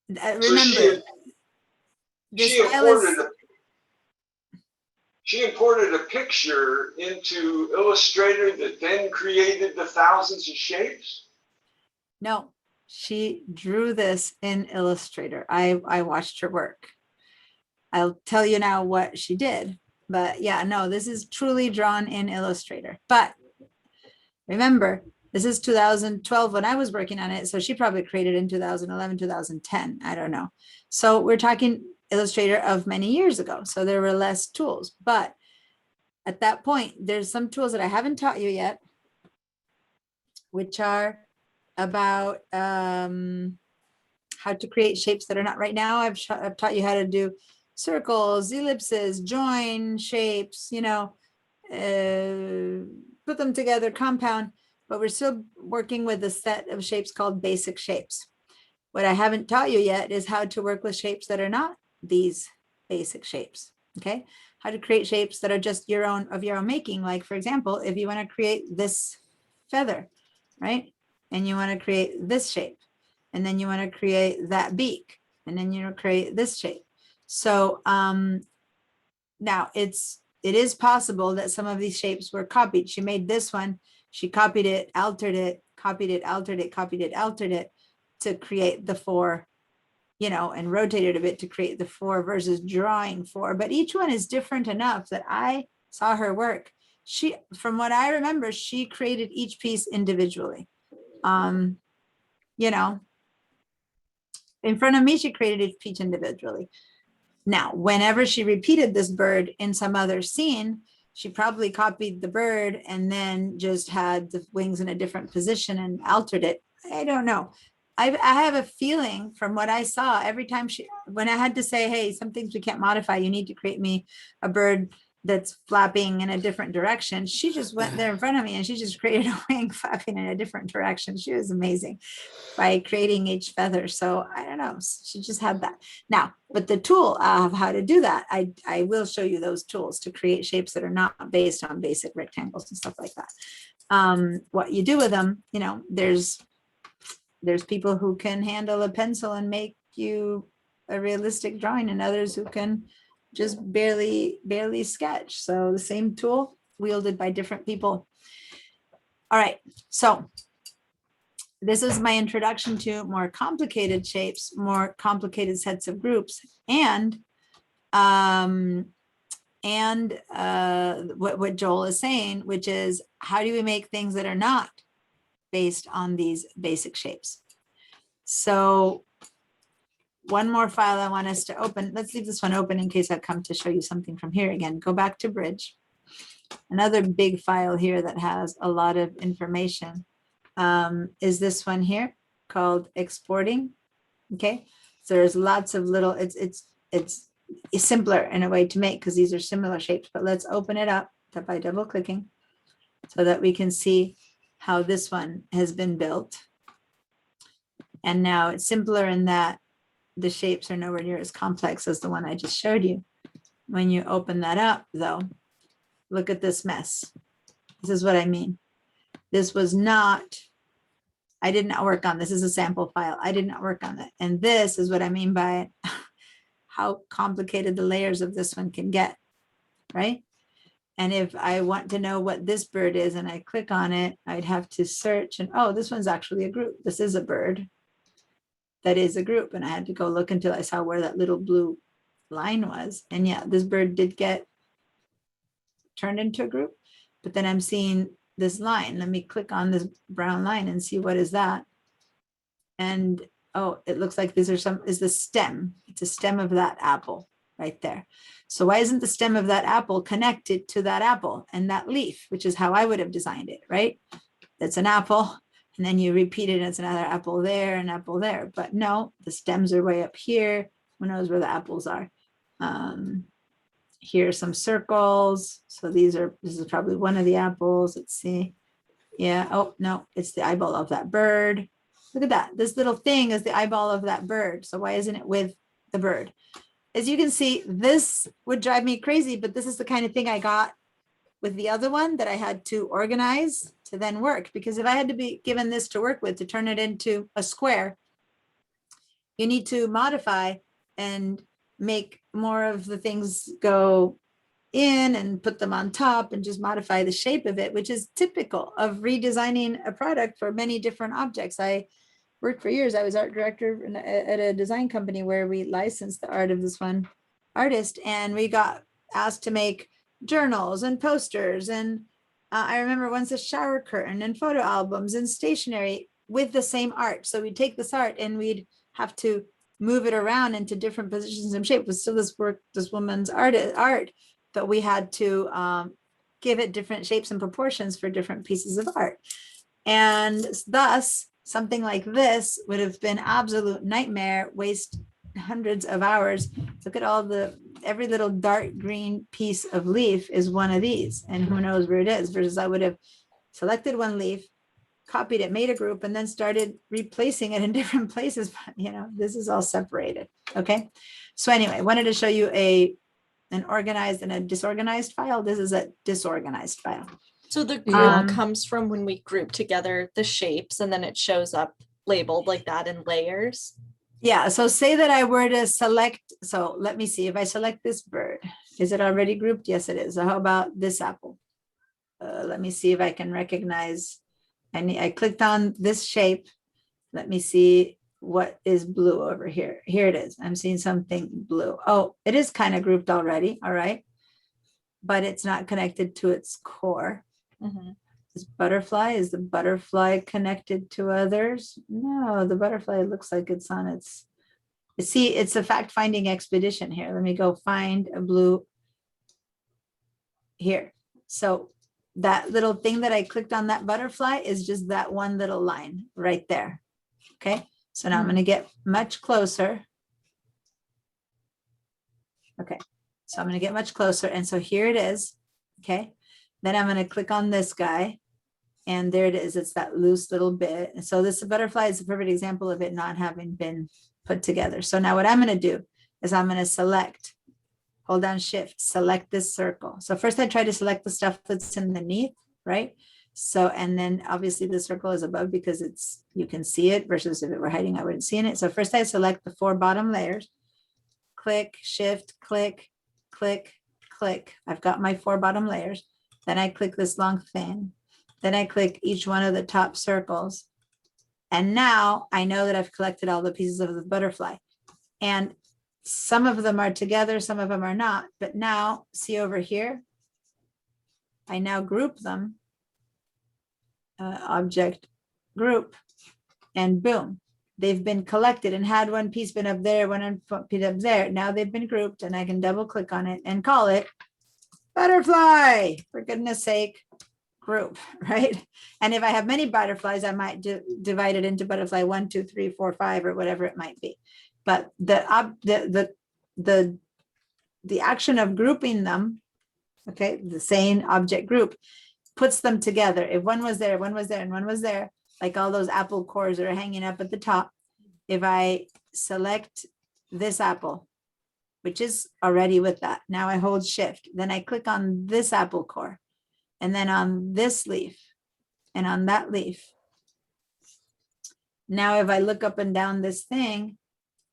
remember, she imported a picture into Illustrator that then created the thousands of shapes? No, she drew this in Illustrator. I watched her work. I'll tell you now what she did. But yeah, no, this is truly drawn in Illustrator. But remember, this is 2012 when I was working on it. So she probably created in 2011, 2010. I don't know. So we're talking Illustrator of many years ago. So there were less tools. But at that point, there's some tools that I haven't taught you yet, which are about how to create shapes that are not right now. I've taught you how to do circles, ellipses, join shapes, you know, put them together, compound, but we're still working with a set of shapes called basic shapes. What I haven't taught you yet is how to work with shapes that are not these basic shapes, okay? How to create shapes that are just your own, of your own making. Like for example, if you want to create this feather, right? And you want to create this shape, and then you want to create that beak, and then you create this shape. So now it is possible that some of these shapes were copied. She made this one, she copied it, altered it, copied it, altered it, copied it, altered it to create the four, you know, and rotated a bit to create the four versus drawing four. But each one is different enough that I saw her work. She, from what I remember, she created each piece individually. You know, in front of me, she created each piece individually. Now, whenever she repeated this bird in some other scene, she probably copied the bird and then just had the wings in a different position and altered it. I don't know. I have a feeling from what I saw every time when I had to say, hey, some things we can't modify, you need to create me a bird that's flapping in a different direction. She just went there in front of me and she just created a wing flapping in a different direction. She was amazing by creating each feather. So I don't know, she just had that. Now, but the tool of how to do that, I will show you those tools to create shapes that are not based on basic rectangles and stuff like that. What you do with them, you know, there's people who can handle a pencil and make you a realistic drawing, and others who can just barely sketch. So the same tool wielded by different people. All right, so this is my introduction to more complicated shapes, more complicated sets of groups, and what Joel is saying, which is how do we make things that are not based on these basic shapes? So one more file I want us to open. Let's leave this one open in case I come to show you something from here again. Go back to Bridge. Another big file here that has a lot of information is this one here called exporting. Okay, so there's lots of little, it's simpler in a way to make because these are similar shapes, but let's open it up by double clicking so that we can see how this one has been built. And now it's simpler in that the shapes are nowhere near as complex as the one I just showed you. When you open that up though, look at this mess. This is what I mean. This was not, I did not work on this. This is a sample file. I did not work on it. And this is what I mean by how complicated the layers of this one can get, right? And if I want to know what this bird is and I click on it, I'd have to search and, oh, this one's actually a group. This is a bird that is a group. And I had to go look until I saw where that little blue line was. And yeah, this bird did get turned into a group, but then I'm seeing this line. Let me click on this brown line and see what is that. And oh, it looks like these are is the stem. It's a stem of that apple right there. So why isn't the stem of that apple connected to that apple and that leaf, which is how I would have designed it, right? That's an apple. And then you repeat it, and it's another apple there, an apple there. But no, the stems are way up here. Who knows where the apples are? Here are some circles. So this is probably one of the apples. Let's see. Yeah. Oh, no, it's the eyeball of that bird. Look at that. This little thing is the eyeball of that bird. So why isn't it with the bird? As you can see, this would drive me crazy, but this is the kind of thing I got with the other one that I had to organize to then work. Because if I had to be given this to work with to turn it into a square, you need to modify and make more of the things go in and put them on top and just modify the shape of it, which is typical of redesigning a product for many different objects. I worked for years. I was art director at a design company where we licensed the art of this one artist, and we got asked to make journals and posters. And I remember once a shower curtain and photo albums and stationery with the same art. So we'd take this art and we'd have to move it around into different positions and shape. It was still this woman's art, but we had to give it different shapes and proportions for different pieces of art. And thus, something like this would have been absolute nightmare, waste hundreds of hours. Look at every little dark green piece of leaf is one of these, and who knows where it is, versus I would have selected one leaf, copied it, made a group, and then started replacing it in different places. But, this is all separated. Okay. So anyway, I wanted to show you an organized and a disorganized file. This is a disorganized file. So the group comes from when we group together the shapes, and then it shows up labeled like that in layers. Yeah. So say that I were to select. So let me see if I select this bird. Is it already grouped? Yes, it is. So how about this apple? Let me see if I can recognize. I clicked on this shape. Let me see what is blue over here. Here it is. I'm seeing something blue. Oh, it is kind of grouped already. All right. But it's not connected to its core. Mm-hmm. Is the butterfly connected to others? No, the butterfly looks like it's on its, see, it's a fact-finding expedition here. Let me go find a blue here. So that little thing that I clicked on, that butterfly, is just that one little line right there. Okay, so now I'm going to get much closer. Okay, so I'm going to get much closer. And so here it is. Okay, then I'm going to click on this guy. And there it is. It's that loose little bit. And so this butterfly is a perfect example of it not having been put together. So now what I'm going to do is I'm going to select, hold down shift, select this circle. So first I try to select the stuff that's underneath, right? So, and then obviously the circle is above because you can see it, versus if it were hiding, I wouldn't see it. So first I select the 4 bottom layers, click, shift, click, click, click. I've got my 4 bottom layers. Then I click this long thing. Then I click each one of the top circles. And now I know that I've collected all the pieces of the butterfly. And some of them are together, some of them are not. But now, see over here, I now group them, object group, and boom, they've been collected. And had one piece been up there, one piece up there, now they've been grouped, and I can double click on it and call it butterfly, for goodness sake. Group, right? And if I have many butterflies, I might divide it into butterfly 1, 2, 3, 4, 5, or whatever it might be. But the action of grouping them, okay, the same object group, puts them together. If one was there, one was there, and one was there, like all those apple cores that are hanging up at the top. If I select this apple, which is already with that, now I hold shift, then I click on this apple core. And then on this leaf, and on that leaf. Now, if I look up and down this thing,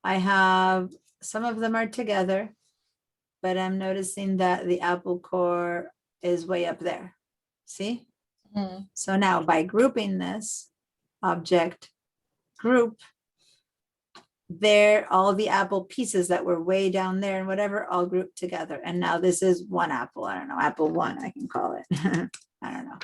I have, some of them are together, but I'm noticing that the apple core is way up there. See? So now by grouping this object group, there, all the apple pieces that were way down there and whatever, all grouped together. And now this is one apple. I don't know, apple one, I can call it. I don't know.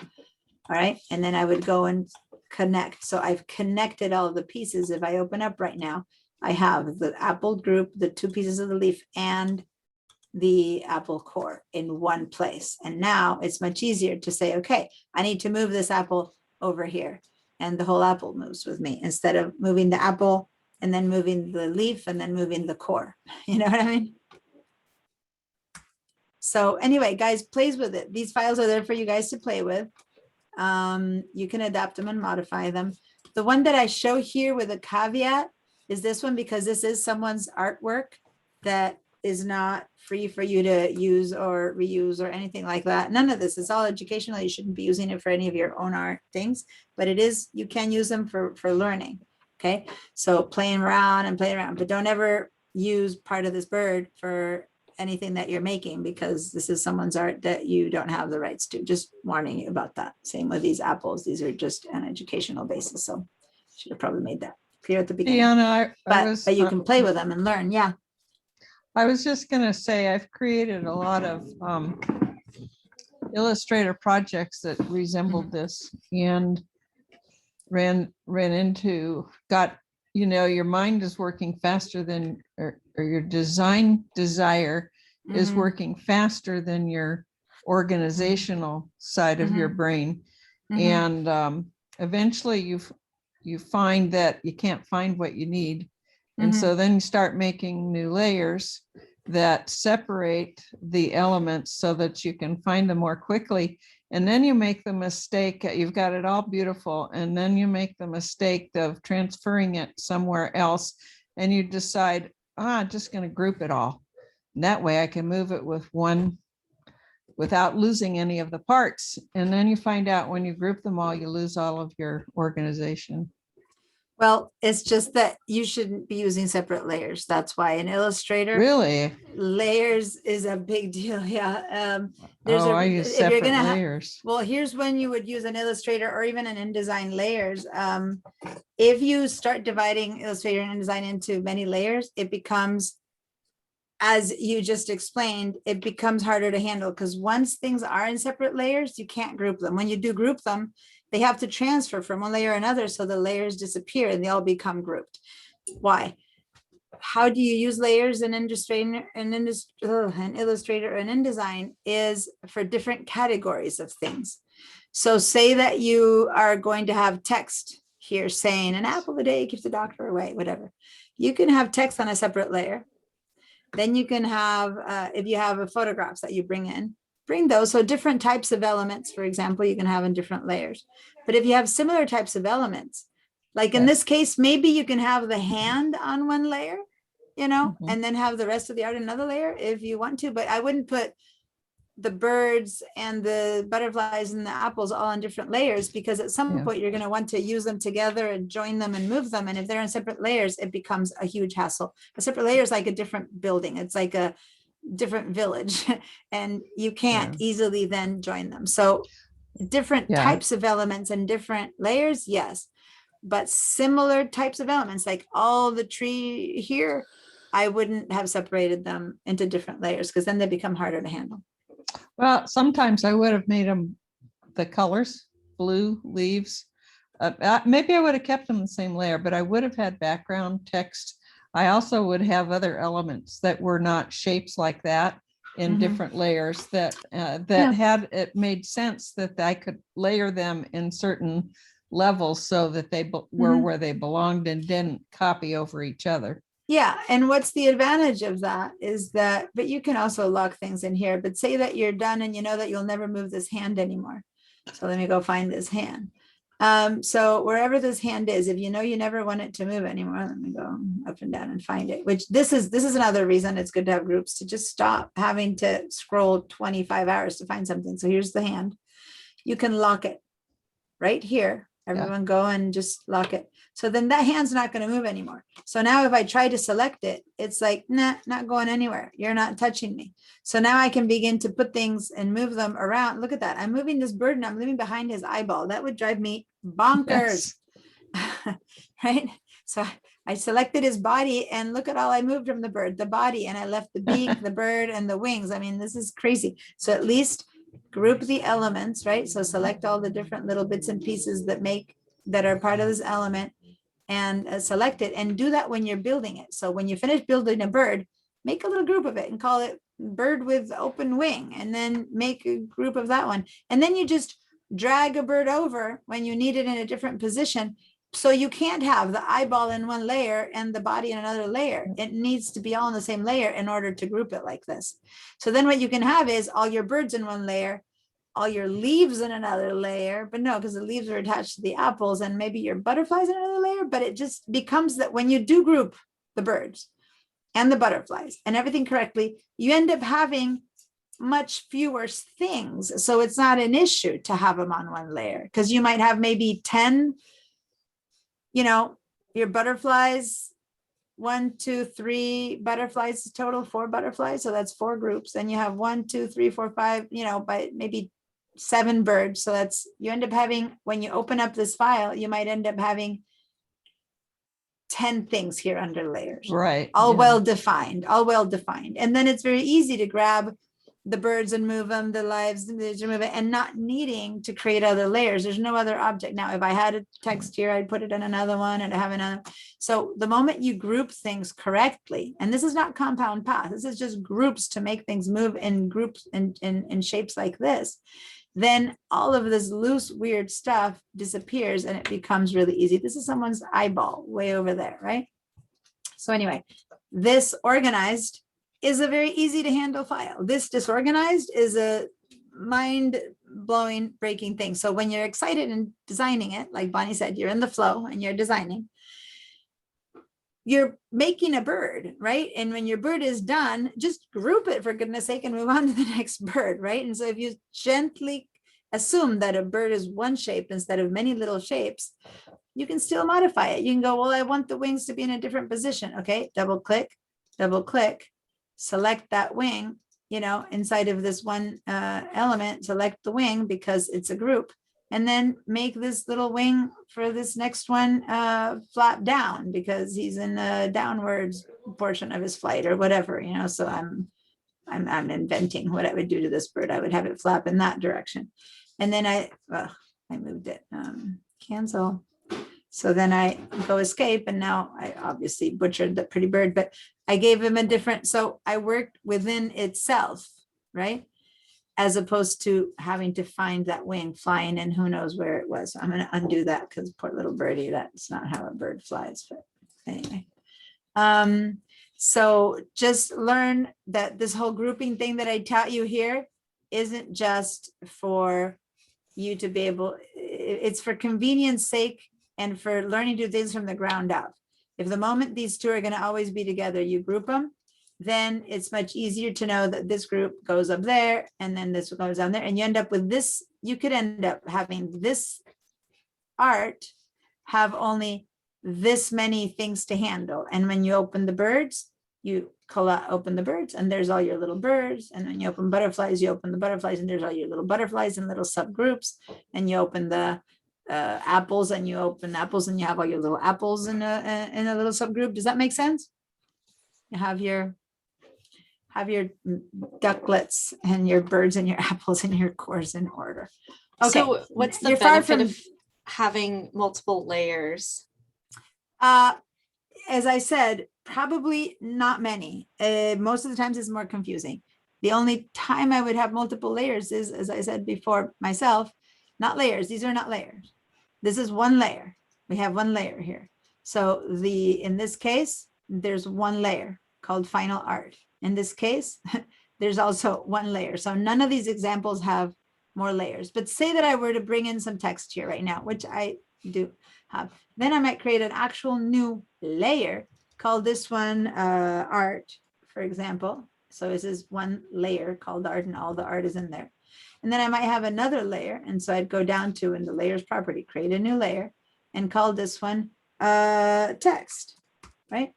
All right. And then I would go and connect. So I've connected all the pieces. If I open up right now, I have the apple group, the two pieces of the leaf, and the apple core in one place. And now it's much easier to say, okay, I need to move this apple over here. And the whole apple moves with me instead of moving the apple and then moving the leaf and then moving the core. You know what I mean? So anyway, guys, plays with it. These files are there for you guys to play with. You can adapt them and modify them. The one that I show here with a caveat is this one, because this is someone's artwork that is not free for you to use or reuse or anything like that. None of this is all educational. You shouldn't be using it for any of your own art things, but it is, you can use them for learning. Okay, so playing around, but don't ever use part of this bird for anything that you're making, because this is someone's art that you don't have the rights to. Just warning you about that. Same with these apples. These are just an educational basis. So should have probably made that clear at the beginning. Deanna, But you can play with them and learn. Yeah. I was just gonna say, I've created a lot of Illustrator projects that resembled this, and ran into, your mind is working faster than, or your design desire is working faster than your organizational side of your brain. And eventually you find that you can't find what you need. And so then you start making new layers that separate the elements so that you can find them more quickly. And then you make the mistake, you've got it all beautiful, and then you make the mistake of transferring it somewhere else, and you decide, I'm just going to group it all. And that way I can move it with one without losing any of the parts. And then you find out when you group them all, you lose all of your organization. Well, it's just that you shouldn't be using separate layers. That's why in Illustrator, Really? layers is a big deal. Yeah. I use if you're separate gonna layers. well, here's when you would use an Illustrator or even an InDesign layers. If you start dividing Illustrator and InDesign into many layers, it becomes, as you just explained, it becomes harder to handle, because once things are in separate layers, you can't group them. When you do group them, they have to transfer from one layer to another, so the layers disappear and they all become grouped. Why? How do you use layers in Illustrator and Illustrator and InDesign is for different categories of things. So say that you are going to have text here saying an apple a day keeps the doctor away, whatever. You can have text on a separate layer. Then you can have, if you have photographs that you bring those. So different types of elements, for example, you can have in different layers. But if you have similar types of elements, like in this case, maybe you can have the hand on one layer, and then have the rest of the art in another layer if you want to. But I wouldn't put the birds and the butterflies and the apples all in different layers, because at some point you're going to want to use them together and join them and move them. And if they're in separate layers, it becomes a huge hassle. A separate layer is like a different building. It's like a different village and you can't easily then join them. So different types of elements and different layers, yes, but similar types of elements, like all the tree here, I wouldn't have separated them into different layers, because then they become harder to handle. Well, sometimes I would have made them the colors, blue leaves. Maybe I would have kept them the same layer, but I would have had background text. I also would have other elements that were not shapes like that in different layers that had, it made sense that I could layer them in certain levels so that they were where they belonged and didn't copy over each other. Yeah, and what's the advantage of that is that, but you can also lock things in here, but say that you're done and you know that you'll never move this hand anymore. So let me go find this hand. So wherever this hand is, if you know you never want it to move anymore, let me go up and down and find it, which this is another reason it's good to have groups, to just stop having to scroll 25 hours to find something. So here's the hand. You can lock it. right here. Everyone go and just lock it. So then that hand's not going to move anymore. So now if I try to select it, it's like, nah, not going anywhere. You're not touching me. So now I can begin to put things and move them around. Look at that. I'm moving this bird and I'm leaving behind his eyeball. That would drive me bonkers. Right? So I selected his body and look at all I moved from the bird, the body, and I left the beak, the bird, and the wings. I mean, this is crazy. So at least group the elements, right? So select all the different little bits and pieces that are part of this element and select it, and do that when you're building it. So when you finish building a bird, make a little group of it and call it bird with open wing, and then make a group of that one. And then you just drag a bird over when you need it in a different position. So you can't have the eyeball in one layer and the body in another layer. It needs to be all in the same layer in order to group it like this. So then what you can have is all your birds in one layer, all your leaves in another layer, but no, because the leaves are attached to the apples, and maybe your butterflies in another layer, but it just becomes that when you do group the birds and the butterflies and everything correctly, you end up having much fewer things. So it's not an issue to have them on one layer, because you might have maybe 10, your butterflies, 1, 2, 3 butterflies total, 4 butterflies. So that's 4 groups. And you have 1, 2, 3, 4, 5, by maybe 7 birds. So you end up having, when you open up this file, you might end up having 10 things here under layers. Right. All yeah. well defined. And then it's very easy to grab the birds and move them, the lives, and not needing to create other layers. There's no other object. Now, if I had a text here, I'd put it in another one and have another. So the moment you group things correctly, and this is not compound path, this is just groups to make things move in groups and in shapes like this, then all of this loose, weird stuff disappears and it becomes really easy. This is someone's eyeball way over there, right? So anyway, this organized is a very easy to handle file. This disorganized is a mind-blowing, breaking thing. So when you're excited and designing it, like Bonnie said, you're in the flow and you're designing, you're making a bird, right? And when your bird is done, just group it for goodness sake and move on to the next bird, right? And so if you gently assume that a bird is one shape instead of many little shapes, you can still modify it. You can go, well, I want the wings to be in a different position. Okay, double click, select that wing, inside of this one element, select the wing because it's a group, and then make this little wing for this next one flap down because he's in the downwards portion of his flight or whatever, so I'm inventing what I would do to this bird. I would have it flap in that direction. And then I moved it, cancel. So then I go escape, and now I obviously butchered the pretty bird, but I gave him a different, so I worked within itself, right? As opposed to having to find that wing flying and who knows where it was. So I'm going to undo that because poor little birdie, that's not how a bird flies, but anyway. So just learn that this whole grouping thing that I taught you here isn't just for you to be able, it's for convenience sake and for learning to do things from the ground up. If the moment these two are going to always be together, you group them, then it's much easier to know that this group goes up there and then this goes down there, and you end up with this. You could end up having this art have only this many things to handle. And when you open the birds, you open the birds and there's all your little birds. And when you open butterflies, you open the butterflies and there's all your little butterflies and little subgroups. And you open the apples and you open apples and you have all your little apples in a little subgroup. Does that make sense? You have your ducklets and your birds and your apples and your cores in order. Okay. So what's the You're far benefit from- of having multiple layers? As I said, probably not many. Most of the times it's more confusing. The only time I would have multiple layers is, as I said before myself, not layers. These are not layers. This is one layer. We have one layer here. So in this case, there's one layer called final art. In this case, there's also one layer. So none of these examples have more layers. But say that I were to bring in some text here right now, which I do have, then I might create an actual new layer, call this one art, for example. So this is one layer called art and all the art is in there. And then I might have another layer. And so I'd go down to in the layers property, create a new layer and call this one text, right?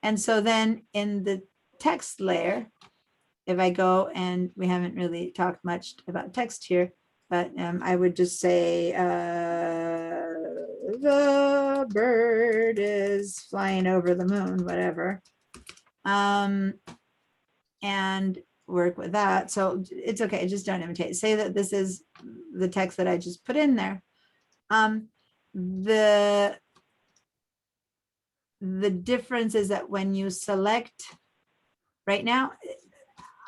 And so then in the text layer, if I go and we haven't really talked much about text here, but I would just say the bird is flying over the moon, whatever. And work with that. So it's okay, just don't imitate. Say that this is the text that I just put in there. The difference is that when you select right now,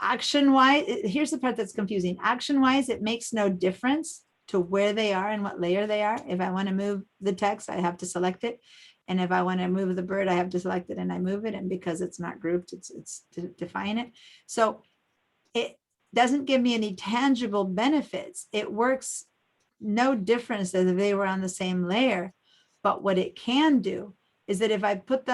action wise, here's the part that's confusing. Action wise, it makes no difference to where they are and what layer they are. If I want to move the text, I have to select it. And if I want to move the bird, I have to select it and I move it. And because it's not grouped, it's to define it. So it doesn't give me any tangible benefits. It works no difference as if they were on the same layer. But what it can do is that if I put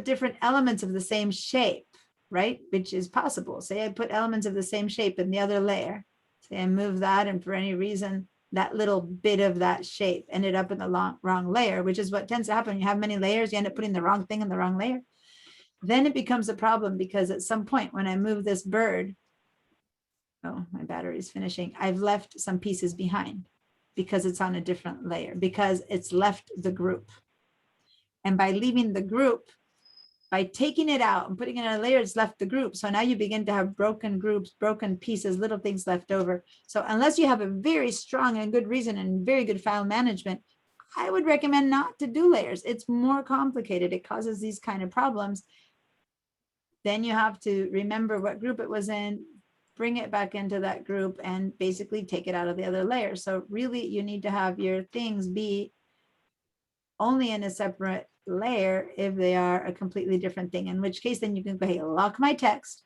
different elements of the same shape, right, which is possible. Say I put elements of the same shape in the other layer. Say I move that, and for any reason, that little bit of that shape ended up in the wrong layer, which is what tends to happen. You have many layers, you end up putting the wrong thing in the wrong layer. Then it becomes a problem because at some point when I move this bird, oh, my battery's finishing, I've left some pieces behind because it's on a different layer, because it's left the group. And by leaving the group, by taking it out and putting it in a layer, it's left the group. So now you begin to have broken groups, broken pieces, little things left over. So unless you have a very strong and good reason and very good file management, I would recommend not to do layers. It's more complicated. It causes these kind of problems. Then you have to remember what group it was in, bring it back into that group, and basically take it out of the other layer. So really you need to have your things be only in a separate layer if they are a completely different thing, in which case then you can go, hey, lock my text.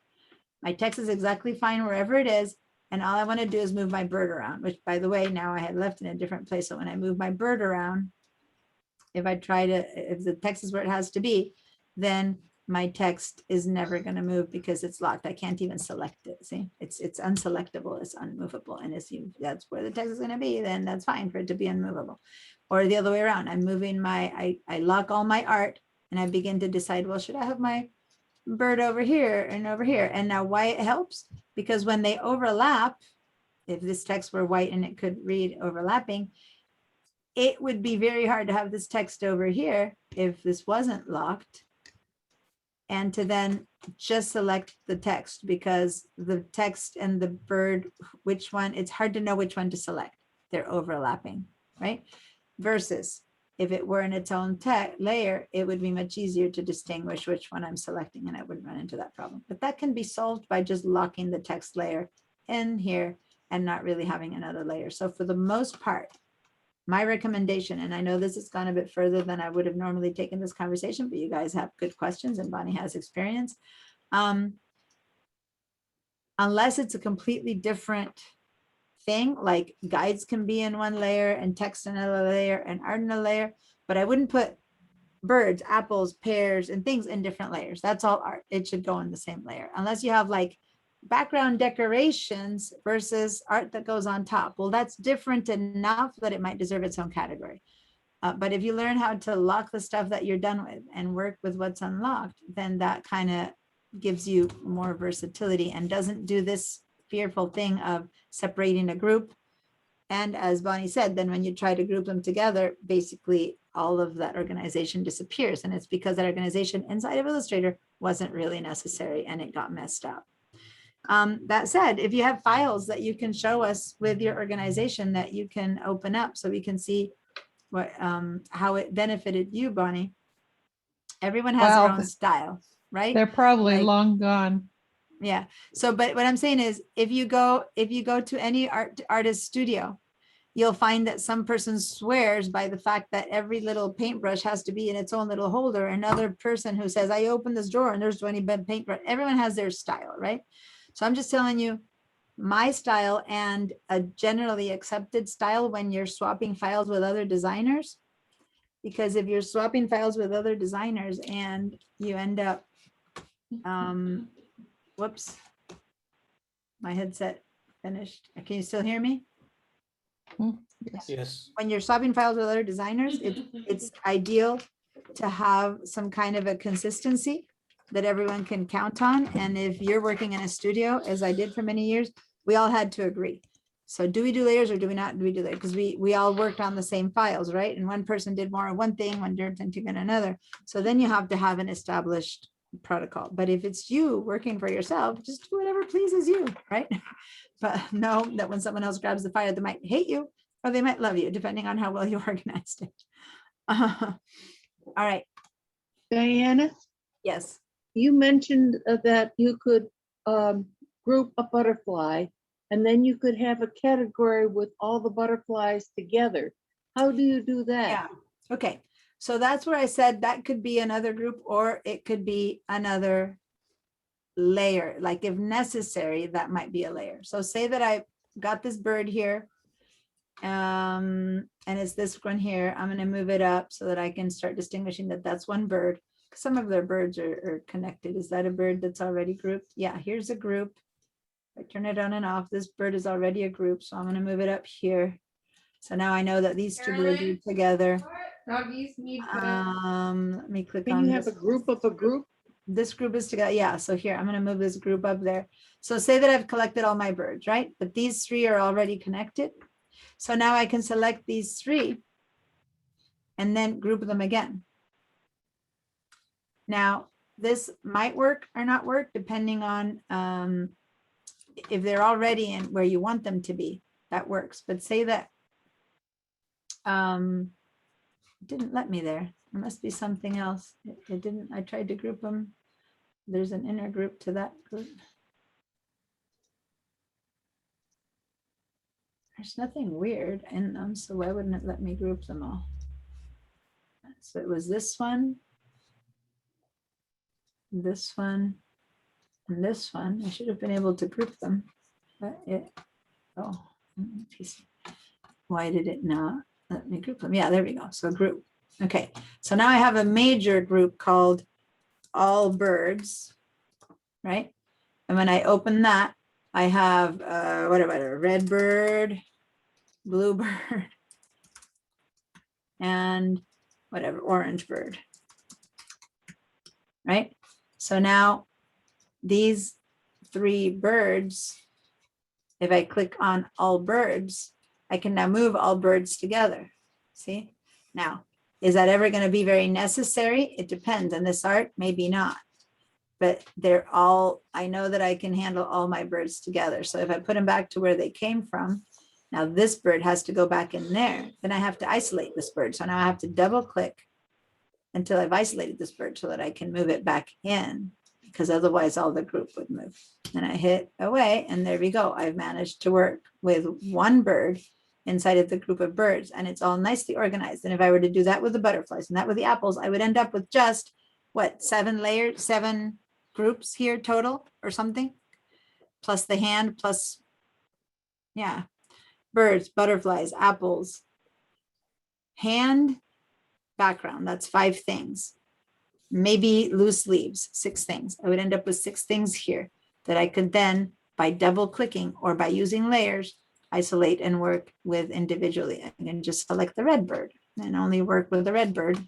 My text is exactly fine wherever it is. And all I want to do is move my bird around, which by the way, now I had left in a different place. So when I move my bird around, if the text is where it has to be, then my text is never going to move because it's locked. I can't even select it. See, it's unselectable, it's unmovable. And if that's where the text is going to be, then that's fine for it to be unmovable. Or the other way around, I'm moving I lock all my art and I begin to decide, well, should I have my bird over here and over here? And now why it helps? Because when they overlap, if this text were white and it could read overlapping, it would be very hard to have this text over here if this wasn't locked, and to then just select the text, because the text and the bird, which one, it's hard to know which one to select. They're overlapping, right? Versus if it were in its own layer, it would be much easier to distinguish which one I'm selecting, and I wouldn't run into that problem. But that can be solved by just locking the text layer in here and not really having another layer. So for the most part, my recommendation, and I know this has gone a bit further than I would have normally taken this conversation, but you guys have good questions and Bonnie has experience. Unless it's a completely different thing, like guides can be in one layer and text in another layer and art in a layer, but I wouldn't put birds, apples, pears, and things in different layers. That's all art. It should go in the same layer, unless you have like background decorations versus art that goes on top. Well, that's different enough that it might deserve its own category. But if you learn how to lock the stuff that you're done with and work with what's unlocked, then that kind of gives you more versatility and doesn't do this fearful thing of separating a group. And as Bonnie said, then when you try to group them together, basically all of that organization disappears. And it's because that organization inside of Illustrator wasn't really necessary and it got messed up. That said, if you have files that you can show us with your organization that you can open up so we can see what how it benefited you, Bonnie. Everyone has their own style, right? They're probably Like, long gone. yeah. So, but what I'm saying is if you go to any artist studio, you'll find that some person swears by the fact that every little paintbrush has to be in its own little holder. Another person who says, I opened this drawer and there's 20 paintbrush. Everyone has their style, right? So I'm just telling you my style and a generally accepted style when you're swapping files with other designers. Because if you're swapping files with other designers and you end up Whoops. My headset finished. Can you still hear me? Yes. Yes. When you're swapping files with other designers, it's ideal to have some kind of a consistency that everyone can count on. And if you're working in a studio, as I did for many years, we all had to agree. So do we do layers or do we not? Do we do that? Because we all worked on the same files, right? And one person did more of one thing, one person took in another. So then you have to have an established protocol. But if it's you working for yourself, just do whatever pleases you, right? But know that when someone else grabs the file, they might hate you or they might love you, depending on how well you organized it. All right. Diana, Yes. you mentioned that you could group a butterfly and then you could have a category with all the butterflies together. How do you do that? Yeah. Okay. So that's where I said that could be another group or it could be another layer. Like if necessary, that might be a layer. So say that I got this bird here. And it's this one here. I'm going to move it up so that I can start distinguishing that that's one bird. Some of their birds are connected. Is that a bird that's already grouped? Yeah, here's a group. I turn it on and off. This bird is already a group. So I'm going to move it up here. So now I know that these two birds are together. Let me click Can on you have a this. group of a group? This group is together. Yeah. So here, I'm going to move this group up there. So say that I've collected all my birds, right? But these three are already connected. So now I can select these three and then group them again. Now, this might work or not work depending on if they're already in where you want them to be, that works. But say that it didn't let me there. There must be something else. It didn't. I tried to group them. There's an inner group to that group. There's nothing weird in them, so why wouldn't it let me group them all? So it was this one, this one, and this one. I should have been able to group them, but why did it not let me group them? Yeah, there we go. So group. Okay, so now I have a major group called all birds, right? And when I open that, I have what about a red bird, blue bird, and whatever, orange bird, right? So now these three birds, if I click on all birds, I can now move all birds together. See? Now, is that ever going to be very necessary? It depends. And this art, maybe not. But they're all, I know that I can handle all my birds together. So if I put them back to where they came from, now this bird has to go back in there. Then I have to isolate this bird. So now I have to double click until I've isolated this bird so that I can move it back in, because otherwise all the group would move. And I hit away and there we go. I've managed to work with one bird inside of the group of birds and it's all nicely organized. And if I were to do that with the butterflies and that with the apples, I would end up with just what, 7 layers, 7 groups here total or something, plus the hand, plus, yeah, birds, butterflies, apples, hand, background. That's 5 things. Maybe loose leaves, 6 things. I would end up with 6 things here that I could then, by double clicking or by using layers, isolate and work with individually. I can just select the red bird and only work with the red bird.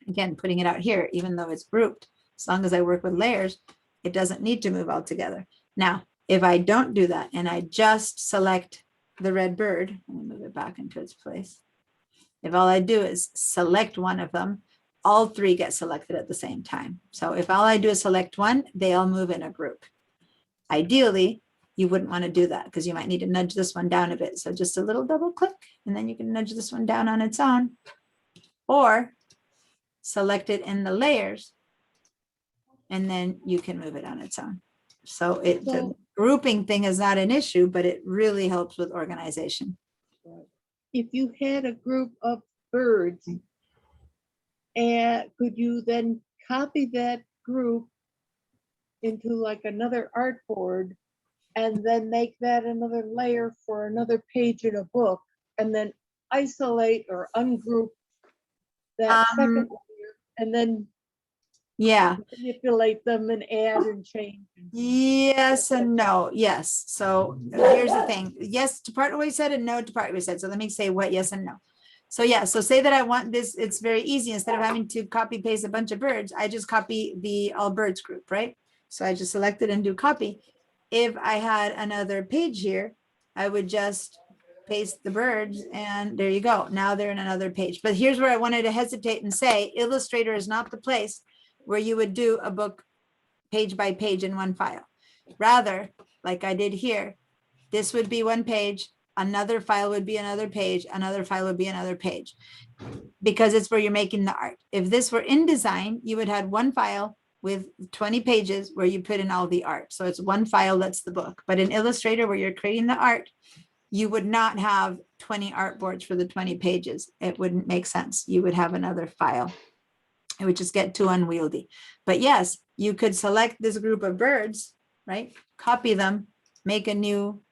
Again, putting it out here, even though it's grouped, as long as I work with layers, it doesn't need to move all together. Now, if I don't do that and I just select the red bird, let me move it back into its place. If all I do is select one of them, all 3 get selected at the same time. So if all I do is select one, they all move in a group. Ideally, you wouldn't want to do that because you might need to nudge this one down a bit. So just a little double click, and then you can nudge this one down on its own, or select it in the layers, and then you can move it on its own. So the grouping thing is not an issue, but it really helps with organization. If you had a group of birds, and could you then copy that group into like another artboard and then make that another layer for another page in a book and then isolate or ungroup that second layer and then Yeah. manipulate them and add and change. Yes and no. Yes. So here's the thing. Yes to part what we said and no to part what we said. So let me say what yes and no. So yeah, so say that I want this, it's very easy. Instead of having to copy paste a bunch of birds, I just copy the all birds group, right? So I just select it and do copy. If I had another page here, I would just paste the birds and there you go. Now they're in another page. But here's where I wanted to hesitate and say Illustrator is not the place where you would do a book page by page in one file. Rather, like I did here, this would be one page, another file would be another page, another file would be another page, because it's where you're making the art. If this were InDesign, you would have one file with 20 pages where you put in all the art. So it's one file, that's the book. But in Illustrator, where you're creating the art, you would not have 20 artboards for the 20 pages. It wouldn't make sense. You would have another file. It would just get too unwieldy. But yes, you could select this group of birds, right? Copy them, make a new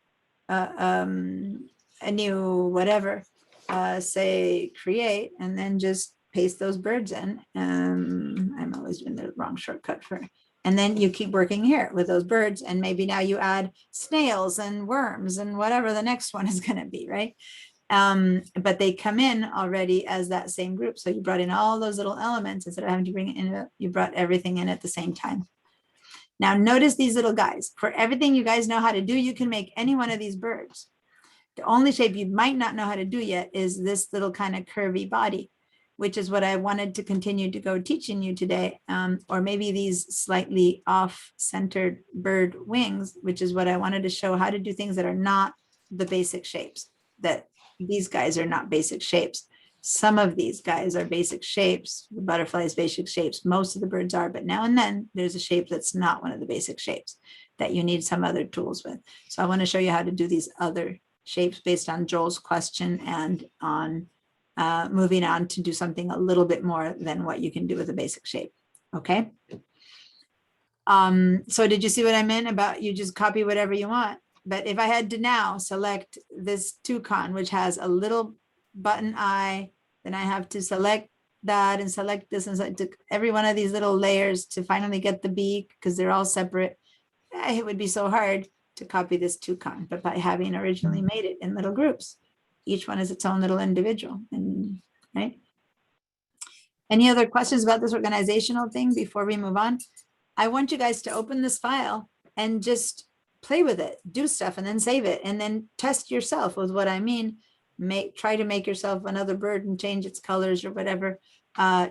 whatever, say create, and then just paste those birds in. I'm always doing the wrong shortcut for, and then you keep working here with those birds, and maybe now you add snails and worms and whatever the next one is going to be, right? But they come in already as that same group. So you brought in all those little elements instead of having to bring it in, you brought everything in at the same time. Now notice these little guys. For everything you guys know how to do, you can make any one of these birds. The only shape you might not know how to do yet is this little kind of curvy body, which is what I wanted to continue to go teaching you today. Or maybe these slightly off-centered bird wings, which is what I wanted to show how to do things that are not the basic shapes, that these guys are not basic shapes. Some of these guys are basic shapes. The butterflies, basic shapes. Most of the birds are, but now and then there's a shape that's not one of the basic shapes that you need some other tools with. So I want to show you how to do these other shapes based on Joel's question and on moving on to do something a little bit more than what you can do with a basic shape. Okay. So did you see what I meant about you just copy whatever you want? But if I had to now select this toucan, which has a little button eye, then I have to select that and select this and select every one of these little layers to finally get the beak, because they're all separate. It would be so hard to copy this toucan, but by having originally made it in little groups, each one is its own little individual. And right. Any other questions about this organizational thing before we move on? I want you guys to open this file and just play with it, do stuff, and then save it, and then test yourself with what I mean. Try to make yourself another bird and change its colors or whatever.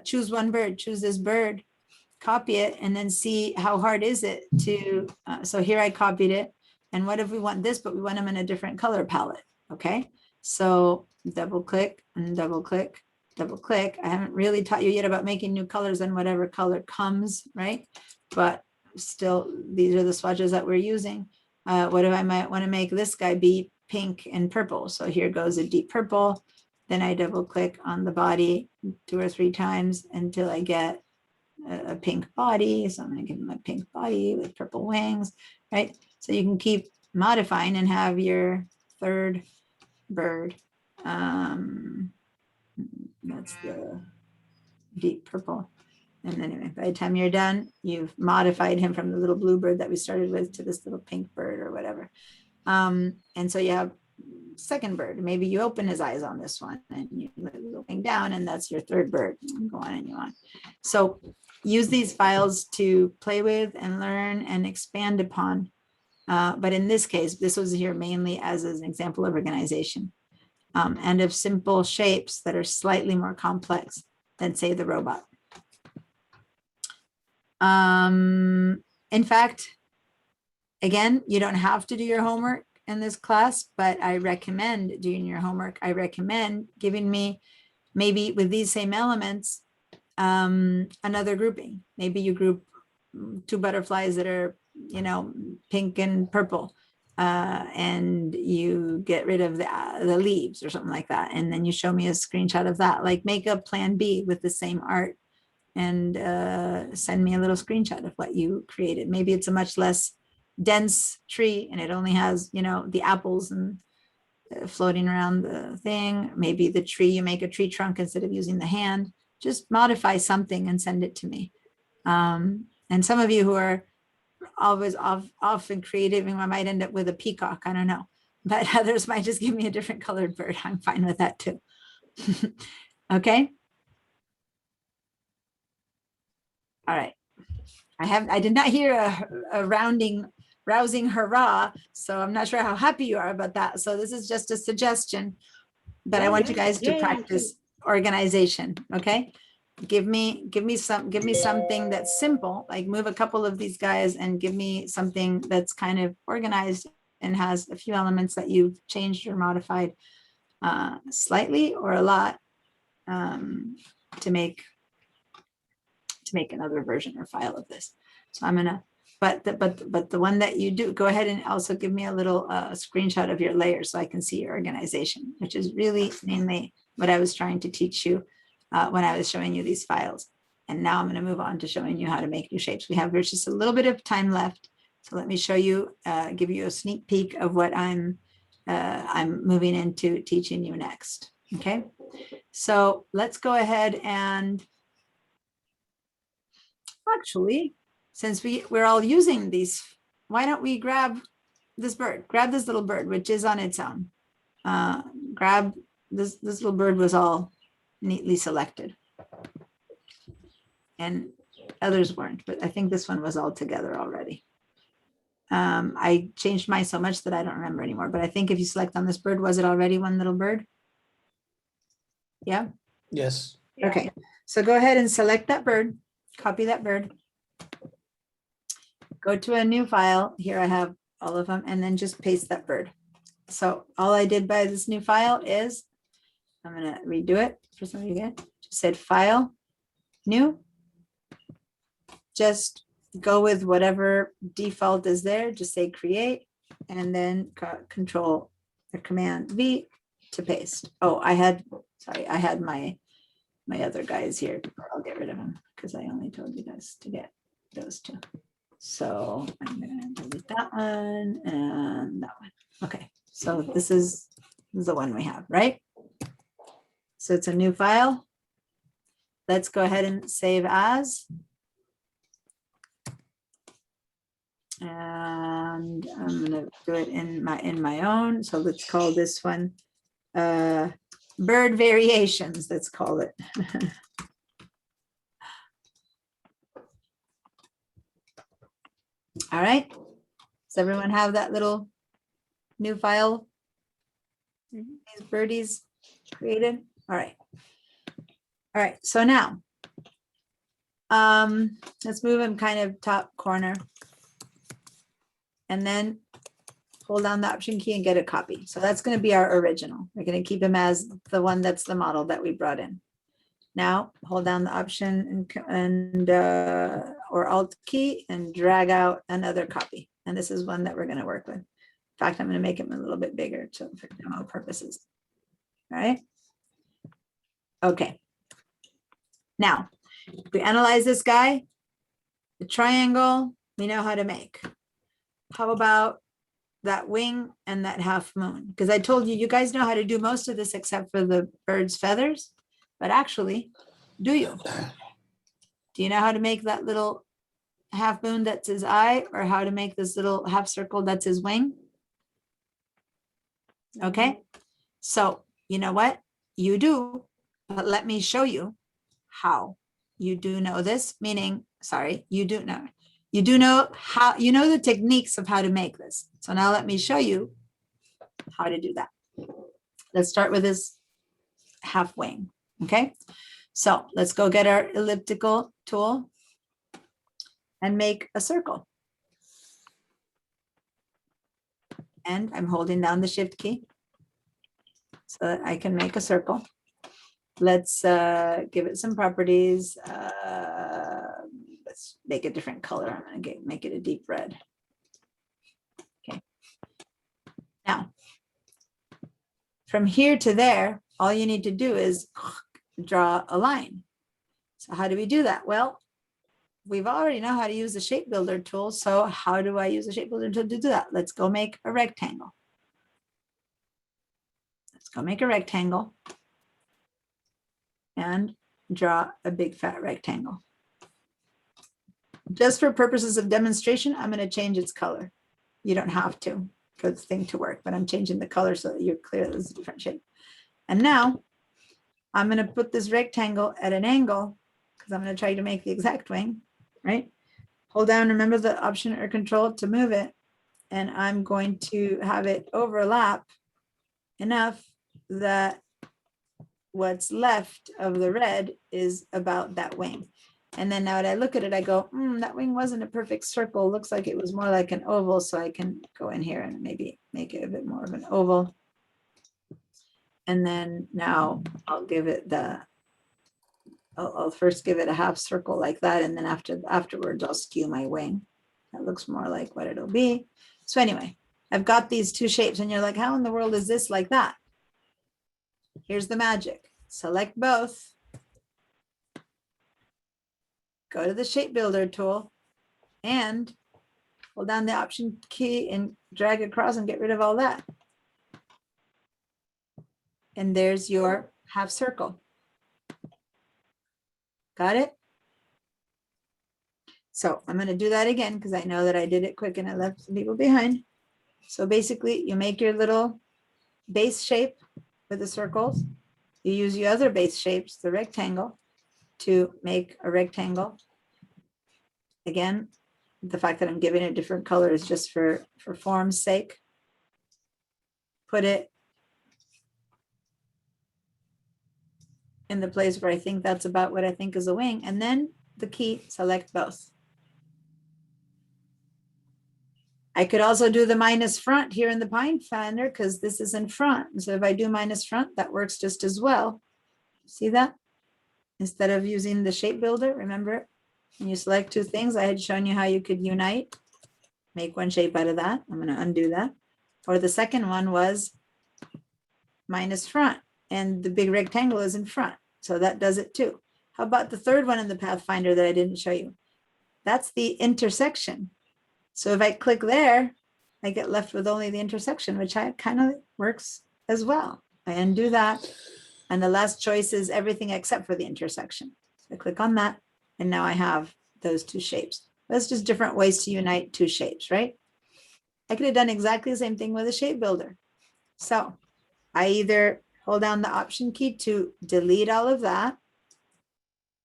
Choose one bird, choose this bird, copy it, and then see how hard is it to, so here I copied it. And what if we want this, but we want them in a different color palette? Okay, so double click and double click, double click. I haven't really taught you yet about making new colors and whatever color comes, right? But still, these are the swatches that we're using. What if I might want to make this guy be pink and purple? So here goes a deep purple. Then I double click on the body 2 or 3 times until I get a pink body. So I'm going to give him a pink body with purple wings, right? So you can keep modifying and have your third bird. That's the deep purple. And anyway, by the time you're done, you've modified him from the little blue bird that we started with to this little pink bird or whatever. And so you have second bird. Maybe you open his eyes on this one and you looking down, and that's your third bird. And go on and you on. So use these files to play with and learn and expand upon. But in this case, this was here mainly as an example of organization and of simple shapes that are slightly more complex than, say, the robot. In fact, again, you don't have to do your homework in this class, but I recommend doing your homework. I recommend giving me, maybe with these same elements, another grouping. Maybe you group 2 butterflies that are, you know, pink and purple, and you get rid of the leaves or something like that. And then you show me a screenshot of that, like make a plan B with the same art and send me a little screenshot of what you created. Maybe it's a much less dense tree and it only has, you know, the apples and floating around the thing. Maybe the tree, you make a tree trunk instead of using the hand. Just modify something and send it to me. And some of you who are always often creative, and I might end up with a peacock, I don't know. But others might just give me a different colored bird. I'm fine with that too. Okay. All right. I did not hear a rousing hurrah. So I'm not sure how happy you are about that. So this is just a suggestion, but I want you guys to Yay. practice organization. Okay. Give me something that's simple, like move a couple of these guys and give me something that's kind of organized and has a few elements that you've changed or modified slightly or a lot to make another version or file of this. So I'm gonna, but the one that you do, go ahead and also give me a little screenshot of your layer so I can see your organization, which is really mainly what I was trying to teach you when I was showing you these files. And now I'm going to move on to showing you how to make new shapes. We have just a little bit of time left. So let me show you, give you a sneak peek of what I'm moving into teaching you next. Okay, so let's go ahead and actually, since we're all using these, why don't we grab this bird, grab this little bird, which is on its own. Grab this little bird was all neatly selected. And others weren't, but I think this one was all together already. I changed mine so much that I don't remember anymore, but I think if you select on this bird, was it already one little bird? Yeah. Yes. Okay, so go ahead and select that bird, copy that bird. Go to a new file. Here I have all of them, and then just paste that bird. So all I did by this new file is, I'm gonna redo it for some of you again. Just said file, new. Just go with whatever default is there. Just say create, and then control or command V to paste. Oh, I had my other guys here. I'll get rid of them because I only told you guys to get those two. So I'm gonna delete that one and that one. Okay, so this is the one we have, right? So it's a new file. Let's go ahead and save as. And I'm gonna do it in my own. So let's call this one bird variations. Let's call it. All right. Does everyone have that little new file? These birdies created. All right. All right. So now, let's move them kind of top corner, and then hold down the Option key and get a copy. So that's going to be our original. We're going to keep him as the one that's the model that we brought in. Now hold down the Option and or Alt key and drag out another copy. And this is one that we're going to work with. In fact, I'm going to make him a little bit bigger for demo purposes. All right. Okay. Now, if we analyze this guy, the triangle, we know how to make. How about that wing and that half moon? Because I told you, you guys know how to do most of this except for the bird's feathers. But actually, do you? Do you know how to make that little half moon that's his eye, or how to make this little half circle that's his wing? Okay, so you know what? You do, but let me show you how. You do know this, meaning, sorry, you do know how, you know the techniques of how to make this. So now let me show you how to do that. Let's start with this half wing. Okay, so let's go get our elliptical tool and make a circle. And I'm holding down the Shift key so that I can make a circle. Let's give it some properties. Let's make a different color. I'm going to make it a deep red. Okay. Now, from here to there, all you need to do is draw a line. So how do we do that? Well, we've already know how to use the shape builder tool. So how do I use the shape builder tool to do that? Let's go make a rectangle. Let's go make a rectangle and draw a big fat rectangle. Just for purposes of demonstration, I'm going to change its color. You don't have to for the thing to work, but I'm changing the color so that you're clear that it's a different shape. And now I'm going to put this rectangle at an angle because I'm going to try to make the exact wing, right? Hold down, remember the option or control to move it. And I'm going to have it overlap enough that what's left of the red is about that wing. And then now when I look at it, I go, that wing wasn't a perfect circle. Looks like it was more like an oval. So I can go in here and maybe make it a bit more of an oval. And then now I'll give it I'll first give it a half circle like that. And then afterwards, I'll skew my wing. That looks more like what it'll be. So anyway, I've got these two shapes and you're like, how in the world is this like that? Here's the magic. Select both. Go to the shape builder tool and hold down the option key and drag across and get rid of all that. And there's your half circle. Got it? So I'm going to do that again because I know that I did it quick and I left some people behind. So basically you make your little base shape with the circles. You use your other base shapes, the rectangle, to make a rectangle. Again, the fact that I'm giving it different colors just for form's sake. Put it in the place where I think that's about what I think is a wing. And then the key, select both. I could also do the minus front here in the Pine Finder because this is in front. So if I do minus front, that works just as well. See that? Instead of using the shape builder, remember, when you select two things, I had shown you how you could unite, make one shape out of that. I'm going to undo that. Or the second one was minus front, and the big rectangle is in front. So that does it too. How about the third one in the Pathfinder that I didn't show you? That's the intersection. So if I click there, I get left with only the intersection, which kind of works as well. I undo that. And the last choice is everything except for the intersection. So I click on that. And now I have those two shapes. That's just different ways to unite two shapes, right? I could have done exactly the same thing with a shape builder. So I either hold down the option key to delete all of that.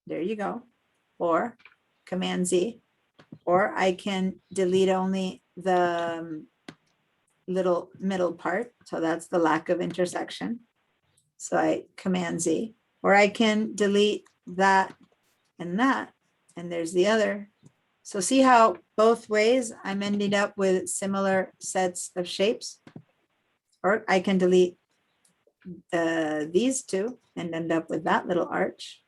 There you go. Or Command Z. Or I can delete only the little middle part. So that's the lack of intersection. So I Command Z. Or I can delete that and that. And there's the other. So see how both ways I'm ending up with similar sets of shapes? Or I can delete these two and end up with that little arch.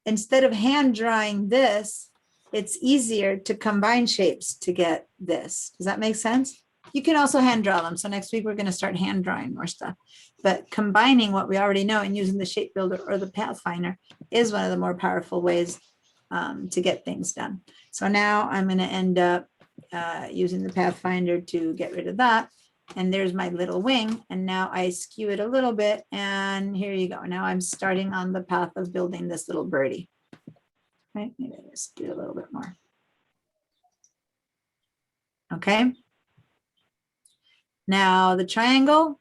Instead of hand drawing this, it's easier to combine shapes to get this. Does that make sense? You can also hand draw them. So next week, we're going to start hand drawing more stuff. But combining what we already know and using the shape builder or the Pathfinder is one of the more powerful ways to get things done. So now I'm going to end up using the Pathfinder to get rid of that. And there's my little wing. And now I skew it a little bit. And here you go. Now I'm starting on the path of building this little birdie. Right? Maybe I just do a little bit more. Okay. Now the triangle,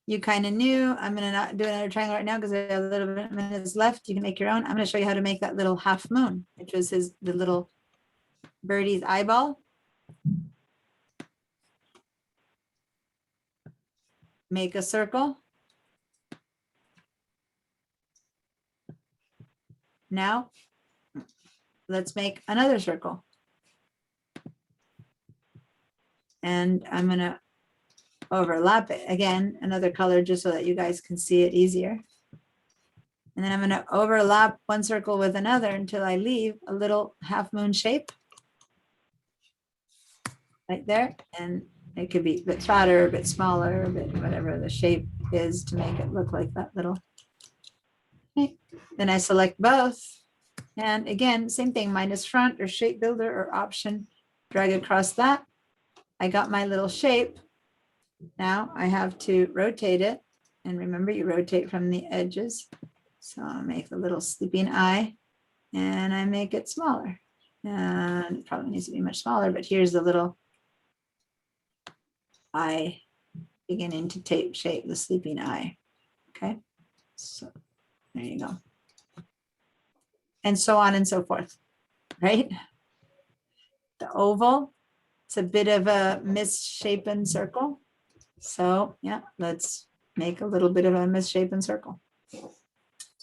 you kind of knew. I'm going to not do another triangle right now because I have a little bit of minutes left. You can make your own. I'm going to show you how to make that little half moon, which was the little birdie's eyeball. Make a circle. Now, let's make another circle. And I'm going to overlap it again, another color just so that you guys can see it easier. And then I'm going to overlap one circle with another until I leave a little half moon shape right there. And it could be a bit fatter, a bit smaller, a bit whatever the shape is to make it look like that little. Okay. Then I select both. And again, same thing, minus front or shape builder or option, drag across that. I got my little shape. Now I have to rotate it. And remember, you rotate from the edges. So I'll make a little sleeping eye and I make it smaller. And it probably needs to be much smaller, but here's the little eye beginning to take shape, the sleeping eye. Okay, so there you go. And so on and so forth, right? The oval, it's a bit of a misshapen circle. So yeah, let's make a little bit of a misshapen circle to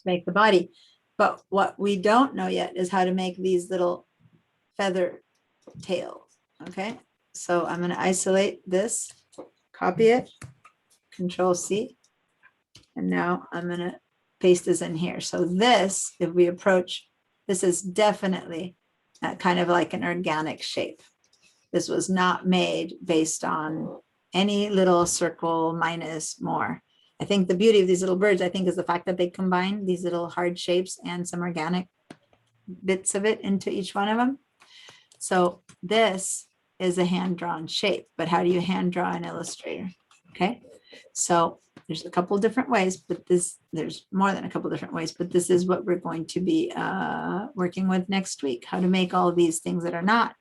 make the body. But what we don't know yet is how to make these little feather tails. Okay, so I'm going to isolate this, copy it, Control C, and now I'm going to paste this in here. So this, if we approach, this is definitely kind of like an organic shape. This was not made based on any little circle minus more. I think the beauty of these little birds, I think, is the fact that they combine these little hard shapes and some organic bits of it into each one of them. So this is a hand-drawn shape, but how do you hand draw in Illustrator? Okay, so there's a couple different ways, but there's more than a couple different ways, but this is what we're going to be working with next week, how to make all these things that are not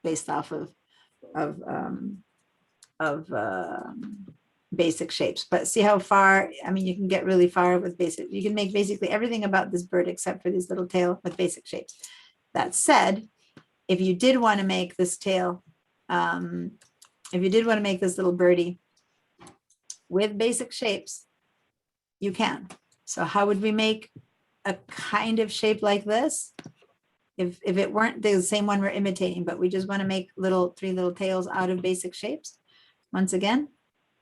based off of basic shapes. But see how far, I mean, you can get really far with basic, you can make basically everything about this bird except for these little tail with basic shapes. That said, if you did want to make this tail, if you did want to make this little birdie with basic shapes, you can. So how would we make a kind of shape like this? If it weren't the same one we're imitating, but we just want to make three little tails out of basic shapes. Once again,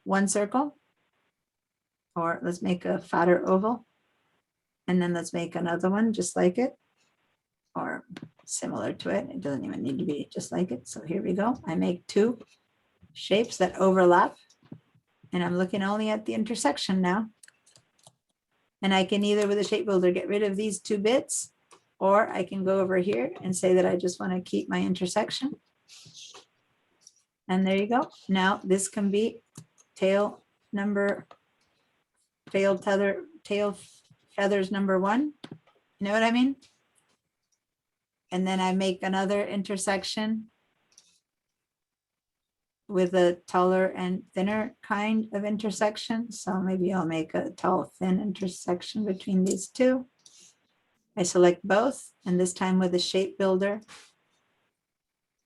one circle, or let's make a fatter oval. And then let's make another one just like it, or similar to it. It doesn't even need to be just like it. So here we go. I make two shapes that overlap, and I'm looking only at the intersection now. And I can either with a shape builder get rid of these two bits, or I can go over here and say that I just want to keep my intersection. And there you go. Now this can be tail feathers number 1. You know what I mean? And then I make another intersection with a taller and thinner kind of intersection. So maybe I'll make a tall, thin intersection between these two. I select both, and this time with the shape builder,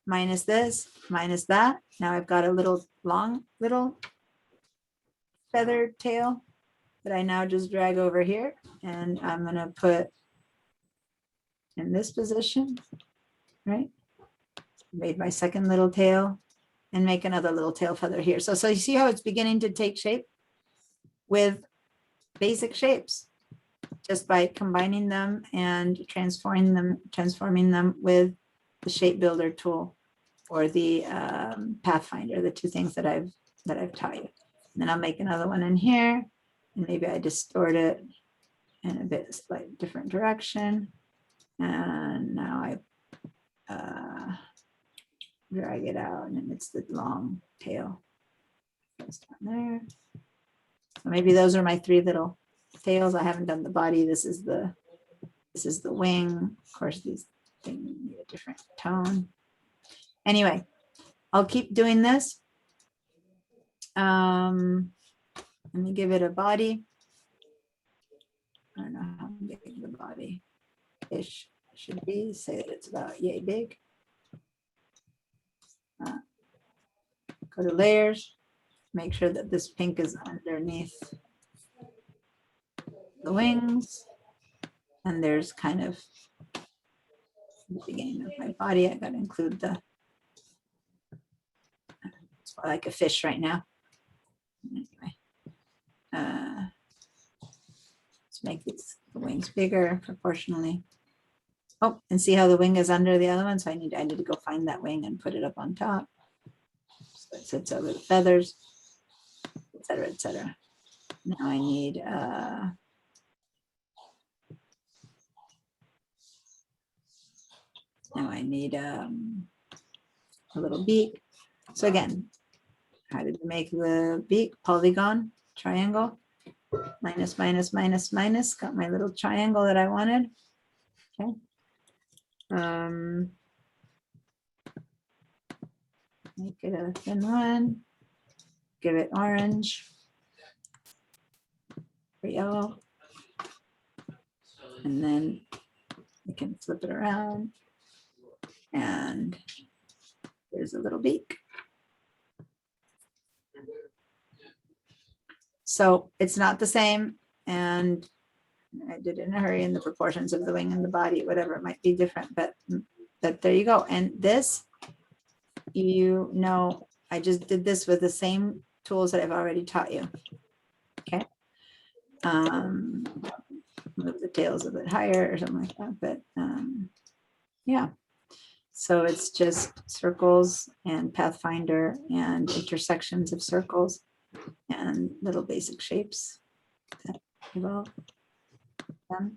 minus this, minus that. Now I've got a long little feathered tail that I now just drag over here, and I'm going to put in this position, right? Made my second little tail and make another little tail feather here. So you see how it's beginning to take shape with basic shapes, just by combining them and transforming them with the shape builder tool or the Pathfinder, the two things that I've taught you. And then I'll make another one in here, and maybe I distort it in a bit slightly different direction. And now I drag it out, and it's the long tail. Just down there. So maybe those are my 3 little tails. I haven't done the body. This is the wing. Of course, these things need a different tone. Anyway, I'll keep doing this. Let me give it a body. I don't know how big the body ish should be. Say that it's about yay big. Go to layers. Make sure that this pink is underneath the wings. And there's kind of the beginning of my body. I got to include it's like a fish right now. Anyway, let's make the wings bigger proportionally. Oh, and see how the wing is under the other one. So I need to go find that wing and put it up on top. So it sits over the feathers, etc., etc. Now I need a little beak. So again, how did we make the beak? Polygon, triangle, minus, minus, minus, minus. Got my little triangle that I wanted. Okay. Make it a thin one. Give it orange. Or yellow. And then we can flip it around. And there's a little beak. So it's not the same. And I did it in a hurry, and the proportions of the wing and the body, whatever, it might be different, but there you go. And this, you know, I just did this with the same tools that I've already taught you. Okay. Move the tails a bit higher or something like that, but yeah. So it's just circles and Pathfinder and intersections of circles and little basic shapes that we've all done.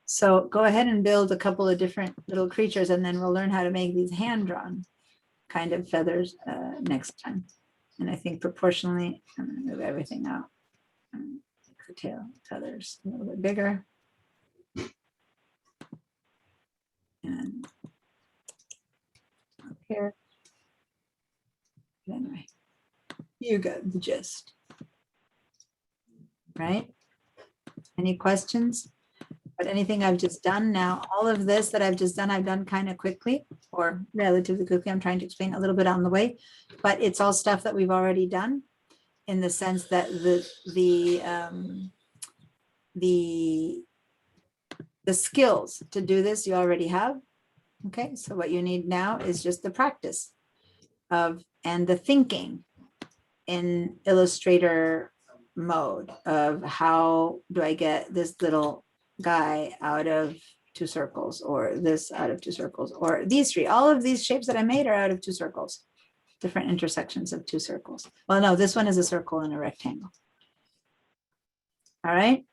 So go ahead and build a couple of different little creatures, and then we'll learn how to make these hand-drawn kind of feathers next time. And I think proportionally, I'm going to move everything out. Make the tail feathers a little bit bigger. And up here. But anyway, you got the gist. Right? Any questions? But anything I've just done now, all of this that I've just done, I've done kind of quickly or relatively quickly. I'm trying to explain a little bit on the way, but it's all stuff that we've already done in the sense that the skills to do this you already have. Okay, so what you need now is just the practice of and the thinking in Illustrator mode of how do I get this little guy out of two circles, or this out of two circles, or these three. All of these shapes that I made are out of two circles, different intersections of two circles. Well, no, this one is a circle and a rectangle. All right.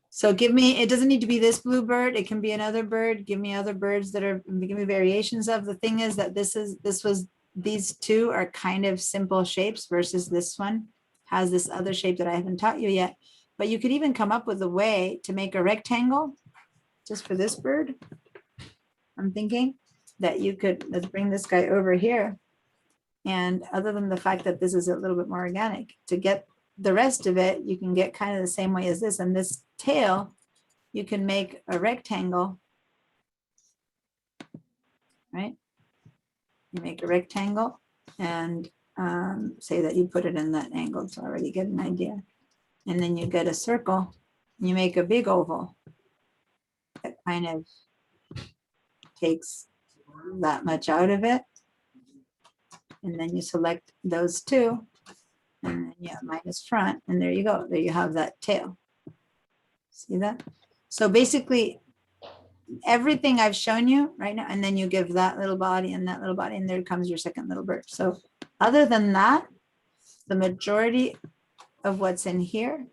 So give me, it doesn't need to be this blue bird. It can be another bird. Give me other birds that are, give me variations of. The thing is that these two are kind of simple shapes versus this one has this other shape that I haven't taught you yet. But you could even come up with a way to make a rectangle just for this bird. I'm thinking that you could, let's bring this guy over here. And other than the fact that this is a little bit more organic, to get the rest of it, you can get kind of the same way as this. And this tail, you can make a rectangle, right? You make a rectangle and say that you put it in that angle to already get an idea. And then you get a circle, you make a big oval that kind of takes that much out of it. And then you select those two, and then you have minus front, and there you go. There you have that tail. See that? So basically, everything I've shown you right now, and then you give that little body and that little body, and there comes your second little bird. So other than that, the majority of what's in here,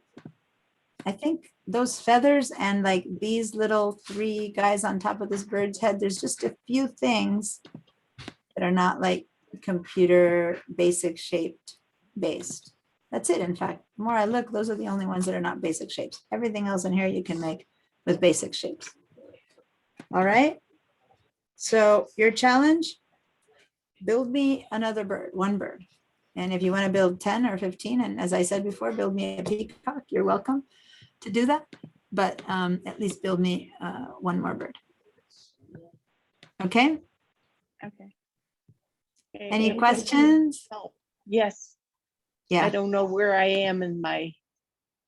I think those feathers and like these little three guys on top of this bird's head, there's just a few things that are not like computer basic shaped based. That's it. In fact, the more I look, those are the only ones that are not basic shapes. Everything else in here you can make with basic shapes. All right. So your challenge, build me another bird, one bird. And if you want to build 10 or 15, and as I said before, build me a peacock, you're welcome to do that. But at least build me one more bird. Okay. Okay. Any And- questions? Oh, yes. I Yeah, don't know where I am in my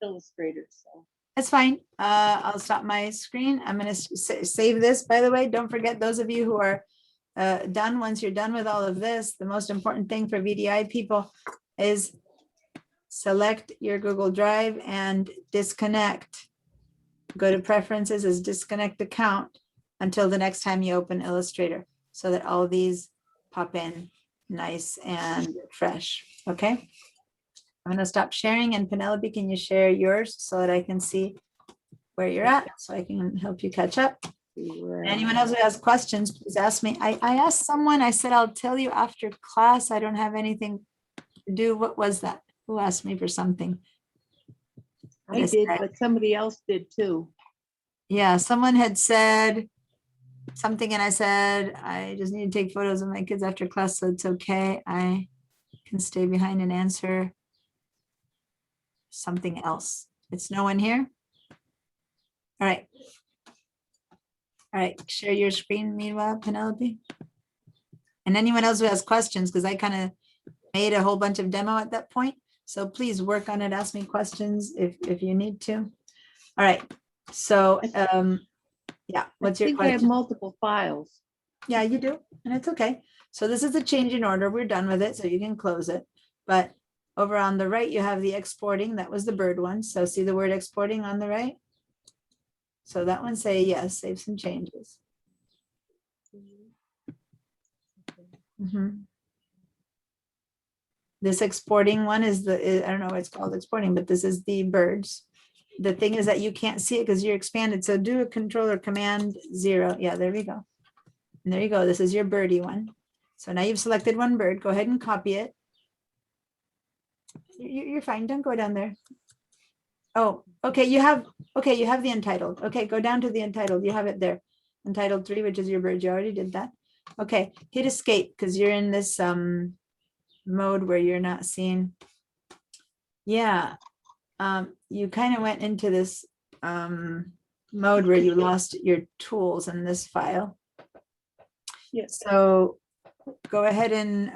Illustrator, so. that's fine. I'll stop my screen. I'm going to save this, by the way. Don't forget, those of you who are done, once you're done with all of this, the most important thing for VDI people is select your Google Drive and disconnect. Go to preferences as disconnect account until the next time you open Illustrator, so that all these pop in nice and fresh. Okay. I'm going to stop sharing, and Penelope, can you share yours so that I can see where you're at, so I can help you catch up? Anyone else who has questions, please ask me. I asked someone, I said, I'll tell you after class. I don't have anything to do. What was that? Who asked me for something? I did, but somebody else did too. Yeah, someone had said, something and I said, I just need to take photos of my kids after class, so it's okay. I can stay behind and answer something else. It's no one here? All right. All right, share your screen meanwhile, Penelope. And anyone else who has questions, because I kind of made a whole bunch of demo at that point. So please work on it, ask me questions if you need to. All right, so yeah, what's your I think I have question? multiple files. Yeah, you do, and it's okay. So this is a change in order. We're done with it, so you can close it. But over on the right, you have the exporting. That was the bird one. So see the word exporting on the right? So that one say yes, save some changes. Mhm. This exporting one is I don't know what it's called exporting, but this is the birds. The thing is that you can't see it because you're expanded. So do a controller command 0. Yeah, there we go. And there you go. This is your birdie one. So now you've selected one bird. Go ahead and copy it. You're fine. Don't go down there. Oh, okay. You have the entitled. Okay, go down to the entitled. You have it there. Entitled 3, which is your bird. You already did that. Okay, hit escape because you're in this mode where you're not seeing. Yeah, you kind of went into this mode where you lost your tools in this file. Yes. So go ahead and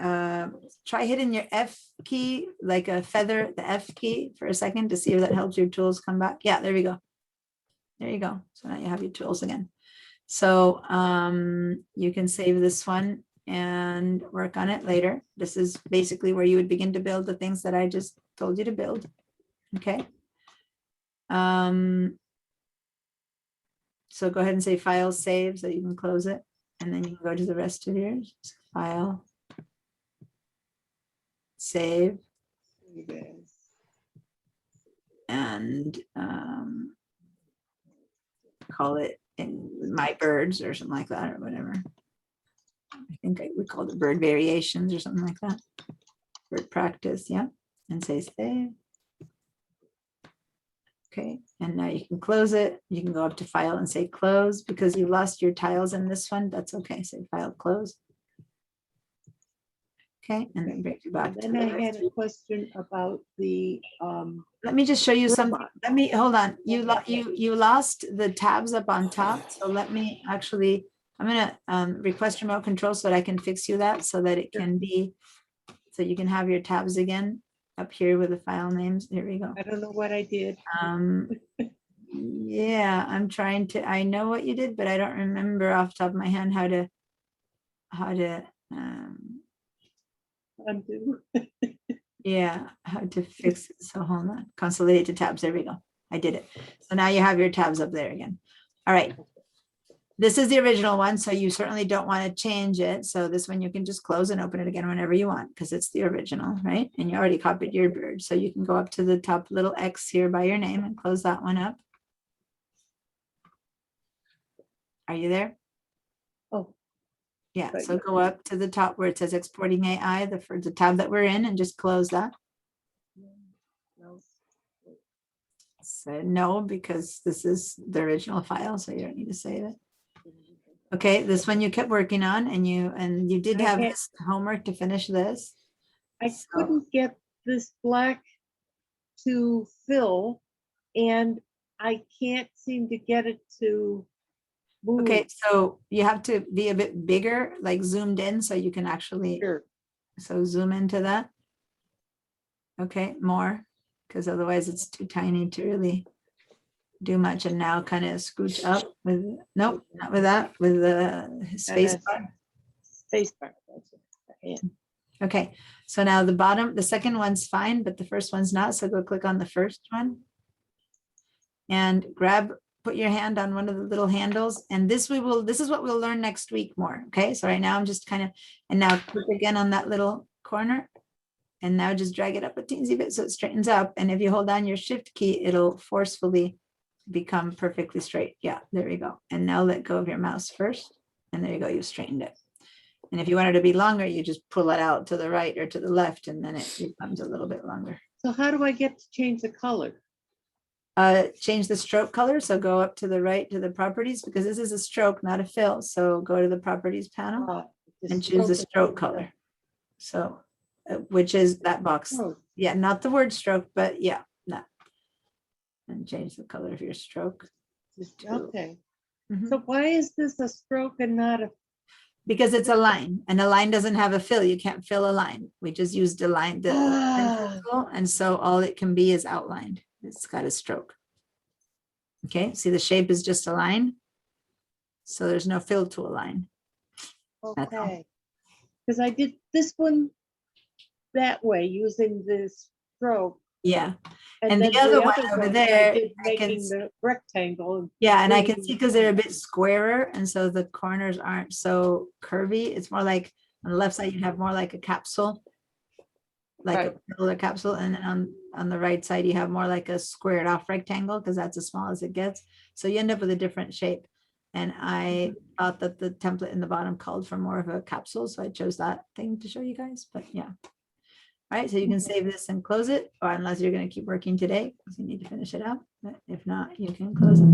try hitting your F key, like a feather, the F key for a second to see if that helps your tools come back. Yeah, there we go. There you go. So now you have your tools again. So you can save this one and work on it later. This is basically where you would begin to build the things that I just told you to build. Okay. So go ahead and say file save so you can close it. And then you can go to the rest of yours. So file, save, and call it in my birds or something like that or whatever. I think we called it bird variations or something like that. Bird practice, yeah. And say save. Okay, and now you can close it. You can go up to file and say close because you lost your tiles in this one. That's okay. Say file close. Okay, and then bring you back. Then I had a question about the Let me just show you something. robot. Let me hold on. You lost the tabs up on top. So let me actually. I'm gonna request remote control so that I can fix you that so that it can be. So you can have your tabs again up here with the file names. Here we go. I don't know what I did. Yeah, I'm trying to. I know what you did, but I don't remember off the top of my head how to Undo. yeah, how to fix it. So hold on. Consolidate to tabs. There we go. I did it. So now you have your tabs up there again. All right. This is the original one, so you certainly don't want to change it. So this one you can just close and open it again whenever you want because it's the original, right? And you already copied your bird. So you can go up to the top little X here by your name and close that one up. Are you there? Oh. Yeah, Right. so go up to the top where it says exporting AI, for the tab that we're in, and just close that. So no, because this is the original file, so you don't need to save it. Okay, this one you kept working on and you did I have had- this homework to finish this. I So- couldn't get this black to fill, and I can't seem to get it to move. Okay, so you have to be a bit bigger, like zoomed in, so you can actually, Sure. so zoom into that. Okay, more, because otherwise it's too tiny to really do much. And now kind of scooch up with, nope, not with that, with the space that's- bar. Space bar. That's it. Okay, so now the bottom, the second one's fine, but the first one's not. So go click on the first one. And put your hand on one of the little handles. And this is what we'll learn next week more. Okay, so right now I'm just kind of, and now click again on that little corner. And now just drag it up a teensy bit so it straightens up. And if you hold down your shift key, it'll forcefully become perfectly straight. Yeah, there we go. And now let go of your mouse first. And there you go, you straightened it. And if you want it to be longer, you just pull it out to the right or to the left, and then it becomes a little bit longer. So how do I get to change the color? Change the stroke color. So go up to the right to the properties, because this is a stroke, not a fill. So go to the properties panel and choose the stroke color. So, which is that box. Yeah, not the word stroke, but yeah, that. And change the color of your stroke. Okay. Mhm. So why is this a stroke and not a, Because it's a line, and a line doesn't have a fill. You can't fill a line. We just used a line, the pencil tool, and so all it can be is outlined. It's got a stroke. Okay, see the shape is just a line. So there's no fill to a line. That's all. okay. Because I did this one that way using this stroke. Yeah, And and then the other one over I there, did I can making the rectangle. and yeah, and I can bringing see the because they're a corner. bit squarer, and so the corners aren't so curvy. It's more like on the left side, you'd have more like a capsule, like Right. a pillar capsule, and then on the right side, you have more like a squared off rectangle, because that's as small as it gets. So you end up with a different shape. And I thought that the template in the bottom called for more of a capsule, so I chose that thing to show you guys, but yeah. All right, so you can save this and close it, or unless you're gonna keep working today, because you need to finish it out. But if not, you can close it.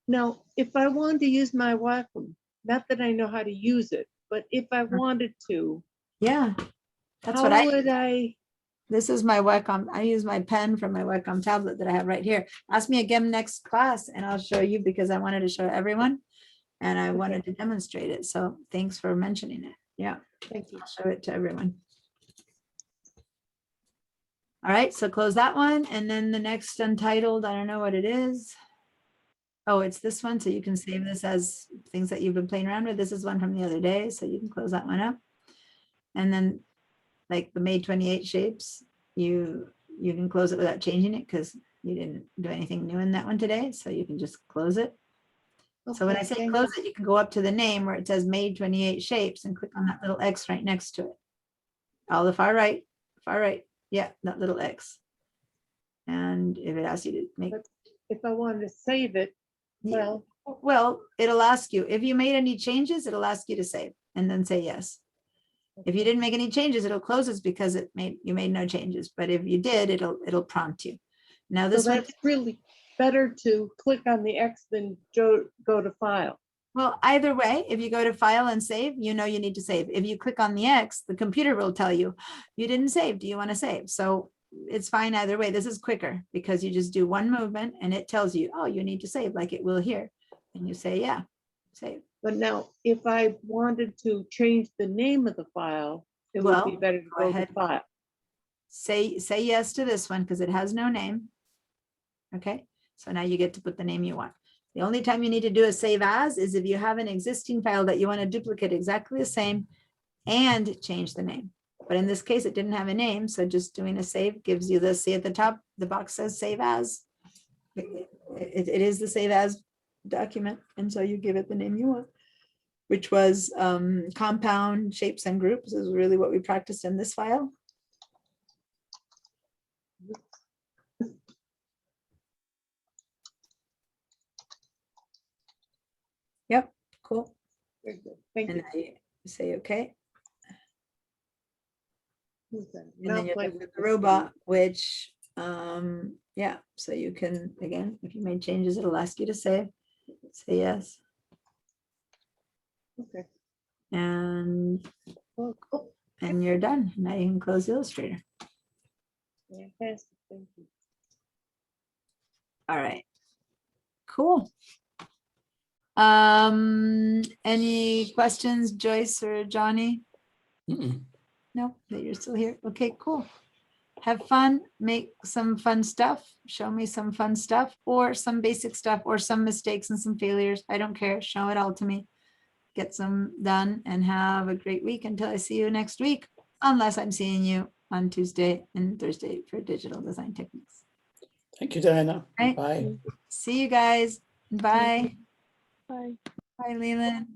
Now, if I wanted to use my Wacom, not that I know how to use it, but if I wanted to, Yeah, that's how what I would use. I? This is my Wacom. I use my pen from my Wacom tablet that I have right here. Ask me again next class and I'll show you, because I wanted to show everyone and I wanted to demonstrate it. So thanks for mentioning it. Yeah, Thank you. I'll show it to everyone. All right, so close that one. And then the next untitled, I don't know what it is. Oh, it's this one. So you can save this as things that you've been playing around with. This is one from the other day. So you can close that one up. And then like the May 28 shapes, you can close it without changing it, because you didn't do anything new in that one today. So you can just close it. So when I say close it, you can go up to the name where it says May 28 shapes and click on that little X right next to it. All the far right. Yeah, that little X. And if it asks you to make, If I wanted to save it, well, it'll ask you if you made any changes, it'll ask you to save and then say yes. If you didn't make any changes, it'll close it because you made no changes. But if you did, it'll prompt you. Now this so one, that's really better to click on the X than go to file. well, either way, if you go to file and save, you know you need to save. If you click on the X, the computer will tell you, you didn't save. Do you want to save? So it's fine either way. This is quicker because you just do one movement and it tells you, oh, you need to save, like it will here. And you say, yeah, save. But now, if I wanted to change the name of the file, it would be better to go go ahead. to file. Say yes to this one because it has no name. Okay, so now you get to put the name you want. The only time you need to do a save as is if you have an existing file that you want to duplicate exactly the same and change the name. But in this case, it didn't have a name, so just doing a save gives you the, see at the top, the box says save as. It is the save as document, and so you give it the name you want, which was compound shapes and groups is really what we practiced in this file. Yep, cool. Very good. Thank And you. now you say okay. Okay. And Now then you play have with the this robot, which yeah, so you can, again, if you made changes, it'll ask you to save. Say yes. Okay. And Well, cool. and you're done. Now you can close Illustrator. Fantastic. Thank you. All right. Cool. Any questions, Joyce or Johnny? No, that you're still here. Okay, cool. Have fun, make some fun stuff, show me some fun stuff, or some basic stuff, or some mistakes and some failures. I don't care. Show it all to me. Get some done and have a great week until I see you next week, unless I'm seeing you on Tuesday and Thursday for digital design techniques. Thank you, Diana. Right. Bye. See you guys. Bye. Bye. Bye, Leland.